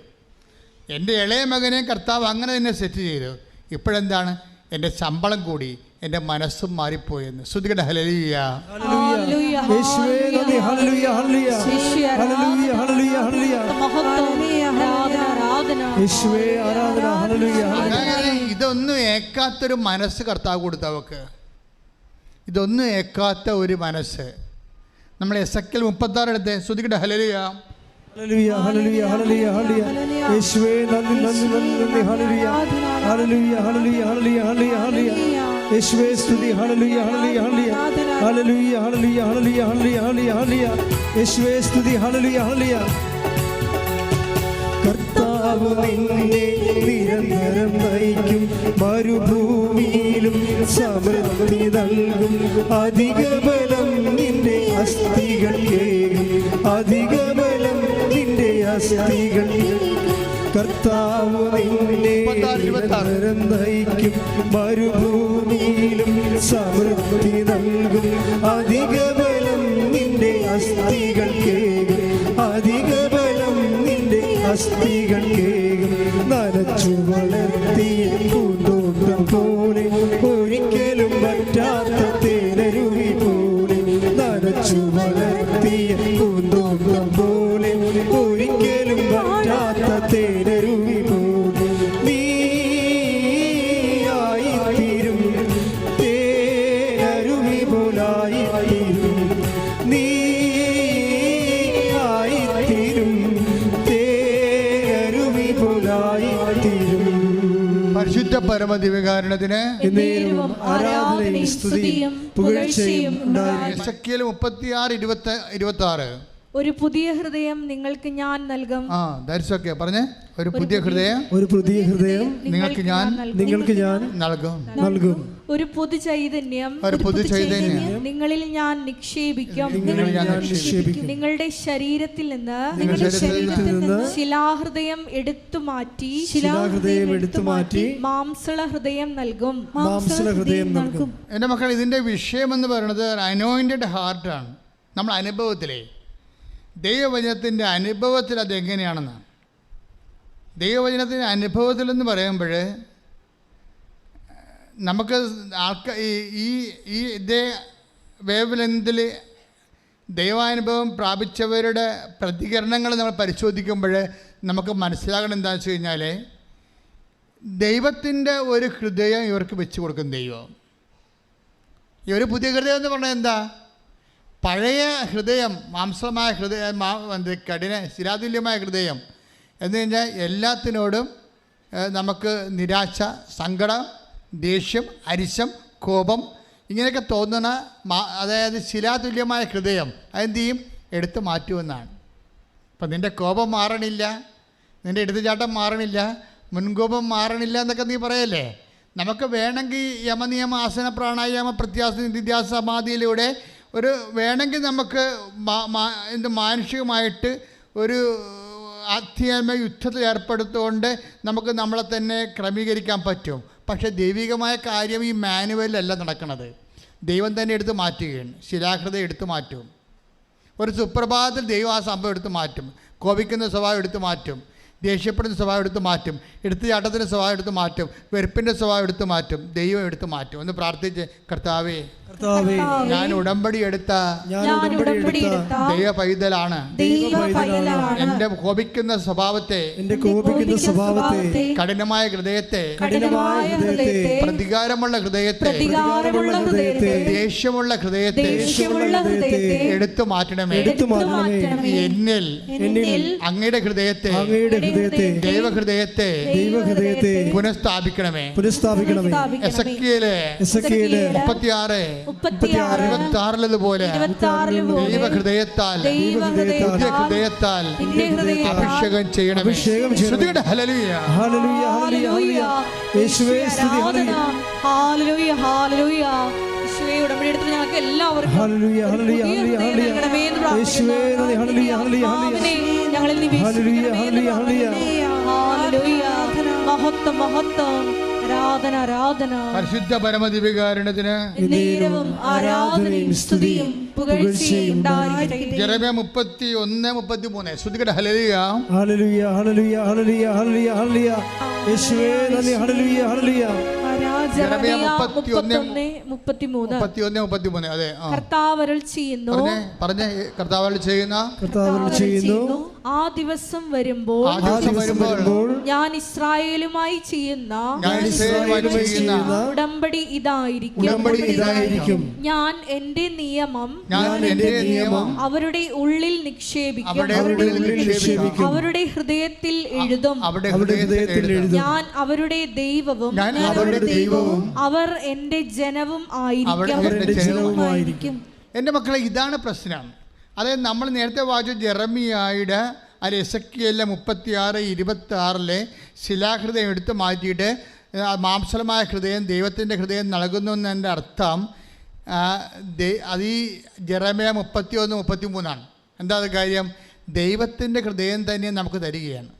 എൻ്റെ ഇളയ മകനെയും കർത്താവ് അങ്ങനെ തന്നെ സെറ്റ് ചെയ്തു. ഇപ്പോഴെന്താണ്, എൻ്റെ ശമ്പളം കൂടി, എൻ്റെ മനസ്സും മാറിപ്പോയെന്ന്. ശ്രുതികട ഹല്ലേലൂയ. യേശുവേ നന്ദി. ഹല്ലേലൂയ, ഹല്ലേലൂയ. ഹല്ലേലൂയ, ഹല്ലേലൂയ, ഹല്ലേലൂയ. യേശുവേ ആരാധന. ഹല്ലേലൂയ. അങ്ങനെ ഇതൊന്നും ഏക്കാത്തൊരു മനസ്സ് കർത്താവ് കൊടുത്തവർക്ക്, ഇതൊന്നും ഏക്കാത്ത ഒരു മനസ്സ്. നമ്മൾ എസെക്കിയേൽ 36 എടുത്ത് ശ്രുതികട ഹല്ലേലൂയ. ഹല്ലേലൂയ, ഹല്ലേലൂയ, ഹല്ലേലൂയ, ഹല്ലേലൂയ. യേശുവേ നന്ദി, നന്ദി, നന്ദി, നന്ദി. ഹല്ലേലൂയ, ഹല്ലേലൂയ, ഹല്ലേലൂയ, ഹല്ലേലൂയ, ഹല്ലേലൂയ, ഹല്ലേലൂയ. യേശുവേ സ്തുതി. ഹല്ലേലൂയ, ഹല്ലേലൂയ, ഹല്ലേലൂയ. ഹല്ലേലൂയ, ഹല്ലേലൂയ, ഹല്ലേലൂയ, ഹല്ലേലൂയ, ഹല്ലേലൂയ, ഹല്ലേലൂയ. യേശുവേ സ്തുതി. ഹല്ലേലൂയ, ഹല്ലേലൂയ. കർത്താവ് നിന്നെ നിരന്തരം നയിക്കും, മരുഭൂമിയിലും സമൃദ്ധി നൽകും. അധിക ബലം നിന്റെ അസ്ഥികൾക്കേകും, അധിക ബലം നിന്റെ അസ്ഥികൾ. കർത്താവ് നിന്നെ നിരന്തരം നയിക്കും, മരുഭൂമിയിലും സമൃദ്ധി നൽകും. അധിക ബലം നിന്റെ അസ്ഥികൾക്കേകും, അധിക ബലം നിന്റെ അസ്ഥികൾക്കേകും. നനച്ചു വളർത്തിയ പൂന്തോട്ടം പോലെ, ഒരിക്കലും പറ്റാത്ത തേനരുവി പോലെ. നനച്ചു വളർത്തിയ പൂന്തോട്ടം പോലെ, ഒരിക്കലും പറ്റാത്ത തേനരുവി പോലെ. നീയായിത്തീരും, തേനരുവി പോലായിത്തീരും. നീയായിത്തീരും, തേനരുവി പോലായിത്തീരും. പരിശുദ്ധ പരമദിവ്യകാരുണ്യത്തിന് എന്നേരവും ആരാധനയും സ്തുതിയും പുകഴ്ചയും ഉണ്ടായിരിക്കട്ടെ. എസെക്കിയേൽ 36:26. ഒരു പുതിയ ഹൃദയം നിങ്ങൾക്ക് ഞാൻ നൽകും. ദാരിസൊക്കെ പറഞ്ഞേ, ഒരു പുതിയ ഹൃദയം, ഒരു പുതിയ ഹൃദയം നിങ്ങൾക്ക് ഞാൻ നൽകും. ഒരു പുതു ചൈതന്യം, ഒരു പുതു ചൈതന്യം നിങ്ങളിൽ ഞാൻ നിക്ഷേപിക്കും. നിങ്ങളുടെ ശരീരത്തിൽ നിന്ന് ശിലാഹൃദയം എടുത്തു മാറ്റി മാംസള ഹൃദയം നൽകും. എൻ്റെ മക്കൾ, ഇതിൻ്റെ വിഷയം എന്ന് പറയുന്നത് അനോയിൻറ്റഡ് ഹാർട്ടാണ്. നമ്മൾ അനുഭവത്തിലേ, ദൈവവചനത്തിൻ്റെ അനുഭവത്തിൽ അതെങ്ങനെയാണെന്നാണ്. ദൈവവചനത്തിൻ്റെ അനുഭവത്തിലെന്ന് പറയുമ്പോൾ നമുക്ക് ഈ ഇതേ വേവ് ലെങ്തിൽ ദൈവാനുഭവം പ്രാപിച്ചവരുടെ പ്രതികരണങ്ങൾ നമ്മൾ പരിശോധിക്കുമ്പോൾ നമുക്ക് മനസ്സിലാകണം എന്താണെന്ന് വെച്ച് കഴിഞ്ഞാൽ, ദൈവത്തിൻ്റെ ഒരു ഹൃദയം ഇവർക്ക് വെച്ച് കൊടുക്കും ദൈവം. ഈ ഒരു പുതിയ ഹൃദയം എന്ന് പറഞ്ഞാൽ എന്താ? പഴയ ഹൃദയം, മാംസമായ ഹൃദയം, ശിലാതുല്യമായ ഹൃദയം എന്ന് കഴിഞ്ഞാൽ എല്ലാത്തിനോടും നമുക്ക് നിരാശ, സങ്കടം, ദേഷ്യം, അരിശം, കോപം ഇങ്ങനെയൊക്കെ തോന്നുന്ന അതായത് ശിലാതുല്യമായ ഹൃദയം അതെന്ത് ചെയ്യും? എടുത്തു മാറ്റുമെന്നാണ്. അപ്പം നിൻ്റെ കോപം മാറണില്ല, നിൻ്റെ എടുത്തുചാട്ടം മാറണില്ല, മുൻകോപം മാറണില്ല എന്നൊക്കെ നീ പറയല്ലേ. നമുക്ക് വേണമെങ്കിൽ യമനിയമ, ആസന, പ്രാണായാമ, പ്രത്യാസ, നിത്യാസ, സമാധിയിലൂടെ ഒരു വേണമെങ്കിൽ നമുക്ക് മാനുഷികമായിട്ട് ഒരു ആധ്യാത്മിക യുദ്ധത്തിൽ ഏർപ്പെടുത്തുകൊണ്ട് നമുക്ക് നമ്മളെ തന്നെ ക്രമീകരിക്കാൻ പറ്റും. പക്ഷേ ദൈവികമായ കാര്യം ഈ മാനുവലിലല്ല നടക്കുന്നത്. ദൈവം തന്നെ എടുത്ത് മാറ്റുകയാണ്. ശിലാഹൃദയം എടുത്തു മാറ്റും. ഒരു സുപ്രഭാതത്തിൽ ദൈവം ആ സംഭവം എടുത്തു മാറ്റും. കോപിക്കുന്ന സ്വഭാവം എടുത്തു മാറ്റും. ദേഷ്യപ്പെടുന്ന സ്വഭാവം എടുത്ത് മാറ്റും, എടുത്തുചാട്ടത്തിൻ്റെ സ്വഭാവം എടുത്ത് മാറ്റും, വെറുപ്പിൻ്റെ സ്വഭാവം എടുത്ത് മാറ്റും, ദൈവം എടുത്ത് മാറ്റും. ഒന്ന് പ്രാർത്ഥിച്ച്, കർത്താവേ ഞാൻ ഉടമ്പടി എടുത്ത ദൈവ പൈതലാണ്. എന്റെ കോപിക്കുന്ന സ്വഭാവത്തെ, കഠിനമായ ഹൃദയത്തെ, പ്രതികാരമുള്ള ഹൃദയത്തെ, ദേഷ്യമുള്ള ഹൃദയത്തെ എടുത്തു മാറ്റണമേ. എന്നിൽ അങ്ങയുടെ ഹൃദയത്തെ, ദൈവഹൃദയത്തെ പുനഃസ്ഥാപിക്കണമേ. എസെക്കിയേല് 36:26 ദൈവഹൃദയത്താൽ, പുതിയ ഹൃദയത്താൽ അഭിഷേകം ചെയ്യണമേ. ശ്രുതികട ഹല്ലേലൂയ, ഹല്ലേലൂയ, ഹല്ലേലൂയ. യേശുവേ സ്തുതി, ഹല്ലേലൂയ, ഹല്ലേലൂയ. യേശുവേ ഉടമ്പടി എടുത്ത് ഞങ്ങൾക്ക് എല്ലാവർക്കും ഹല്ലേലൂയ, ഹല്ലേലൂയ, ഹല്ലേലൂയ. യേശുവേ നന്ദി, ഹല്ലേലൂയ, ഹല്ലേലൂയ, ഞങ്ങളിൽ ഹല്ലേലൂയ, ഹല്ലേലൂയ, ഹല്ലേലൂയ. മഹത്വം, മഹത്വം, ആരാധന, ആരാധന. പരിശുദ്ധ പരമദിവ്യകാരുണ്യത്തിന് നേരവും ആരാധനയും സ്തുതിയും പുകഴ്ചയും ഉണ്ടായിരിക്കട്ടെ. യെരമ്യാ 31:33 ശ്രുതികട ഹല്ലേലൂയ, ഹല്ലേലൂയ, ഹല്ലേലൂയ, ഹല്ലേലൂയ, ഹല്ലേലൂയ, ഹല്ലേലൂയ. യേശുവേ നന്ദി, ഹല്ലേലൂയ, ഹല്ലേലൂയ. യെരമ്യാ 31:33 അതെ. കർത്താവ് അരുൾ ചെയ്യുന്നു, പറഞ്ഞേ, കർത്താവ് ചെയ്യുന്ന, ആ ദിവസം വരുമ്പോൾ ഞാൻ ഇസ്രായേലുമായി ചെയ്യുന്ന ഉടമ്പടി ഇതായിരിക്കും. ഞാൻ എന്റെ നിയമം അവരുടെ ഉള്ളിൽ നിക്ഷേപിക്കും, അവരുടെ ഹൃദയത്തിൽ എഴുതും. ഞാൻ അവരുടെ ദൈവവും അവർ എന്റെ ജനവും ആയിരിക്കും. എൻ്റെ മക്കളെ, ഇതാണ് പ്രശ്നം. അതായത് നമ്മൾ നേരത്തെ വായിച്ച ജെറമിയായുടെ എസെക്കിയേലിലെ 36:26 ശിലാഹൃദയം എടുത്ത് മാറ്റിയിട്ട് മാംസലമായ ഹൃദയം ദൈവത്തിൻ്റെ ഹൃദയം നൽകുന്നു എന്നതിൻ്റെ അർത്ഥം അത് ഈ ജെറമിയ 31:33. എന്താ അത് കാര്യം? ദൈവത്തിൻ്റെ ഹൃദയം തന്നെ നമുക്ക് തരികയാണ്.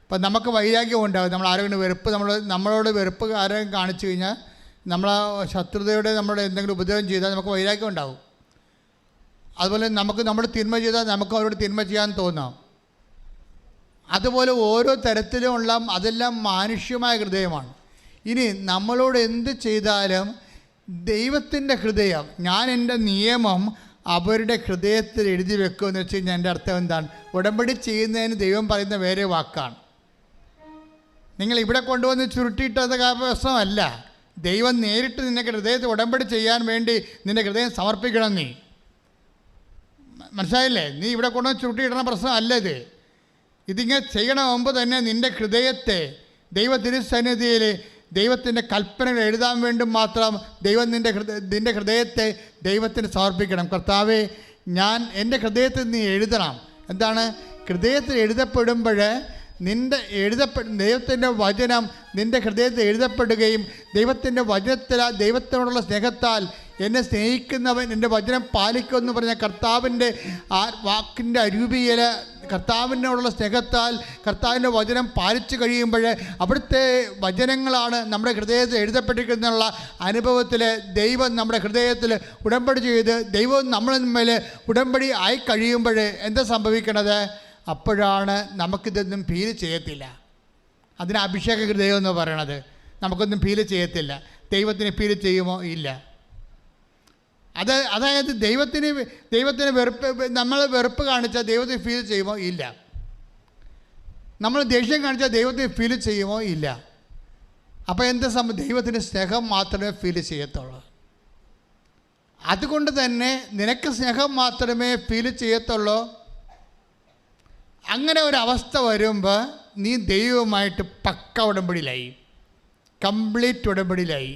അപ്പം നമുക്ക് വൈരാഗ്യം ഉണ്ടാകും. നമ്മൾ ആരെങ്കിലും വെറുപ്പ്, നമ്മളോട് വെറുപ്പ് ആരെങ്കിലും കാണിച്ചു കഴിഞ്ഞാൽ, നമ്മളെ ശത്രുതയോടെ നമ്മളോട് എന്തെങ്കിലും ഉപദ്രവം ചെയ്താൽ നമുക്ക് വൈരാഗ്യം ഉണ്ടാകും. അതുപോലെ നമ്മൾ തിന്മ ചെയ്താൽ നമുക്ക് അവരോട് തിന്മ ചെയ്യാൻ തോന്നാം. അതുപോലെ ഓരോ തരത്തിലുമുള്ള അതെല്ലാം മാനുഷ്യമായ ഹൃദയമാണ്. ഇനി നമ്മളോട് എന്ത് ചെയ്താലും ദൈവത്തിൻ്റെ ഹൃദയം, ഞാൻ എൻ്റെ നിയമം അവരുടെ ഹൃദയത്തിൽ എഴുതി വെക്കുമെന്ന് വെച്ച് കഴിഞ്ഞാൽ എൻ്റെ അർത്ഥം എന്താണ്? ഉടമ്പടി ചെയ്യുന്നതിന് ദൈവം പറയുന്ന വേറെ വാക്കാണ്. നിങ്ങൾ ഇവിടെ കൊണ്ടുവന്ന് ചുരുട്ടിയിട്ടത് പ്രശ്നമല്ല. ദൈവം നേരിട്ട് നിന്റെ ഹൃദയത്തിൽ ഉടമ്പടി ചെയ്യാൻ വേണ്ടി നിൻ്റെ ഹൃദയം സമർപ്പിക്കണം. നീ മനസ്സിലായില്ലേ? നീ ഇവിടെ കൊണ്ടുവന്ന് ചുരുട്ടിയിടുന്ന പ്രശ്നമല്ല ഇത്. ഇതിങ്ങനെ ചെയ്യണ മുമ്പ് തന്നെ നിൻ്റെ ഹൃദയത്തെ ദൈവ തിരുസന്നിധിയിൽ ദൈവത്തിൻ്റെ കൽപ്പനകൾ എഴുതാൻ വേണ്ടി മാത്രം ദൈവം നിൻ്റെ ഹൃദയത്തെ ദൈവത്തിന് സമർപ്പിക്കണം. കർത്താവേ, ഞാൻ എൻ്റെ ഹൃദയത്തിൽ നീ എഴുതണം. എന്താണ്? ഹൃദയത്തിൽ എഴുതപ്പെടുമ്പോൾ ദൈവത്തിൻ്റെ വചനം നിൻ്റെ ഹൃദയത്തിൽ എഴുതപ്പെടുകയും ദൈവത്തിൻ്റെ വചനത്തിൽ ദൈവത്തിനോടുള്ള സ്നേഹത്താൽ എന്നെ സ്നേഹിക്കുന്നവൻ എൻ്റെ വചനം പാലിക്കുമെന്ന് പറഞ്ഞ കർത്താവിൻ്റെ ആ വാക്കിൻ്റെ അരൂപിയിൽ കർത്താവിനോടുള്ള സ്നേഹത്താൽ കർത്താവിൻ്റെ വചനം പാലിച്ചു കഴിയുമ്പോൾ അവിടുത്തെ വചനങ്ങളാണ് നമ്മുടെ ഹൃദയത്തിൽ എഴുതപ്പെട്ടിരിക്കുന്നുള്ള അനുഭവത്തിൽ ദൈവം നമ്മുടെ ഹൃദയത്തിൽ ഉടമ്പടി ചെയ്ത് ദൈവം നമ്മളെ തമ്മിൽ ഉടമ്പടി ആയി കഴിയുമ്പോൾ എന്താ സംഭവിക്കണത്? അപ്പോഴാണ് നമുക്കിതൊന്നും ഫീൽ ചെയ്യത്തില്ല. അതിന് അഭിഷേക ഹൃദയം എന്ന് പറയണത്. നമുക്കൊന്നും ഫീൽ ചെയ്യത്തില്ല. ദൈവത്തിന് ഫീൽ ചെയ്യുമോ? ഇല്ല. അതായത് ദൈവത്തിന് വെറുപ്പ്, നമ്മൾ വെറുപ്പ് കാണിച്ചാൽ ദൈവത്തിന് ഫീൽ ചെയ്യുമോ? ഇല്ല. നമ്മൾ ദേഷ്യം കാണിച്ചാൽ ദൈവത്തിന് ഫീൽ ചെയ്യുമോ? ഇല്ല. അപ്പോൾ എന്താ ദൈവത്തിന് സ്നേഹം മാത്രമേ ഫീൽ ചെയ്യത്തുള്ളൂ. അതുകൊണ്ട് തന്നെ നിനക്ക് സ്നേഹം മാത്രമേ ഫീൽ ചെയ്യത്തുള്ളൂ. അങ്ങനെ ഒരവസ്ഥ വരുമ്പോൾ നീ ദൈവവുമായിട്ട് പക്ക ഉടമ്പടിയിലായി, കംപ്ലീറ്റ് ഉടമ്പടിയിലായി.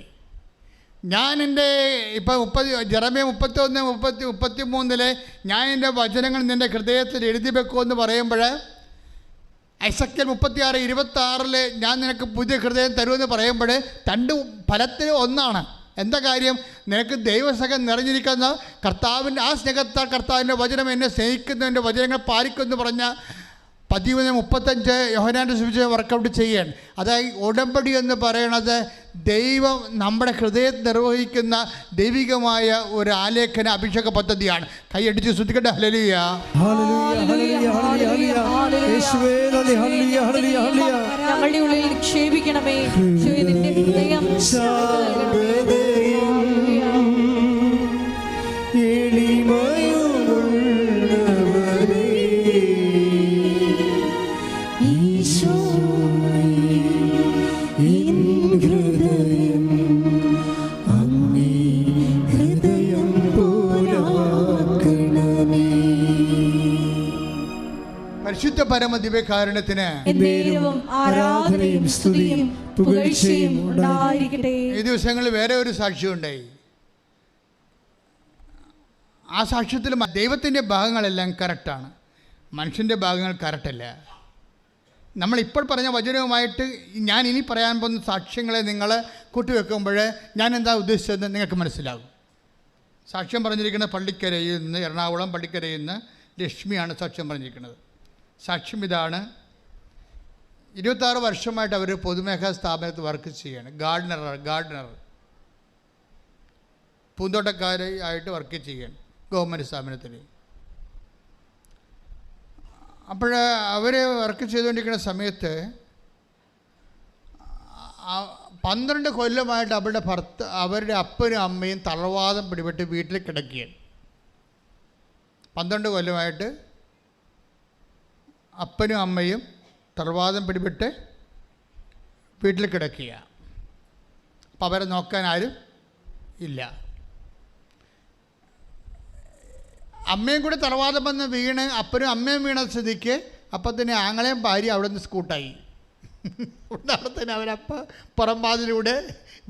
ഞാൻ എൻ്റെ ഇപ്പോൾ ജെറമ്യ 31:33 ഞാൻ എൻ്റെ വചനങ്ങൾ നിൻ്റെ ഹൃദയത്തിൽ എഴുതി വെക്കുമെന്ന് പറയുമ്പോൾ, എസെക്കിയേൽ 36:26 ഞാൻ നിനക്ക് പുതിയ ഹൃദയം തരുമെന്ന് പറയുമ്പോൾ രണ്ട് ഫലത്തിൽ ഒന്നാണ്. എന്താ കാര്യം? നിനക്ക് ദൈവസ്നേഹം നിറഞ്ഞിരിക്കുന്ന കർത്താവിൻ്റെ ആ സ്നേഹത്താൽ കർത്താവിൻ്റെ വചനം എന്നെ സ്നേഹിക്കുന്നതിൻ്റെ വചനങ്ങൾ പാലിക്കുമെന്ന് പറഞ്ഞ 13:35 യോഹന്നാൻ്റെ സുവിശേഷം വർക്കൗട്ട് ചെയ്യാൻ. അതായത് ഉടമ്പടി എന്ന് പറയണത് ദൈവം നമ്മുടെ ഹൃദയത്തിൽ നിർവഹിക്കുന്ന ദൈവികമായ ഒരു ആലേഖന അഭിഷേക പദ്ധതിയാണ്. കൈയടിച്ച് ശ്രദ്ധിക്കട്ടെ. ഹല്ലേലൂയ, ഹല്ലേലൂയ, ഹല്ലേലൂയ, ഹല്ലേലൂയ. യേശുവേ നന്ദി. ഹല്ലേലൂയ ഹല്ലേലൂയ ഹല്ലേലൂയ. ഞങ്ങളുടെ ഉള്ളിൽ നിക്ഷേപിക്കണമേ. ഈശോയെ, നിന്റെ ഹൃദയം എളിമയുമുള്ളവരേ, ഈശോയേ, എൻ ഹൃദയം അങ്ങേ ഹൃദയം പോലാക്കണമേ. പരിശുദ്ധ പരമ ദിവ്യകാരുണ്യത്തിന് എന്നേരവും ആരാധനയും സ്തുതിയും പുകഴ്ചയും ഉണ്ടായിരിക്കട്ടെ. ഈ ദിവസങ്ങളിൽ വേറെ ഒരു സാക്ഷ്യമുണ്ടായി. ആ സാക്ഷ്യത്തിൽ ദൈവത്തിൻ്റെ ഭാഗങ്ങളെല്ലാം കറക്റ്റാണ്, മനുഷ്യൻ്റെ ഭാഗങ്ങൾ കറക്റ്റല്ല. നമ്മളിപ്പോൾ പറഞ്ഞ വചനവുമായിട്ട് ഞാൻ ഇനി പറയാൻ പോകുന്ന സാക്ഷ്യങ്ങളെ നിങ്ങൾ കൂട്ടിവെക്കുമ്പോൾ ഞാൻ എന്താ ഉദ്ദേശിച്ചതെന്ന് നിങ്ങൾക്ക് മനസ്സിലാകും. സാക്ഷ്യം പറഞ്ഞിരിക്കുന്നത് പള്ളിക്കരയിൽ നിന്ന്, എറണാകുളം പള്ളിക്കരയിൽ നിന്ന് ലക്ഷ്മിയാണ് സാക്ഷ്യം പറഞ്ഞിരിക്കുന്നത്. സാക്ഷ്യം ഇതാണ്: 26 വർഷമായിട്ട് അവർ പൊതുമേഖലാ സ്ഥാപനത്തിൽ വർക്ക് ചെയ്യാണ്. ഗാർഡനർ പൂന്തോട്ടക്കാരായിട്ട് വർക്ക് ചെയ്യാണ് ഗവൺമെൻറ് സ്ഥാപനത്തിൽ. അപ്പോൾ അവർ വർക്ക് ചെയ്തുകൊണ്ടിരിക്കുന്ന സമയത്ത് 12 കൊല്ലമായിട്ട് അവരുടെ അപ്പനും അമ്മയും തളർവാദം പിടിപെട്ട് വീട്ടിൽ കിടക്കുകയാണ്. 12 കൊല്ലമായിട്ട് അപ്പനും അമ്മയും തളർവാദം പിടിപെട്ട് വീട്ടിൽ കിടക്കുക. അപ്പം അവരെ നോക്കാൻ ആരും ഇല്ല. അമ്മയും കൂടി തളർവാദം വന്ന് വീണ് അപ്പനും അമ്മയും വീണ സ്ഥിതിക്ക് അപ്പം തന്നെ ആങ്ങളെയും ഭാര്യ അവിടെ നിന്ന് സ്കൂട്ടായി. അവിടെ തന്നെ അവരപ്പം പുറംപാതിലൂടെ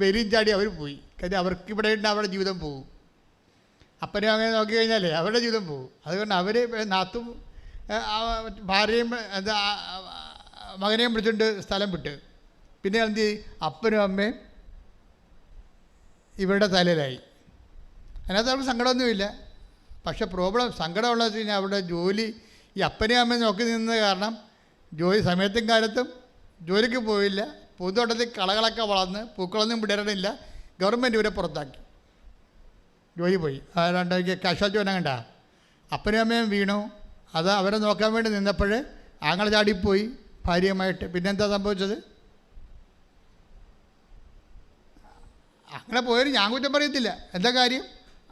വെരിയും ചാടി അവർ പോയി. കാര്യം അവർക്ക് ഇവിടെ ഉണ്ട്, അവരുടെ ജീവിതം പോകും. അപ്പനും അങ്ങനെ നോക്കി കഴിഞ്ഞാൽ അവരുടെ ജീവിതം പോകും. അതുകൊണ്ട് അവർ നാത്തും ഭാര്യയും മകനെയും പിടിച്ചുകൊണ്ട് സ്ഥലം വിട്ട്. പിന്നെ എന്ത് ചെയ്യും? അപ്പനും അമ്മയും ഇവരുടെ തലയിലായി. അതിനകത്ത് അവർക്ക് സങ്കടമൊന്നുമില്ല. പക്ഷെ സങ്കടമുള്ളത് വെച്ച് കഴിഞ്ഞാൽ അവിടെ ജോലി ഈ അപ്പനെയും അമ്മയും നോക്കി നിന്നത് കാരണം സമയത്തും കാലത്തും ജോലിക്ക് പോയില്ല. പൂന്തോട്ടത്തിൽ കളകളൊക്കെ വളർന്ന് പൂക്കളൊന്നും വിടരണില്ല. ഗവൺമെൻറ് ഇവരെ പുറത്താക്കി, ജോലി പോയി. രണ്ടാഴ്ച കാശാച്ച് വരാൻ കണ്ട അപ്പനും അമ്മയും വീണു. അത് അവരെ നോക്കാൻ വേണ്ടി നിന്നപ്പോൾ ആങ്ങൾ ചാടിപ്പോയി ഭാര്യയുമായിട്ട്. പിന്നെന്താ സംഭവിച്ചത്? അങ്ങനെ പോയാലും ഞാൻ കുറ്റം പറയത്തില്ല. എന്താ കാര്യം?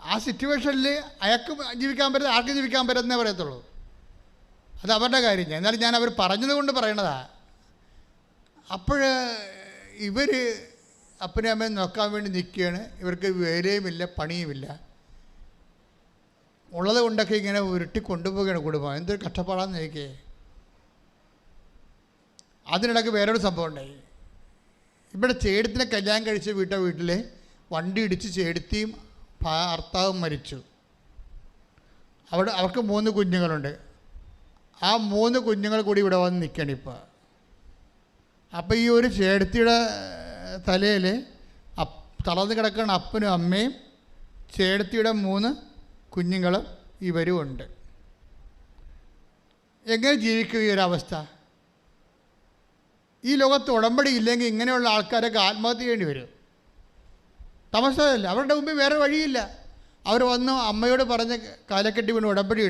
ആ സിറ്റുവേഷനിൽ അയാൾക്ക് ജീവിക്കാൻ പറ്റുന്ന ആർക്കും ജീവിക്കാൻ പറ്റുന്നേ പറയത്തുള്ളൂ. അത് അവരുടെ കാര്യം. എന്നാലും ഞാൻ അവർ പറഞ്ഞത് കൊണ്ട് പറയണതാ. അപ്പോൾ ഇവർ അപ്പനും അമ്മയും നോക്കാൻ വേണ്ടി നിൽക്കുകയാണ്. ഇവർക്ക് വേലയുമില്ല, പണിയുമില്ല. ഉള്ളത് കൊണ്ടൊക്കെ ഇങ്ങനെ ഉരുട്ടി കൊണ്ടുപോവുകയാണ് കുടുംബം. എന്തൊരു കഷ്ടപ്പാടാന്ന് ചോദിക്കേ. അതിനിടയ്ക്ക് വേറൊരു സംഭവം ഉണ്ടായി. ഇവിടെ ചേടത്തിനെ കല്യാണം കഴിച്ച് വീട്ടിൽ വണ്ടി ഇടിച്ച് ചേടത്തിയും ഭർത്താവും മരിച്ചു. അവർക്ക് 3 കുഞ്ഞുങ്ങളുണ്ട്. ആ 3 കുഞ്ഞുങ്ങൾ കൂടി ഇവിടെ വന്ന് നിൽക്കണം ഇപ്പോൾ. അപ്പോൾ ഈ ഒരു ചേടത്തിയുടെ തലയിൽ തളർന്ന് കിടക്കുന്ന അപ്പനും അമ്മയും ചേടത്തിയുടെ 3 കുഞ്ഞുങ്ങളും ഇവരും ഉണ്ട്. എങ്ങനെ ജീവിക്കും ഈ ഒരവസ്ഥ? ഈ ലോകത്ത് ഉടമ്പടി ഇല്ലെങ്കിൽ ഇങ്ങനെയുള്ള ആൾക്കാരൊക്കെ ആത്മഹത്യ ചെയ്യേണ്ടി വരും. തമസമല്ല, അവരുടെ മുമ്പിൽ വേറെ വഴിയില്ല. അവർ വന്നു അമ്മയോട് പറഞ്ഞ കാലക്കെട്ടി കൊണ്ട് ഉടമ്പടി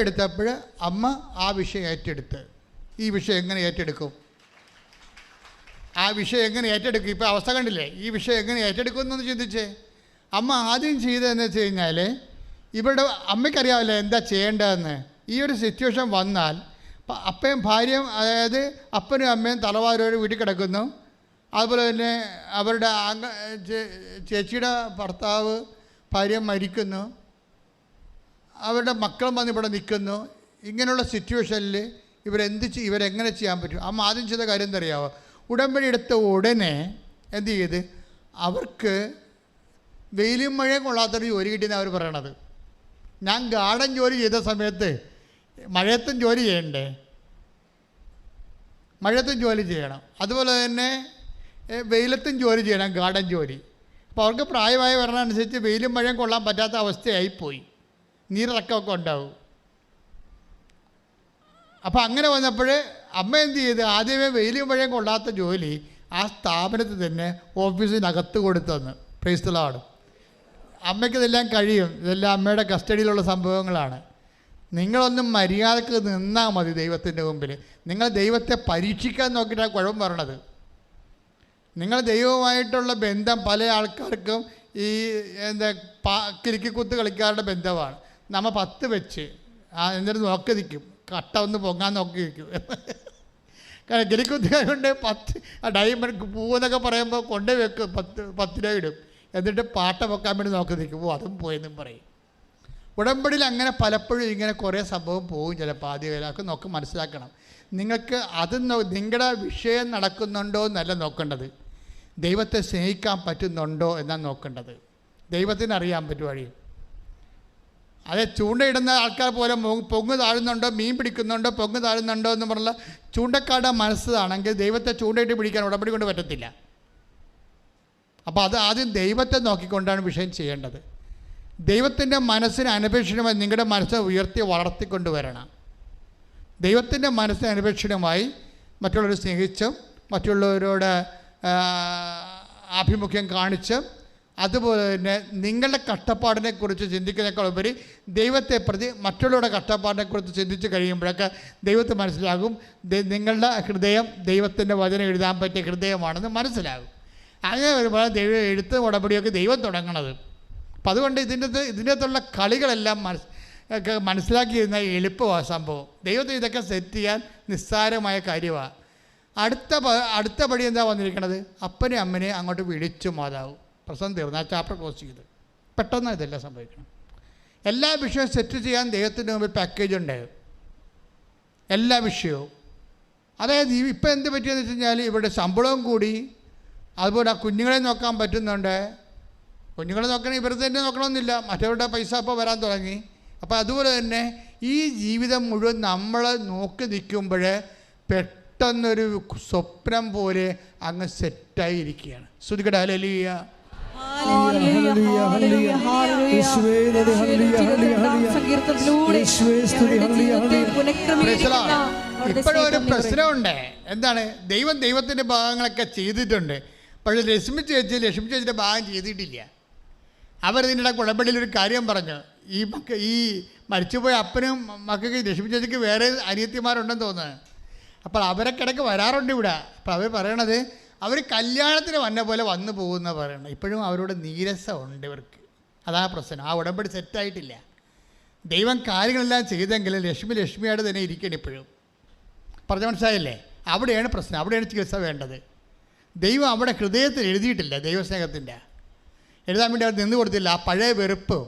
എടുത്തപ്പോൾ അമ്മ ആ വിഷയം ഏറ്റെടുത്ത്. ഈ വിഷയം എങ്ങനെ ഏറ്റെടുക്കും? ഇപ്പോൾ അവസ്ഥ കണ്ടില്ലേ? ഈ വിഷയം എങ്ങനെ ഏറ്റെടുക്കും എന്നൊന്ന് ചിന്തിച്ചേ. അമ്മ ആദ്യം ചെയ്തതെന്ന് വെച്ച് കഴിഞ്ഞാൽ, ഇവരുടെ അമ്മയ്ക്കറിയാമല്ലോ എന്താ ചെയ്യേണ്ടതെന്ന്. ഈ ഒരു സിറ്റുവേഷൻ വന്നാൽ അപ്പയും ഭാര്യയും, അതായത് അപ്പനും അമ്മയും തലവാരോട് വീട്ടിൽ കിടക്കുന്നു. അതുപോലെ തന്നെ അവരുടെ ചേച്ചിയുടെ ഭർത്താവ് ഭാര്യ മരിക്കുന്നു. അവരുടെ മക്കളും വന്ന് ഇവിടെ നിൽക്കുന്നു. ഇങ്ങനെയുള്ള സിറ്റുവേഷനിൽ ഇവരെങ്ങനെ ചെയ്യാൻ പറ്റും? അമ്മ ആദ്യം ചെയ്ത കാര്യം എന്താ അറിയാമോ? ഉടമ്പടി എടുത്ത ഉടനെ എന്ത് ചെയ്ത് അവർക്ക് വെയിലും മഴയും കൊള്ളാത്തൊരു ജോലി കിട്ടിയെന്ന് അവർ പറയണത്. ഞാൻ ഗാർഡൻ ജോലി ചെയ്ത സമയത്ത് മഴയത്തും ജോലി ചെയ്യണ്ടേ? മഴയത്തും ജോലി ചെയ്യണം. അതുപോലെ തന്നെ വെയിലത്തും ജോലി ചെയ്യണം, ഗാർഡൻ ജോലി. അപ്പോൾ അവർക്ക് പ്രായമായി വരണമനുസരിച്ച് വെയിലും മഴയും കൊള്ളാൻ പറ്റാത്ത അവസ്ഥയായിപ്പോയി. നീരിറക്കമൊക്കെ ഉണ്ടാവും. അപ്പോൾ അങ്ങനെ വന്നപ്പോൾ അമ്മ എന്ത് ചെയ്ത് ആദ്യമേ വെയിലും മഴയും കൊള്ളാത്ത ജോലി ആ സ്ഥാപനത്തിൽ തന്നെ ഓഫീസിനകത്ത് കൊടുത്തെന്ന്. Praise the lord. അമ്മയ്ക്ക് ഇതെല്ലാം കഴിയും. ഇതെല്ലാം അമ്മയുടെ കസ്റ്റഡിയിലുള്ള സംഭവങ്ങളാണ്. നിങ്ങളൊന്നും മര്യാദക്ക് നിന്നാൽ മതി ദൈവത്തിൻ്റെ മുമ്പിൽ. നിങ്ങൾ ദൈവത്തെ പരീക്ഷിക്കാൻ നോക്കിയിട്ടാണ് കുഴപ്പം പറയണത്. നിങ്ങൾ ദൈവവുമായിട്ടുള്ള ബന്ധം പല ആൾക്കാർക്കും ഈ കിരിക്കിക്കുത്ത് കളിക്കാരുടെ ബന്ധമാണ്. നമ്മൾ 10 വെച്ച് എന്നിട്ട് നോക്കി നിൽക്കും, കട്ട ഒന്ന് പൊങ്ങാൻ നോക്കി നിൽക്കും. കാരണം കിരിക്കുത്തുകാർ കൊണ്ട് 10 ഡയമണ്ട് പൂവെന്നൊക്കെ പറയുമ്പോൾ കൊണ്ടേ വെക്കും, 10 രൂപ ഇടും, എന്നിട്ട് പാട്ട വെക്കാൻ വേണ്ടി നോക്കി നിൽക്കും. അതും പോയെന്നും പറയും. ഉടമ്പടിയിൽ അങ്ങനെ പലപ്പോഴും ഇങ്ങനെ കുറേ സംഭവം പോകും. ചിലപ്പോൾ ആദ്യമൊക്കെ നോക്കി മനസ്സിലാക്കണം. നിങ്ങൾക്ക് അത് നിങ്ങളുടെ വിഷയം നടക്കുന്നുണ്ടോ എന്നല്ല നോക്കേണ്ടത്, ദൈവത്തെ സ്നേഹിക്കാൻ പറ്റുന്നുണ്ടോ എന്നാണ് നോക്കേണ്ടത്. ദൈവത്തിന് അറിയാൻ പറ്റും വഴി. അതെ, ചൂണ്ടയിടുന്ന ആൾക്കാർ പോലെ പൊങ്ങ് താഴുന്നുണ്ടോ, മീൻ പിടിക്കുന്നുണ്ടോ, പൊങ്ങ് താഴുന്നുണ്ടോ എന്ന് പറഞ്ഞാൽ ചൂണ്ടക്കാരുടെ മനസ്സാണെങ്കിൽ ദൈവത്തെ ചൂണ്ടയിട്ട് പിടിക്കാൻ ഉടമ്പടി കൊണ്ട് പറ്റത്തില്ല. അപ്പോൾ അത് ആദ്യം ദൈവത്തെ നോക്കിക്കൊണ്ടാണ് വിഷയം ചെയ്യേണ്ടത്. ദൈവത്തിൻ്റെ മനസ്സിന് അനപേക്ഷിതമായി നിങ്ങളുടെ മനസ്സ് ഉയർത്തി വളർത്തിക്കൊണ്ടുവരണം. ദൈവത്തിൻ്റെ മനസ്സിന് അനപേക്ഷിതമായി മറ്റുള്ളവരെ സ്നേഹിച്ചും മറ്റുള്ളവരോട് ആഭിമുഖ്യം കാണിച്ചും അതുപോലെ തന്നെ നിങ്ങളുടെ കഷ്ടപ്പാടിനെക്കുറിച്ച് ചിന്തിക്കുന്നതിനേക്കാളുപരി ദൈവത്തെ പ്രതി മറ്റുള്ളവരുടെ കഷ്ടപ്പാടിനെക്കുറിച്ച് ചിന്തിച്ച് കഴിയുമ്പോഴൊക്കെ ദൈവത്തെ മനസ്സിലാകും നിങ്ങളുടെ ഹൃദയം ദൈവത്തിൻ്റെ വചനം എഴുതാൻ പറ്റിയ ഹൃദയമാണെന്ന് മനസ്സിലാകും. അങ്ങനെ വരുമ്പോൾ ദൈവം എഴുത്ത് ഉടമ്പടിയൊക്കെ ദൈവം തുടങ്ങണത്. അപ്പം അതുകൊണ്ട് ഇതിൻ്റെ അകത്തുള്ള കളികളെല്ലാം മനസ്സിലാക്കിയിരുന്ന എളുപ്പമാണ് സംഭവം. ദൈവത്തിന് ഇതൊക്കെ സെറ്റ് ചെയ്യാൻ നിസ്സാരമായ കാര്യമാണ്. അടുത്ത പടി എന്താ വന്നിരിക്കുന്നത്? അപ്പനെയും അമ്മനെയും അങ്ങോട്ട് വിളിച്ചു മാതാവും. പ്രസംഗം തീർന്നു, ആ ചാപ്റ്റർ ക്ലോസ് ചെയ്ത്. പെട്ടെന്ന് ഇതെല്ലാം സംഭവിക്കണം. എല്ലാ വിഷയവും സെറ്റ് ചെയ്യാൻ ദൈവത്തിൻ്റെ മുമ്പിൽ പാക്കേജ് ഉണ്ട്, എല്ലാ വിഷയവും. അതായത് ഇപ്പം എന്ത് പറ്റിയെന്ന് വെച്ച് കഴിഞ്ഞാൽ ഇവിടെ ശമ്പളവും കൂടി, അതുപോലെ ആ കുഞ്ഞുങ്ങളെ നോക്കാൻ പറ്റുന്നുണ്ട്. കുഞ്ഞുങ്ങളെ നോക്കണേ ഇവരുടെ തന്നെ നോക്കണമെന്നില്ല, മറ്റവരുടെ പൈസ അപ്പോൾ വരാൻ തുടങ്ങി. അപ്പോൾ അതുപോലെ തന്നെ ഈ ജീവിതം മുഴുവൻ നമ്മൾ നോക്കി നിൽക്കുമ്പോൾ പെട്ടെന്നൊരു സ്വപ്നം പോലെ അങ്ങ് സെറ്റായിരിക്കുകയാണ്. ശ്രുതികട ഹല്ലേലൂയ. ഇപ്പോഴും ഒരു പ്രശ്നമുണ്ട്. എന്താണ്? ദൈവത്തിൻ്റെ ഭാഗങ്ങളൊക്കെ ചെയ്തിട്ടുണ്ട്, പക്ഷേ ലക്ഷ്മി ചേച്ചിയുടെ ഭാഗം ചെയ്തിട്ടില്ല. അവരിതിനിടെ ഉടമ്പടിയിൽ ഒരു കാര്യം പറഞ്ഞു. ഈ മരിച്ചുപോയ അപ്പനും മക്കൾക്ക് ലക്ഷ്മി ചേച്ചിക്ക് വേറെ അനിയത്തിമാരുണ്ടെന്ന് തോന്നുന്നു. അപ്പോൾ അവരൊക്കെ ഇടയ്ക്ക് വരാറുണ്ട് ഇവിടെ. അപ്പോൾ അവർ പറയണത് അവർ കല്യാണത്തിന് വന്ന പോലെ വന്നു പോകുന്ന പറയണം. ഇപ്പോഴും അവരോട് നീരസമുണ്ട് ഇവർക്ക്. അതാ പ്രശ്നം. ആ ഉടമ്പടി സെറ്റായിട്ടില്ല. ദൈവം കാര്യങ്ങളെല്ലാം ചെയ്തെങ്കിലും ലക്ഷ്മിയായിട്ട് തന്നെ ഇരിക്കണം ഇപ്പോഴും. പറഞ്ഞ മനസ്സിലായില്ലേ? അവിടെയാണ് പ്രശ്നം, അവിടെയാണ് ചികിത്സ വേണ്ടത്. ദൈവം അവിടെ ഹൃദയത്തിൽ എഴുതിയിട്ടില്ല, ദൈവസ്നേഹത്തിൻ്റെ എഴുതാൻ വേണ്ടി അവർ നിന്ന് കൊടുത്തില്ല. ആ പഴയ വെറുപ്പ്,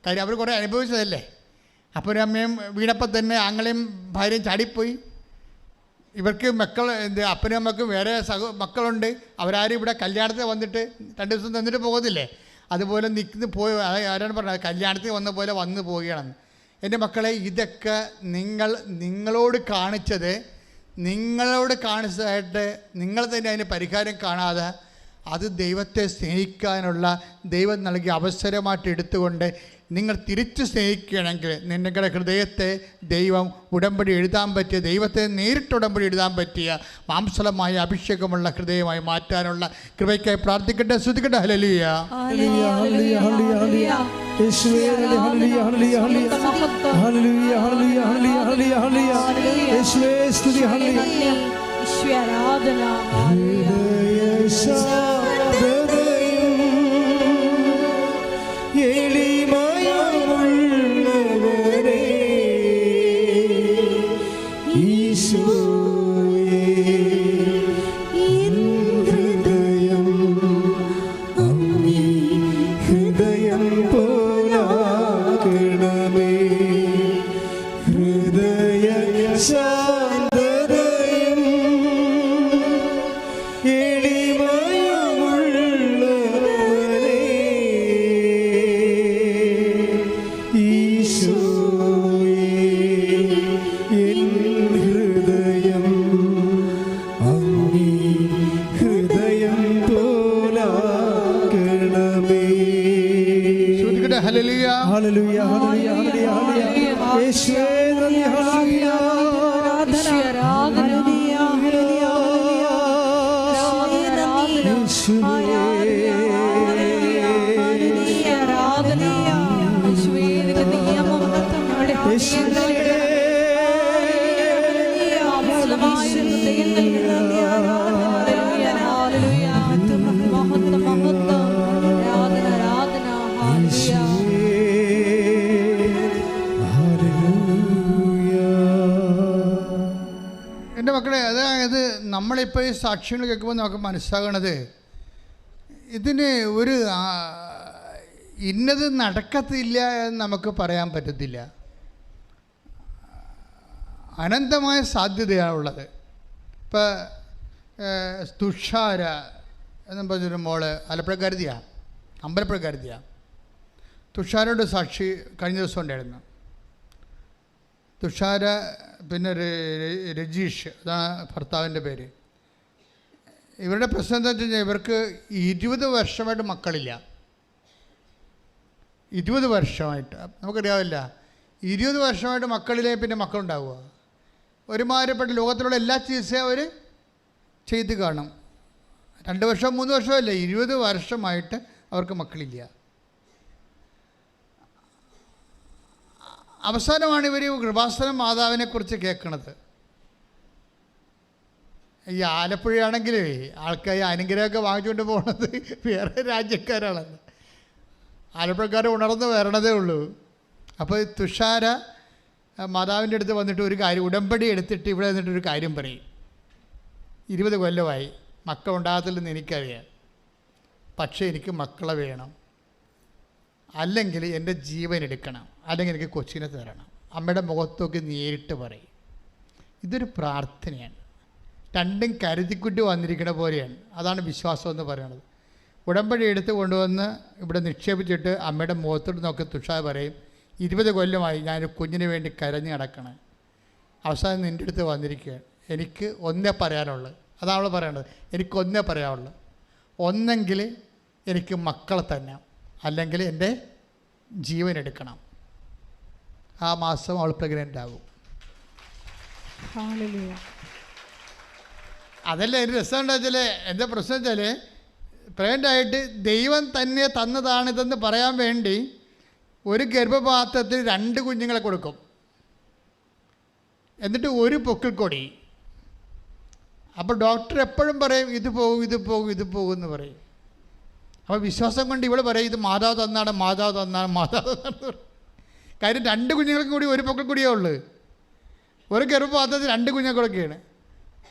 കാര്യം അവർ കുറേ അനുഭവിച്ചതല്ലേ. അപ്പനും അമ്മയും വീണപ്പം തന്നെ ആങ്ങളെയും ഭാര്യയും ചാടിപ്പോയി. ഇവർക്ക് അപ്പനും അമ്മക്കും വേറെ മക്കളുണ്ട്. അവരാരും ഇവിടെ കല്യാണത്തിന് വന്നിട്ട് 2 ദിവസം തന്നിട്ട് പോകുന്നില്ലേ, അതുപോലെ ആരാണ് പറഞ്ഞത് കല്യാണത്തിന് വന്ന പോലെ വന്നു പോവുകയാണെന്ന്. എൻ്റെ മക്കളെ, ഇതൊക്കെ നിങ്ങളോട് കാണിച്ചതായിട്ട് നിങ്ങൾ തന്നെ അതിന് പരിഹാരം കാണാതെ അത് ദൈവത്തെ സ്നേഹിക്കാനുള്ള ദൈവം നൽകിയ അവസരമായിട്ട് എടുത്തുകൊണ്ട് നിങ്ങൾ തിരിച്ച് സ്നേഹിക്കുകയാണെങ്കിൽ നിങ്ങളുടെ ഹൃദയത്തെ ദൈവം ഉടമ്പടി എഴുതാൻ പറ്റിയ, ദൈവത്തെ നേരിട്ട് ഉടമ്പടി എഴുതാൻ പറ്റിയ മാംസളമായ അഭിഷേകമുള്ള ഹൃദയമായി മാറ്റാനുള്ള കൃപയ്ക്കായി പ്രാർത്ഥിക്കട്ടെ. ശ്രുതിക്കട്ടെ. ഹല്ലേലൂയ. യേശുവേ നമ്മളിപ്പോൾ ഈ സാക്ഷ്യങ്ങൾ കേൾക്കുമ്പോൾ നമുക്ക് മനസ്സിലാകണത് ഇതിന് ഒരു ഇന്നത് നടക്കത്തില്ല എന്ന് നമുക്ക് പറയാൻ പറ്റത്തില്ല. അനന്തമായ സാധ്യതയാണുള്ളത്. ഇപ്പോൾ തുഷാര എന്നും പറഞ്ഞൊരു മോള് ആലപ്പുഴക്കാരുതിയാണ്, അമ്പലപ്പുഴക്കാരുതിയാണ്. തുഷാരയുടെ സാക്ഷി കഴിഞ്ഞ ദിവസം ഉണ്ടായിരുന്നു. തുഷാര, പിന്നെ രജീഷ്, അതാണ് ഭർത്താവിൻ്റെ പേര്. ഇവരുടെ പ്രശ്നം എന്താ വെച്ച് കഴിഞ്ഞാൽ ഇവർക്ക് 20 വർഷമായിട്ട് മക്കളില്ല. 20 വർഷമായിട്ട് നമുക്കറിയാവില്ല. 20 വർഷമായിട്ട് മക്കളില്ലേ, പിന്നെ മക്കളുണ്ടാവുക. ഒരുമാതിരിപ്പെട്ട ലോകത്തിലുള്ള എല്ലാ ചികിത്സയും അവർ ചെയ്ത് കാണും. 2 വർഷം 3 വർഷമല്ല, 20 വർഷമായിട്ട് അവർക്ക് മക്കളില്ല. അവസാനമാണ് ഇവർ കൃപാസന മാതാവിനെക്കുറിച്ച് കേൾക്കുന്നത്. ഈ ആലപ്പുഴയാണെങ്കിൽ ആൾക്കാർ അനുഗ്രഹമൊക്കെ വാങ്ങിച്ചുകൊണ്ട് പോകുന്നത് വേറെ രാജ്യക്കാരാണെന്ന്. ആലപ്പുഴക്കാർ ഉണർന്ന് വരണതേ ഉള്ളൂ. അപ്പോൾ തുഷാര മാതാവിൻ്റെ അടുത്ത് വന്നിട്ട് ഒരു കാര്യം, ഉടമ്പടി എടുത്തിട്ട് ഇവിടെ നിന്നിട്ടൊരു കാര്യം പറയും. 20 കൊല്ലമായി മക്കളുണ്ടാകത്തില്ലെന്ന് എനിക്കറിയാം, പക്ഷേ എനിക്ക് മക്കളെ വേണം, അല്ലെങ്കിൽ എൻ്റെ ജീവൻ എടുക്കണം, അല്ലെങ്കിൽ എനിക്ക് കൊച്ചിനെ തരണം. അമ്മയുടെ മുഖത്തൊക്കെ നേരിട്ട് പറയും. ഇതൊരു പ്രാർത്ഥനയാണ്. രണ്ടും കരുതിക്കുട്ടി വന്നിരിക്കുന്ന പോലെയാണ്. അതാണ് വിശ്വാസം എന്ന് പറയുന്നത്. ഉടമ്പടി എടുത്ത് കൊണ്ടുവന്ന് ഇവിടെ നിക്ഷേപിച്ചിട്ട് അമ്മയുടെ മുഖത്തോട്ട് നോക്കി തുഷാർ പറയും, 20 കൊല്ലമായി ഞാനൊരു കുഞ്ഞിന് വേണ്ടി കരഞ്ഞ് കിടക്കണം, അവസാനം നിൻ്റെ അടുത്ത് വന്നിരിക്കുകയാണ്, എനിക്ക് ഒന്നേ പറയാനുള്ളൂ. അതാണ് അവൾ പറയണത്, എനിക്കൊന്നേ പറയാനുള്ളൂ, ഒന്നെങ്കിൽ എനിക്ക് മക്കളെ തന്നെ, അല്ലെങ്കിൽ എൻ്റെ ജീവൻ എടുക്കണം. ആ മാസം അവൾ പ്രഗ്നൻ്റ് ആകും. അതല്ല ഒരു രസം എന്താ വെച്ചാൽ, എന്താ പ്രശ്നം വെച്ചാൽ പ്രഗ്നൻ്റായിട്ട് ദൈവം തന്നെ തന്നതാണിതെന്ന് പറയാൻ വേണ്ടി ഒരു ഗർഭപാത്രത്തിൽ 2 കുഞ്ഞുങ്ങളെ കൊടുക്കും, എന്നിട്ട് ഒരു പൊക്കിൾക്കൊടി. അപ്പോൾ ഡോക്ടർ എപ്പോഴും പറയും ഇത് പോകും, ഇത് പോകും, ഇത് പോകും എന്ന് പറയും. അപ്പോൾ വിശ്വാസം കൊണ്ട് ഇവൾ പറയും ഇത് മാതാവ് തന്നാണ്, മാതാവ് തന്നാണ്, മാതാവ് തന്നാണ്. കാര്യം 2 കുഞ്ഞുങ്ങൾക്കും കൂടി ഒരു പൊക്കിൾക്കൊടിയേ ഉള്ളൂ. ഒരു ഗർഭപാത്രത്തിൽ 2 കുഞ്ഞുങ്ങളൊക്കെയാണ്.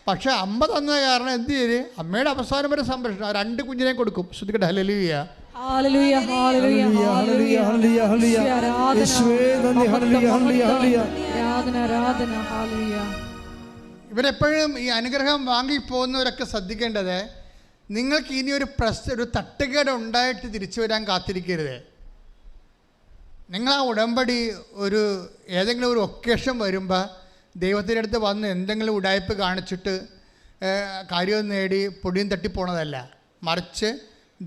പക്ഷേ അമ്മ തന്ന കാരണം എന്ത് ചെയ്ത് അമ്മയുടെ അവസാനം വരെ സംരക്ഷണം 2 കുഞ്ഞിനെ കൊടുക്കും. ശ്രദ്ധിക്കട്ടെ. ഹല്ലേലൂയ, ഹല്ലേലൂയ, ഹല്ലേലൂയ, ഹല്ലേലൂയ, ഹല്ലേലൂയ, ഹല്ലേലൂയ, യേശുവേ നന്ദി, ഹല്ലേലൂയ, ഹല്ലേലൂയ, ഹല്ലേലൂയ, ആരാധന, ആരാധന, ഹല്ലേലൂയ. ഇവരെപ്പോഴും ഈ അനുഗ്രഹം വാങ്ങിപ്പോകുന്നവരൊക്കെ ശ്രദ്ധിക്കേണ്ടത്, നിങ്ങൾക്ക് ഇനി ഒരു തട്ടുകേട് ഉണ്ടായിട്ട് തിരിച്ചു വരാൻ കാത്തിരിക്കരുത്. നിങ്ങൾ ആ ഉടമ്പടി ഏതെങ്കിലും ഒരു ഒക്കേഷൻ വരുമ്പോൾ ദൈവത്തിൻ്റെ അടുത്ത് വന്ന് എന്തെങ്കിലും ഉടായ്പ് കാണിച്ചിട്ട് കാര്യം നേടി പൊടിയും തട്ടിപ്പോണതല്ല, മറിച്ച്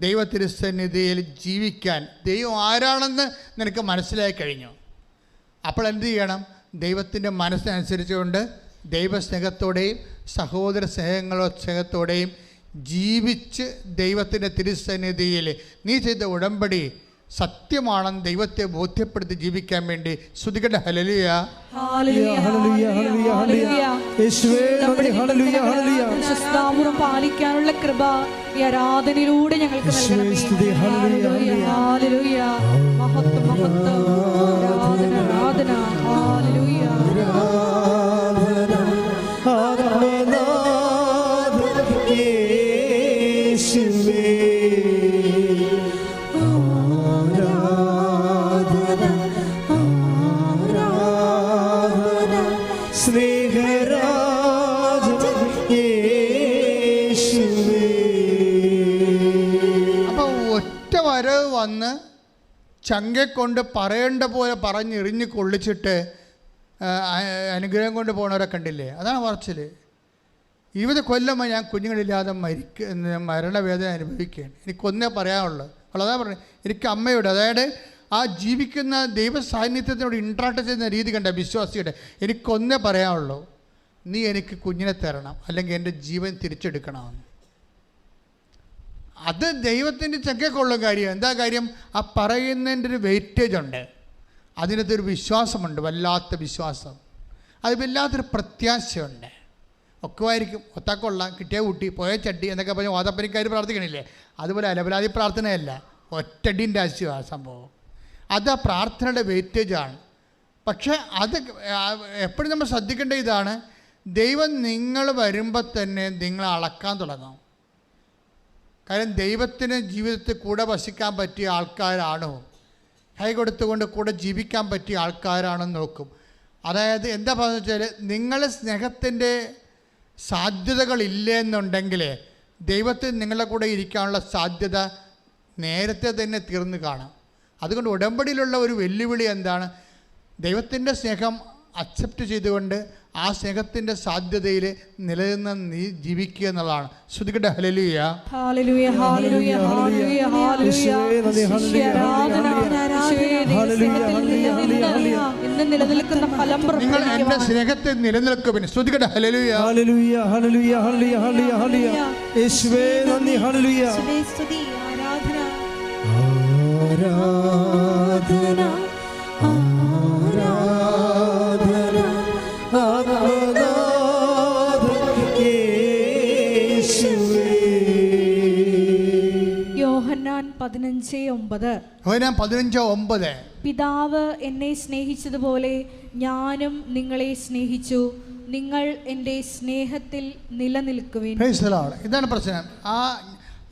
ദൈവ തിരുസന്നിധിയിൽ ജീവിക്കാൻ ദൈവം ആരാണെന്ന് നിനക്ക് മനസ്സിലായി കഴിഞ്ഞു. അപ്പോൾ എന്ത് ചെയ്യണം? ദൈവത്തിൻ്റെ മനസ്സിനനുസരിച്ചുകൊണ്ട് ദൈവസ്നേഹത്തോടെയും സഹോദര സ്നേഹത്തോടെയും ജീവിച്ച് ദൈവത്തിൻ്റെ തിരുസന്നിധിയിൽ നീ ചെയ്ത ഉടമ്പടി സത്യമാണെന്ന് ദൈവത്തെ ബോധ്യപ്പെടുത്തി ജീവിക്കാൻ വേണ്ടി സ്തുതിക്കട്ടെ. ഹല്ലേലൂയ, ഹല്ലേലൂയ, ഹല്ലേലൂയ, ഹല്ലേലൂയ, യേശുവേ നന്ദി, ഹല്ലേലൂയ, ഹല്ലേലൂയ. വിശ്വസ്താപൂർവ്വം പാലിക്കാനുള്ള കൃപ ഈ ആരാധനയിലൂടെ ഞങ്ങൾക്ക് നൽകണമേ. ഹല്ലേലൂയ, ഹല്ലേലൂയ, മഹത്വം, മഹത്വം, ആരാധന, ആരാധന, ഹല്ലേലൂയ. വന്ന് ചങ്കെ കൊണ്ട് പറയേണ്ട പോലെ പറഞ്ഞെറിഞ്ഞ് കൊള്ളിച്ചിട്ട് അനുഗ്രഹം കൊണ്ട് പോകുന്നവരെ കണ്ടില്ലേ? അതാണ് പറച്ചിൽ. 20 കൊല്ലമായി ഞാൻ കുഞ്ഞുങ്ങളില്ലാതെ മരണവേദന അനുഭവിക്കുകയാണ്, എനിക്കൊന്നേ പറയാനുള്ളൂ. അതാ പറഞ്ഞു, എനിക്ക് അമ്മയോട്, അതായത് ആ ജീവിക്കുന്ന ദൈവ സാന്നിധ്യത്തിനോട് ഇൻട്രാക്ട് ചെയ്യുന്ന രീതി കണ്ട വിശ്വാസിയുടെ, എനിക്കൊന്നേ പറയാനുള്ളൂ, നീ എനിക്ക് കുഞ്ഞിനെ തരണം, അല്ലെങ്കിൽ എൻ്റെ ജീവൻ തിരിച്ചെടുക്കണമെന്ന്. അത് ദൈവത്തിൻ്റെ ചക്കക്കുള്ള കാര്യം. എന്താ കാര്യം? ആ പറയുന്നതിൻ്റെ ഒരു വെയിറ്റേജ് ഉണ്ട്, അതിനകത്തൊരു വിശ്വാസമുണ്ട്, വല്ലാത്ത വിശ്വാസം, അത് വല്ലാത്തൊരു പ്രത്യാശയുണ്ട്. ഒക്കെ ആയിരിക്കും, ഒത്താക്കൊള്ളാം, കിട്ടിയ കുട്ടി, പോയ ചട്ടി എന്നൊക്കെ പറഞ്ഞ് ഓതപ്പനിക്കാർ പ്രാർത്ഥിക്കണില്ലേ? അതുപോലെ അലപരാതി പ്രാർത്ഥനയല്ല, ഒറ്റടിൻ്റെ ആശയമാണ് സംഭവം. അത് ആ പ്രാർത്ഥനയുടെ വെയിറ്റേജാണ്. പക്ഷേ അത് എപ്പോഴും നമ്മൾ ശ്രദ്ധിക്കേണ്ട ഇതാണ്, ദൈവം നിങ്ങൾ വരുമ്പോൾ തന്നെ നിങ്ങളെ അളക്കാൻ തുടങ്ങും. കാര്യം ദൈവത്തിന് ജീവിതത്തിൽ കൂടെ വസിക്കാൻ പറ്റിയ ആൾക്കാരാണോ, കൈ കൊടുത്തുകൊണ്ട് കൂടെ ജീവിക്കാൻ പറ്റിയ ആൾക്കാരാണെന്ന് നോക്കും. അതായത് എന്താ പറയുക വെച്ചാൽ, നിങ്ങൾ സ്നേഹത്തിൻ്റെ സാധ്യതകളില്ലെന്നുണ്ടെങ്കിൽ ദൈവത്തിന് നിങ്ങളുടെ കൂടെ ഇരിക്കാനുള്ള സാധ്യത നേരത്തെ തന്നെ തീർന്നു കാണാം. അതുകൊണ്ട് ഉടമ്പടിയിലുള്ള ഒരു വെല്ലുവിളി എന്താണ്? ദൈവത്തിൻ്റെ സ്നേഹം അക്സെപ്റ്റ് ചെയ്തുകൊണ്ട് ആ സ്നേഹത്തിൻ്റെ സാധ്യതയിൽ നിലനിന്ന് നീ ജീവിക്കുക എന്നുള്ളതാണ്. ശ്രുതികട്ടെ ഹല്ലേലൂയ. ഹല്ലേലൂയ ഹല്ലേലൂയ ഹല്ലേലൂയ ഹല്ലേലൂയ. ഇന്ന് നിലനിൽക്കുന്ന ഫലം നിങ്ങൾ എൻ്റെ സ്നേഹത്തെ നിലനിൽക്കുവിൻ. ശ്രുതികട്ടെ ഹല്ലേലൂയ ഹല്ലേലൂയ ഹല്ലേലൂയ ഹല്ലേലൂയ ഹല്ലേലൂയ. യേശുവേ നന്ദി. ഹല്ലേലൂയ. സ്തുതി ആരാധന ആരാധന ആരാധന യോഹന്നാൻ 15:9. യോഹന്നാൻ 15:9. പിതാവ് എന്നെ സ്നേഹിച്ചതുപോലെ ഞാനും നിങ്ങളെ സ്നേഹിച്ചു, നിങ്ങൾ എൻ്റെ സ്നേഹത്തിൽ നിലനിൽക്കുവിൻ. ഇതാണ് പ്രശ്നം. ആ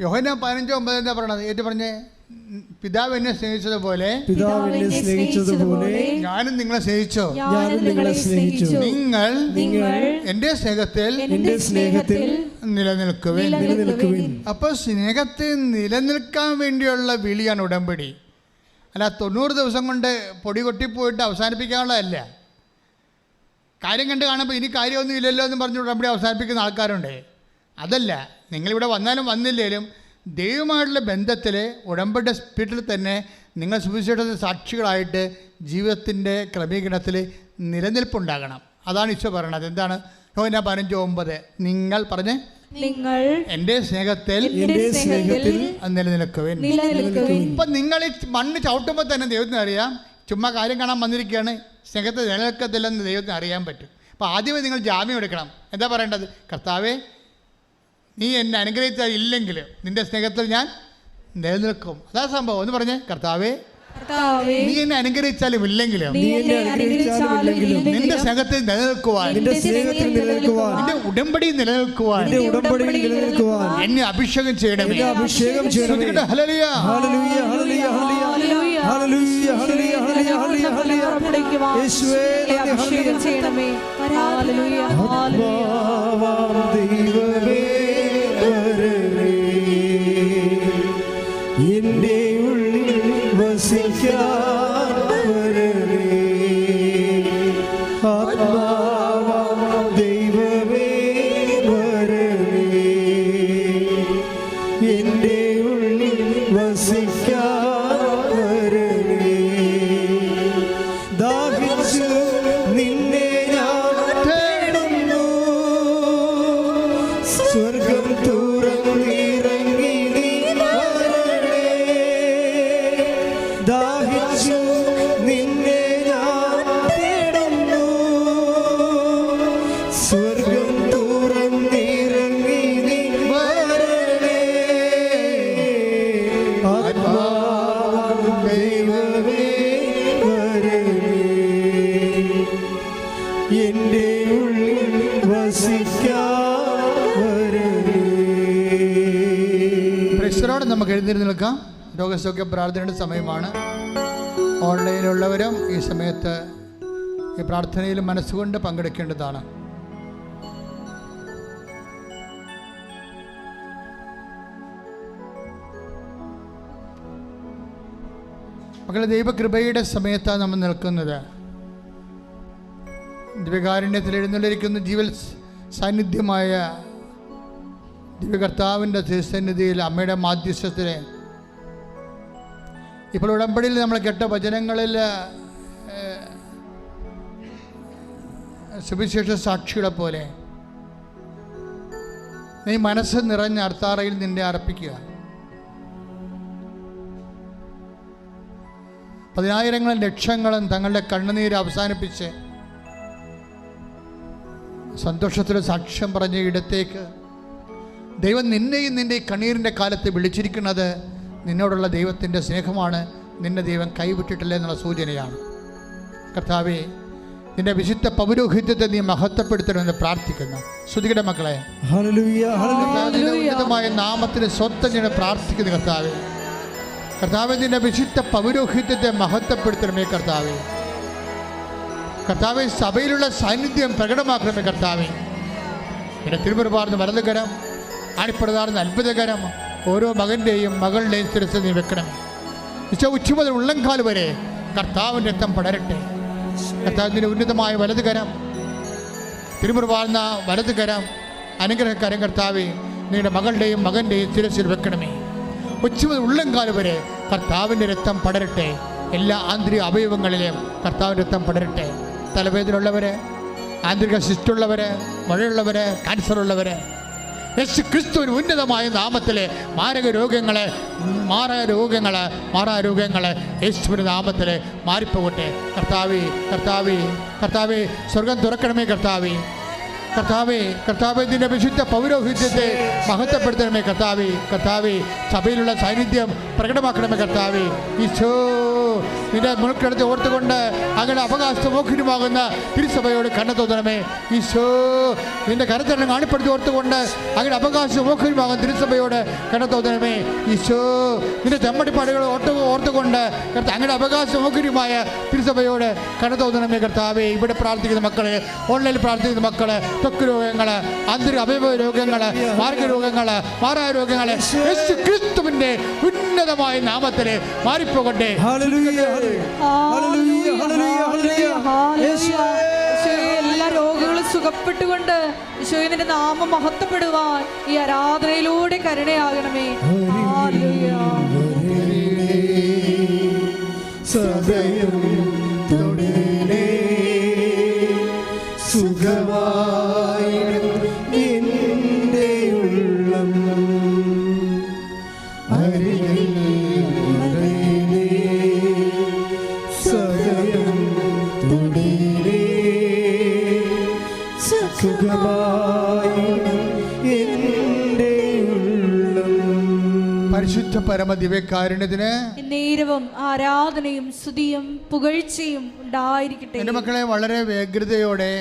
യോഹന്നാൻ 15:9 എന്താ പറയണത്? ഏറ്റു പറഞ്ഞേ, പിതാവ് എന്നെ സ്നേഹിച്ചതുപോലെ ഞാനും നിങ്ങളെ സ്നേഹിച്ചു, നിങ്ങൾ എൻ്റെ സ്നേഹത്തിൽ നിലനിൽക്കുവിൻ. അപ്പോൾ സ്നേഹത്തിൽ നിലനിൽക്കാൻ വേണ്ടിയുള്ള വിളിയാണ് ഉടമ്പടി. അല്ല 90 ദിവസം കൊണ്ട് പൊടി കൊട്ടിപ്പോയിട്ട് അവസാനിപ്പിക്കാനുള്ളതല്ല. കാര്യം കണ്ട് കാണുമ്പോൾ ഇനി കാര്യമൊന്നും ഇല്ലല്ലോ എന്ന് പറഞ്ഞ് ഉടമ്പടി അവസാനിപ്പിക്കുന്ന ആൾക്കാരുണ്ട്. അതല്ല, നിങ്ങളിവിടെ വന്നാലും വന്നില്ലേലും ദൈവമായിട്ടുള്ള ബന്ധത്തിൽ ഉടമ്പടി സ്പിരിറ്റിൽ തന്നെ നിങ്ങൾ സുവിശേഷത്തിന് സാക്ഷികളായിട്ട് ജീവിതത്തിൻ്റെ ക്രമീകരണത്തിൽ നിലനിൽപ്പുണ്ടാകണം. അതാണ് ഈശോ പറയണത്. എന്താണ്? യോഹന്നാൻ 15:9. നിങ്ങൾ പറഞ്ഞ് നിങ്ങൾ എൻ്റെ സ്നേഹത്തിൽ നിലനിൽക്കുവിൻ. ഇപ്പം നിങ്ങൾ ഈ മണ്ണ് ചവിട്ടുമ്പോൾ തന്നെ ദൈവത്തിന് അറിയാം, ചുമ്മാ കാര്യം കാണാൻ വന്നിരിക്കുകയാണ്, സ്നേഹത്തെ നിലനിൽക്കത്തില്ലെന്ന് ദൈവത്തിന് അറിയാൻ പറ്റും. അപ്പോൾ ആദ്യമേ നിങ്ങൾ ജാമ്യം എടുക്കണം. എന്താ പറയേണ്ടത്? കർത്താവേ, നീ എന്നെ അനുഗ്രഹിച്ചാൽ ഇല്ലെങ്കിൽ നിൻ്റെ സ്നേഹത്തിൽ ഞാൻ നിലനിൽക്കും. അതാ സംഭവം. ഒന്ന് പറഞ്ഞേ, കർത്താവേ, നീ എന്നെ അനുഗ്രഹിച്ചാലും ഇല്ലെങ്കിലും നിന്റെ സ്നേഹത്തിൽ നിലനിൽക്കുവാൻ, നിന്റെ ഉടമ്പടി നിലനിൽക്കുവാൻ എന്നെ അഭിഷേകം ചെയ്യണമേ. ഹല്ലേലൂയ. അഭിഷേകം ചെയ്യണമേ. Hallelujah hallelujah. എന്റെ ഉള്ളിൽ വസിക്കാൻ വരണേ, ആത്മാവാം ദൈവമേ വരണേ, എന്റെ ഉള്ളിൽ വസിക്കാൻ വരണേ. ദാഹിച്ചു നിന്നെ ഞാൻ തേടുന്നു, സ്വർഗം തുറന്നിറങ്ങി നീ വരണേ. ദാഹിച്ചു നിന്നെ ഞാൻ തേടുന്നു, സ്വർഗം തുറന്നിറങ്ങി നീ വരണേ. ആത്മാവാം ദൈവമേ വരണേ, എന്റെ ഉള്ളിൽ വസിക്കാൻ വരണേ. പ്രശ്നോടെ നമുക്ക് എഴുന്നേറ്റ് നിൽക്കാം. രോഗസൗഖ്യ പ്രാർത്ഥനയുടെ സമയമാണ്. ഓൺലൈനിലുള്ളവരും ഈ സമയത്ത് ഈ പ്രാർത്ഥനയിൽ മനസ്സുകൊണ്ട് പങ്കെടുക്കേണ്ടതാണ്. മക്കളെ, ദൈവകൃപയുടെ സമയത്താണ് നമ്മൾ നിൽക്കുന്നത്. ദിവ്യകാരുണ്യത്തിൽ എഴുന്നള്ളിരിക്കുന്ന ജീവൽ സാന്നിധ്യമായ ദിവ്യകർത്താവിൻ്റെ തിരുസന്നിധിയിൽ അമ്മയുടെ മാധ്യസ്ഥത്തിൽ ഇപ്പോൾ ഉടമ്പടിയിൽ നമ്മൾ കേട്ട വചനങ്ങളിൽ സുവിശേഷ സാക്ഷികളെ പോലെ നീ മനസ്സ് നിറഞ്ഞ അർത്താറയിൽ നിന്നെ അർപ്പിക്കുക. പതിനായിരങ്ങളും ലക്ഷങ്ങളും തങ്ങളുടെ കണ്ണുനീര് അവസാനിപ്പിച്ച് സന്തോഷത്തിൽ സാക്ഷ്യം പറഞ്ഞ ഇടത്തേക്ക് ദൈവം നിന്നെയും നിൻ്റെ കണ്ണീരിൻ്റെ കാലത്ത് വിളിച്ചിരിക്കുന്നത് നിന്നോടുള്ള ദൈവത്തിൻ്റെ സ്നേഹമാണ്. നിന്നെ ദൈവം കൈവിട്ടിട്ടില്ല എന്നുള്ള സൂചനയാണ്. കർത്താവേ, നിന്റെ വിശുദ്ധ പൗരോഹിത്യത്തെ നീ മഹത്വപ്പെടുത്തണമെന്ന് പ്രാർത്ഥിക്കുന്നു. ശ്രുതികടെ മക്കളെ, ഹല്ലേലൂയ ഹല്ലേലൂയ നിന്റെ ഉന്നതമായ നാമത്തിന് സ്വന്തം ഞാൻ പ്രാർത്ഥിക്കുന്നു. കർത്താവേ, കർത്താവേ, നിന്റെ വിശുദ്ധ പൗരോഹിത്യത്തെ മഹത്വപ്പെടുത്തണമേ കർത്താവേ. കർത്താവേ, സഭയിലുള്ള സാന്നിധ്യം പ്രകടമാക്കണമേ കർത്താവേ. നിന്റെ തിരുമുറുപാർന്ന് വലതുകരം, ആണിപ്പടുതാർന്ന് അത്ഭുതകരം ഓരോ മകൻ്റെയും മകളുടെയും ശിരസ് നീ വെക്കണം. ഉച്ച മുതൽ ഉള്ളംകാൽ വരെ കർത്താവിൻ്റെ രക്തം പടരട്ടെ. കർത്താവിൻ്റെ ഉന്നതമായ വലതുകരം, തിരുമുറുപാർന്ന വലതുകരം, അനുഗ്രഹകരം കർത്താവേ നിങ്ങളുടെ മകളുടെയും മകൻ്റെയും ശിരസിൽ വെക്കണമേ. ഉച്ച മുതൽ ഉള്ളംകാൽ വരെ കർത്താവിൻ്റെ രക്തം പടരട്ടെ. എല്ലാ ആന്തരിക അവയവങ്ങളിലും കർത്താവിൻ്റെ രക്തം പടരട്ടെ. തലവേദനയുള്ളവർ, ആന്തരിക ശിസ്റ്റുള്ളവർ, മഴയുള്ളവർ, ക്യാൻസറുള്ളവർ, യേശു ക്രിസ്തുവിന് ഉന്നതമായ നാമത്തിലെ മാറാരോഗങ്ങളെ യേശുവിൻ്റെ നാമത്തിൽ മാറിപ്പോകട്ടെ. കർത്താവേ, കർത്താവേ, കർത്താവേ, സ്വർഗം തുറക്കണമേ കർത്താവേ. കർത്താവേ, കർത്താവേ, നിന്റെ വിശുദ്ധ പൗരോഹിത്യത്തെ മഹത്വപ്പെടുത്തണമേ കർത്താവേ. കർത്താവേ, സഭയിലുള്ള സാന്നിധ്യം പ്രകടമാക്കണമേ കർത്താവേ. ഈശോ, നിന്റെ മുൾക്കിടത്ത് ഓർത്തുകൊണ്ട് അങ്ങനെ അവകാശമോഖിനുമാകുന്ന തിരുസഭയോട് കണ്ണു തോന്നണമേ. ഈശോ, നിന്റെ കരത്തന്നെ കാണിപ്പെടുത്തി ഓർത്തുകൊണ്ട് അങ്ങനെ അവകാശമോഖിനുമാകുന്ന തിരുസഭയോട് കണ്ണു തോന്നണമേ. ഈശോ, നിന്റെ ചെമ്മടിപ്പാടുകൾ ഓർത്തുകൊണ്ട് അങ്ങനെ അവകാശമോഖിനുമായ തിരുസഭയോട് കണ്ണു തോന്നണമേ കർത്താവേ. ഇവിടെ പ്രാർത്ഥിക്കുന്ന മക്കളെ, ഓൺലൈനിൽ പ്രാർത്ഥിക്കുന്ന മക്കളെ, ത്വക്ക് രോഗങ്ങൾ, ആന്തരിക അവയവ രോഗങ്ങൾ, മാർഗരോഗങ്ങൾ, മാറായ രോഗങ്ങൾ യേശു ക്രിസ്തുവിന്റെ ഉന്നതമായ നാമത്തിൽ മാറിപ്പോകട്ടെ. എല്ലാ രോഗങ്ങളും സുഖപ്പെട്ടുകൊണ്ട് ഈശോയുടെ നാമം മഹത്വപ്പെടുവാൻ ഈ ആരാധനയിലൂടെ കരുണയാകണമേ. പരിശുദ്ധ പരമദിവ്യകാരുണ്യത്തിന് നേരവും ആരാധനയും സ്തുതിയും പുകഴ്ചയും ഉണ്ടായിരിക്കട്ടെ. എൻ്റെ മക്കളെ, വളരെ വ്യഗ്രതയോടെ,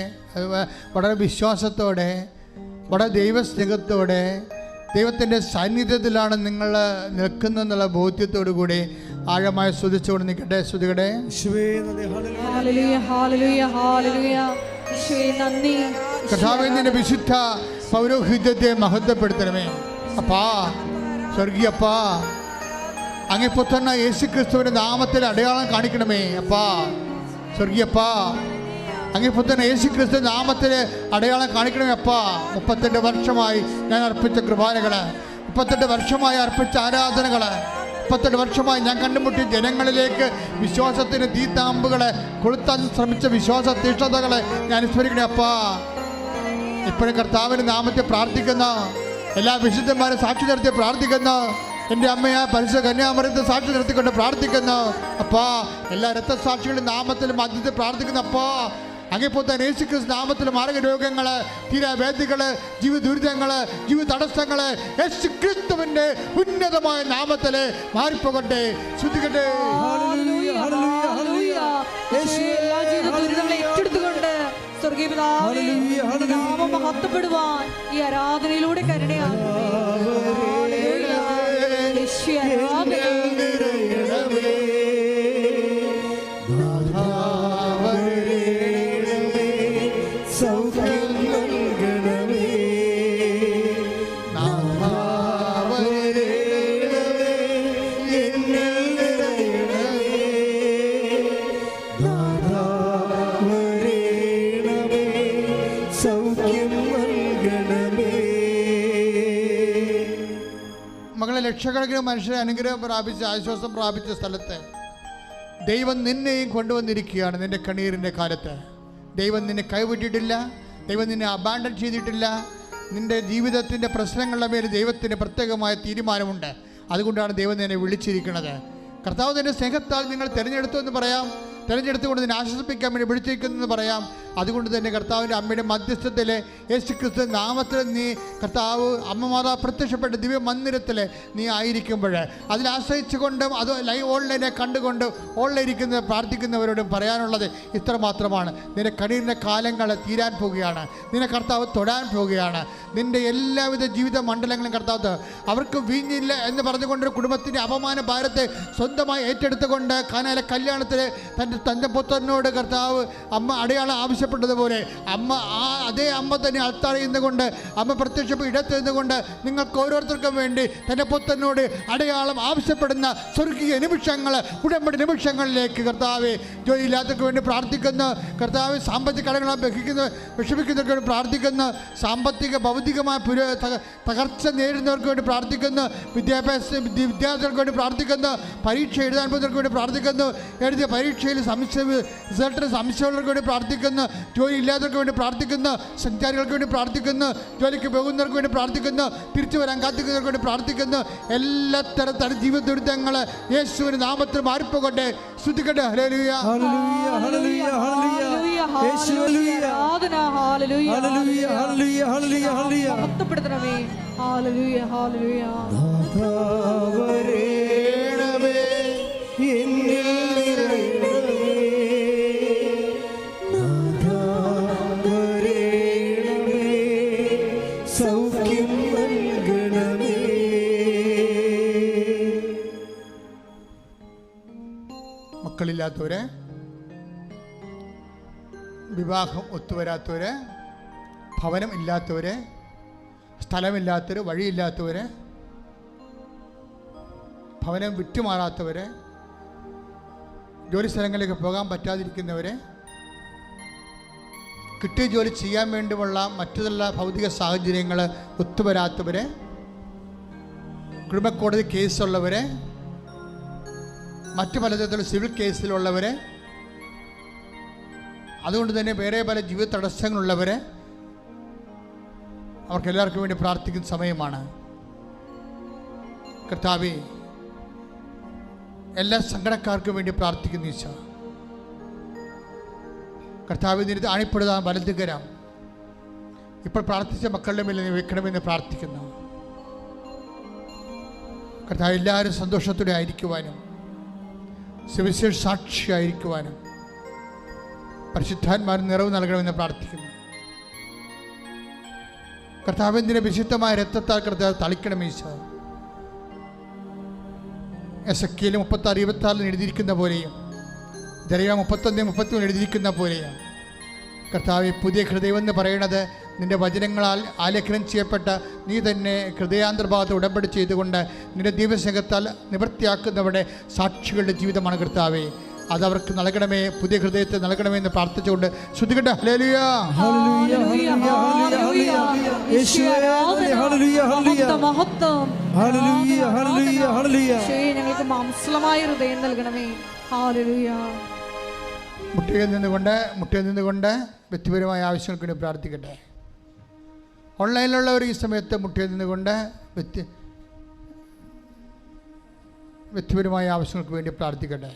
വളരെ വിശ്വാസത്തോടെ, വളരെ ദൈവസ്നേഹത്തോടെ, ദൈവത്തിൻ്റെ സാന്നിധ്യത്തിലാണ് നിങ്ങൾ നിൽക്കുന്നതെന്നുള്ള ബോധ്യത്തോടു കൂടി ആഴമായി സ്തുതിച്ചുകൊണ്ട് നിൽക്കട്ടെ. സ്തുതികടെ കർത്താവിന്റെ വിശുദ്ധ പൗരോഹിത്യത്തെ മഹത്വപ്പെടുത്തണമേ അപ്പാ. സ്വർഗീയപ്പാ, അങ്ങേ പുത്രനായ യേശു ക്രിസ്തുവിന്റെ നാമത്തിൽ അടയാളം കാണിക്കണമേ അപ്പാ. സ്വർഗീയപ്പാ, അങ്ങേ പുത്രനായ യേശു ക്രിസ്തു നാമത്തിൽ അടയാളം കാണിക്കണമേ അപ്പാ. 32 വർഷമായി ഞാൻ അർപ്പിച്ച കൃപാനകള്, 32 വർഷമായി അർപ്പിച്ച ആരാധനകള്, 32 വർഷമായി ഞാൻ കണ്ടുമുട്ടിയ ജനങ്ങളിലേക്ക് വിശ്വാസത്തിന് തീത്താമ്പുകളെ കൊളുത്താൻ ശ്രമിച്ച വിശ്വാസ തീഷ്ണതകളെ ഞാൻ സ്മരിക്കണേ അപ്പാ. ഇപ്പോഴും കർത്താവിൻ്റെ നാമത്തെ പ്രാർത്ഥിക്കുന്ന എല്ലാ വിശുദ്ധന്മാരെ സാക്ഷി നിർത്തി പ്രാർത്ഥിക്കുന്ന എൻ്റെ അമ്മയായ പരിശുദ്ധ കന്യാമറിയത്തെ സാക്ഷി നിർത്തിക്കൊണ്ട് പ്രാർത്ഥിക്കുന്ന അപ്പാ. എല്ലാ രക്തസാക്ഷികളുടെ നാമത്തിലും മധ്യത്തിൽ പ്രാർത്ഥിക്കുന്ന അപ്പാ. അങ്ങേപ്പോത്ത യേശു ക്രിസ്തു നാമത്തിൽ മാർഗരോഗങ്ങള്, തീരാവേദികള്, ജീവിത ദുരിതങ്ങള്, ജീവിത തടസ്സങ്ങള് യേശു ക്രിസ്തുവിന്റെ ഉന്നതമായ നാമത്തില് മാറിപ്പോകട്ടെ. ശ്രദ്ധിക്കട്ടെ. ഏറ്റെടുത്തുകൊണ്ട് സ്വർഗീയപിതാവേ നാമം മഹത്വപ്പെടുവാൻ ഈ ആരാധനയിലൂടെ കരുണയാകണമേ. ലക്ഷക്കണക്കിന് മനുഷ്യരെ അനുഗ്രഹം പ്രാപിച്ച് ആശ്വാസം പ്രാപിച്ച സ്ഥലത്ത് ദൈവം നിന്നെയും കൊണ്ടുവന്നിരിക്കുകയാണ്. നിന്റെ കണ്ണീരിൻ്റെ കാലത്ത് ദൈവം നിന്നെ കൈവിട്ടിട്ടില്ല, ദൈവം നിന്നെ അബാൻഡൻ ചെയ്തിട്ടില്ല. നിന്റെ ജീവിതത്തിൻ്റെ പ്രശ്നങ്ങളുടെ മേൽ ദൈവത്തിന് പ്രത്യേകമായ തീരുമാനമുണ്ട്. അതുകൊണ്ടാണ് ദൈവം നിന്നെ വിളിച്ചിരിക്കുന്നത്. കർത്താവ് നിന്റെ സ്നേഹത്താൽ നിങ്ങൾ തിരഞ്ഞെടുത്തു എന്ന് പറയാം, തിരഞ്ഞെടുത്തുകൊണ്ട് നിന്നെ ആശ്വസിപ്പിക്കാൻ വേണ്ടി വിളിച്ചിരിക്കുന്നതെന്ന് പറയാം. അതുകൊണ്ട് തന്നെ കർത്താവിൻ്റെ അമ്മയുടെ മധ്യസ്ഥത്തിൽ യേശുക്രിസ്തു നാമത്തിൽ നീ കർത്താവ് അമ്മ മാതാവ് പ്രത്യക്ഷപ്പെട്ട ദിവ്യ മന്ദിരത്തിൽ നീ ആയിരിക്കുമ്പോൾ അതിൽ ആശ്രയിച്ചുകൊണ്ടും അത് ലൈവ് ഓൺലൈനെ കണ്ടുകൊണ്ട് ഓൺലൈനിരിക്കുന്ന പ്രാർത്ഥിക്കുന്നവരോടും പറയാനുള്ളത് ഇത്ര മാത്രമാണ്. നിന്റെ കണ്ണീരിൻ്റെ കാലങ്ങൾ തീരാൻ പോവുകയാണ്. നിന്നെ കർത്താവ് തൊടാൻ പോവുകയാണ്. നിൻ്റെ എല്ലാവിധ ജീവിത മണ്ഡലങ്ങളും കർത്താവ് അവർക്ക് വീഞ്ഞില്ല എന്ന് പറഞ്ഞുകൊണ്ട് കുടുംബത്തിൻ്റെ അപമാന ഭാരത്തെ സ്വന്തമായി ഏറ്റെടുത്തുകൊണ്ട് കാനായിലെ കല്യാണത്തിൽ തൻ്റെ പുത്രനോട് കർത്താവ് അമ്മ അടയാളം ആവശ്യപ്പെട്ടതുപോലെ അതേ അമ്മ തന്നെ അൾത്താരയിൽ നിന്നുകൊണ്ട് അമ്മ പ്രത്യക്ഷപ്പെട്ട ഇടത്ത് നിന്നുകൊണ്ട് നിങ്ങൾക്ക് ഓരോരുത്തർക്കും വേണ്ടി തൻ്റെ പുത്രനോട് അടയാളം ആവശ്യപ്പെടുന്ന സ്വർഗീയ നിമിഷങ്ങൾ, ഉടമ്പടി നിമിഷങ്ങളിലേക്ക് കർത്താവ് ജോലിയില്ലാത്തവർക്ക് വേണ്ടി പ്രാർത്ഥിക്കുന്ന, കർത്താവ് സാമ്പത്തിക കടങ്ങളെ വിഷമിക്കുന്നവർക്ക് വേണ്ടി പ്രാർത്ഥിക്കുന്ന, സാമ്പത്തിക ഭൗതികമായ തകർച്ച നേരിടുന്നവർക്ക് വേണ്ടി പ്രാർത്ഥിക്കുന്ന, വിദ്യാർത്ഥികൾക്ക് വേണ്ടി പ്രാർത്ഥിക്കുന്ന, പരീക്ഷ എഴുതാൻ പോകുന്നവർക്ക് വേണ്ടി പ്രാർത്ഥിക്കുന്നു, എഴുതിയ പരീക്ഷയിൽ റിസൾട്ടിന് സംശയമുള്ളവർക്ക് വേണ്ടി പ്രാർത്ഥിക്കുന്ന, ജോലി ഇല്ലാത്തവർക്ക് വേണ്ടി പ്രാർത്ഥിക്കുന്ന, സഞ്ചാരികൾക്ക് വേണ്ടി പ്രാർത്ഥിക്കുന്ന, ജോലിക്ക് പോകുന്നവർക്ക് വേണ്ടി പ്രാർത്ഥിക്കുന്ന, തിരിച്ചു വരാൻ കാത്തിക്കുന്നവർക്ക് വേണ്ടി പ്രാർത്ഥിക്കുന്ന, എല്ലാ തരം ജീവിത ദുരിതങ്ങൾ യേശുവിന്റെ നാമത്തിൽ മാറിപ്പോകട്ടെ. സ്തുതിക്കട്ടെ. ഹല്ലേലൂയ, ഹല്ലേലൂയ, ഹല്ലേലൂയ, ഹല്ലേലൂയ, യേശുവേ, ആരാധന. ഹല്ലേലൂയ, ഹല്ലേലൂയ, ഹല്ലേലൂയ, ഹല്ലേലൂയ, ഹല്ലേലൂയ. മഹത്വപ്പെടുത്തണമേ. ഹല്ലേലൂയ, ഹല്ലേലൂയ. നാഥാവരേണമേ, എന്നിൽ നിറയണമേ. നാഥാവരേണമേ, സൗഖ്യം നൽകണമേ. മക്കളില്ലാത്തവരെ, വിവാഹം ഒത്തുവരാത്തവര്, ഭവനം ഇല്ലാത്തവര്, സ്ഥലമില്ലാത്തവർ, വഴിയില്ലാത്തവർ, ഭവനം വിട്ടുമാറാത്തവർ, ജോലി സ്ഥലങ്ങളിലേക്ക് പോകാൻ പറ്റാതിരിക്കുന്നവർ, കിട്ടിയ ജോലി ചെയ്യാൻ വേണ്ടിയുള്ള മറ്റുള്ള ഭൗതിക സാഹചര്യങ്ങൾ ഒത്തുവരാത്തവർ, കുടുംബക്കോടതി കേസുള്ളവർ, മറ്റു പലതരത്തിലുള്ള സിവിൽ കേസിലുള്ളവർ, അതുകൊണ്ട് തന്നെ വേറെ പല ജീവിത തടസ്സങ്ങളുള്ളവർ, അവർക്കെല്ലാവർക്കും വേണ്ടി പ്രാർത്ഥിക്കുന്ന സമയമാണ്. കർത്താവേ, എല്ലാ സങ്കടക്കാർക്കും വേണ്ടി പ്രാർത്ഥിക്കുന്നു ഈശോ. കർത്താവേ, നിന്റെ അണിപ്പെടുതാൻ വലതുകരം ഇപ്പോൾ പ്രാർത്ഥിച്ച മക്കളുടെ മേലെ നീ വെക്കണമെന്ന് പ്രാർത്ഥിക്കുന്നു. കർത്താവ്, എല്ലാവരും സന്തോഷത്തോടെ ആയിരിക്കുവാനും സുവിശേഷ സാക്ഷിയായിരിക്കുവാനും പരിശുദ്ധാത്മാവിന് നിറവ് നൽകണമെന്ന് പ്രാർത്ഥിക്കുന്നു. കർത്താവിൻ്റെ വിശുദ്ധമായ രക്തത്താൽ കർത്താവ് തളിക്കണം ഈശോ. എസെക്കിയേൽ 36:26 എഴുതിയിരിക്കുന്ന പോലെയും ജെറമ്യാ 31:33 എഴുതിയിരിക്കുന്ന പോലെയും കർത്താവ്, പുതിയ ഹൃദയം എന്ന് പറയുന്നത് നിൻ്റെ വചനങ്ങളാൽ ആലേഖനം ചെയ്യപ്പെട്ട നീ തന്നെ ഹൃദയാന്തർഭാഗത്ത് ഉടമ്പടി ചെയ്തുകൊണ്ട് നിൻ്റെ ദിവസംഗത്താൽ നിവൃത്തിയാക്കുന്നവരുടെ സാക്ഷികളുടെ ജീവിതമാണ് കർത്താവേ. അതവർക്ക് നൽകണമേ, പുതിയ ഹൃദയത്തെ നൽകണമേ എന്ന് പ്രാർത്ഥിച്ചുകൊണ്ട് ശ്രുതികട്ടെ. ഹല്ലേലൂയ, ഹല്ലേലൂയ, ഹല്ലേലൂയ, യേശുവേ, ഹല്ലേലൂയ, ഹല്ലേലൂയ, മഹത്വം. ഹല്ലേലൂയ, ഹല്ലേലൂയ, ഹല്ലേലൂയ. ഞങ്ങൾക്ക് മാംസളമായ ഹൃദയം നൽകണമേ. ഹല്ലേലൂയ. മുട്ടിയിൽ നിന്നുകൊണ്ട് വ്യക്തിപരമായ ആവശ്യങ്ങൾക്ക് വേണ്ടി പ്രാർത്ഥിക്കട്ടെ. ഓൺലൈനിലുള്ളവർ ഈ സമയത്ത് മുട്ടിയിൽ നിന്നുകൊണ്ട് വ്യക്തിപരമായ ആവശ്യങ്ങൾക്ക് വേണ്ടി പ്രാർത്ഥിക്കട്ടെ.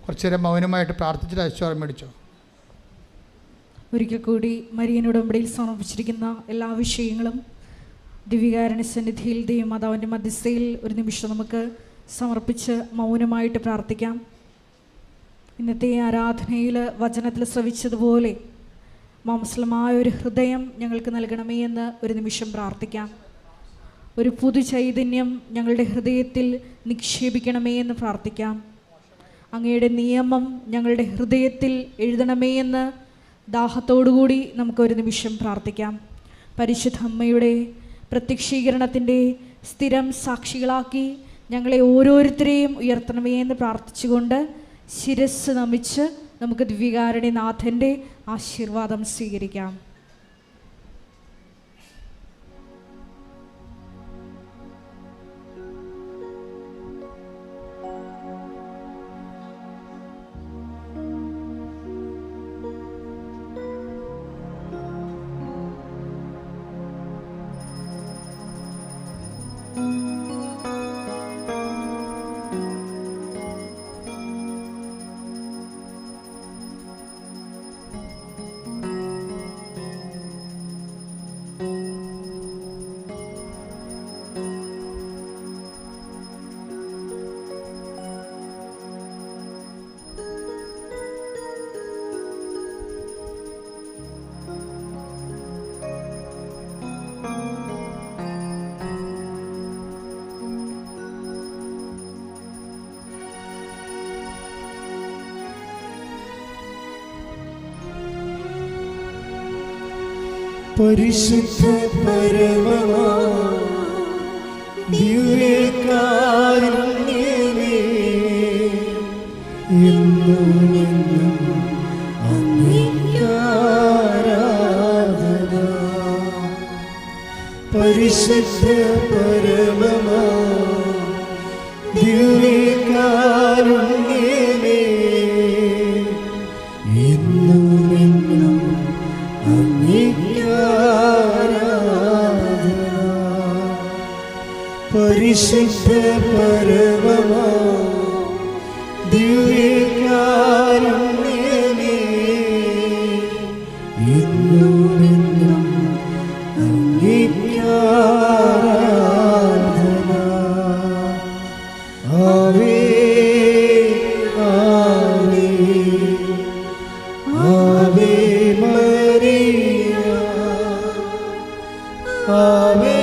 കുറച്ചു നേരം മൗനമായിട്ട് പ്രാർത്ഥിച്ചിട്ട് ആശീർവാദം മേടിച്ചോ. ഒരിക്കൽ കൂടി മരിയൻ ഉടമ്പടിയിൽ സമർപ്പിച്ചിരിക്കുന്ന എല്ലാ വിഷയങ്ങളും ദിവ്യകാരുണ്യ സന്നിധിയിൽ ദൈവമാതാവിൻ്റെ മധ്യസ്ഥയിൽ ഒരു നിമിഷം നമുക്ക് സമർപ്പിച്ച് മൗനമായിട്ട് പ്രാർത്ഥിക്കാം. ഇന്നത്തെ ആരാധനയിൽ വചനത്തിൽ ശ്രവിച്ചതുപോലെ മാംസലമായ ഒരു ഹൃദയം ഞങ്ങൾക്ക് നൽകണമേ എന്ന് ഒരു നിമിഷം പ്രാർത്ഥിക്കാം. ഒരു പുതു ചൈതന്യം ഞങ്ങളുടെ ഹൃദയത്തിൽ നിക്ഷേപിക്കണമേ എന്ന് പ്രാർത്ഥിക്കാം. അങ്ങയുടെ നിയമം ഞങ്ങളുടെ ഹൃദയത്തിൽ എഴുതണമേ എന്ന് ദാഹത്തോടുകൂടി നമുക്കൊരു നിമിഷം പ്രാർത്ഥിക്കാം. പരിശുദ്ധ അമ്മയുടെ പ്രത്യക്ഷീകരണത്തിൻ്റെ സ്ഥിരം സാക്ഷികളാക്കി ഞങ്ങളെ ഓരോരുത്തരെയും ഉയർത്തണമേ എന്ന് പ്രാർത്ഥിച്ചുകൊണ്ട് ശിരസ് നമിച്ച് നമുക്ക് ദിവ്യകാരുണ്യനാഥൻ്റെ ആശീർവാദം സ്വീകരിക്കാം. പരിശുദ്ധ പരമമാ ദിവ്യകാരുണ്യമേ, എന്നും എന്നും അങ്ങേക്ക് ആരാധന. പരിശുദ്ധ പരമമാ ദിവ്യകാരുണ്യമേ, എന്നും എന്നും അങ്ങേക്ക് പരിശുദ്ധ പരമമാ ദിവ്യകാരുണ്യമേ, എന്നും എന്നും അങ്ങേക്ക് ആരാധന. ആവേ ആവേ ആവേ മരിയ, ആവേ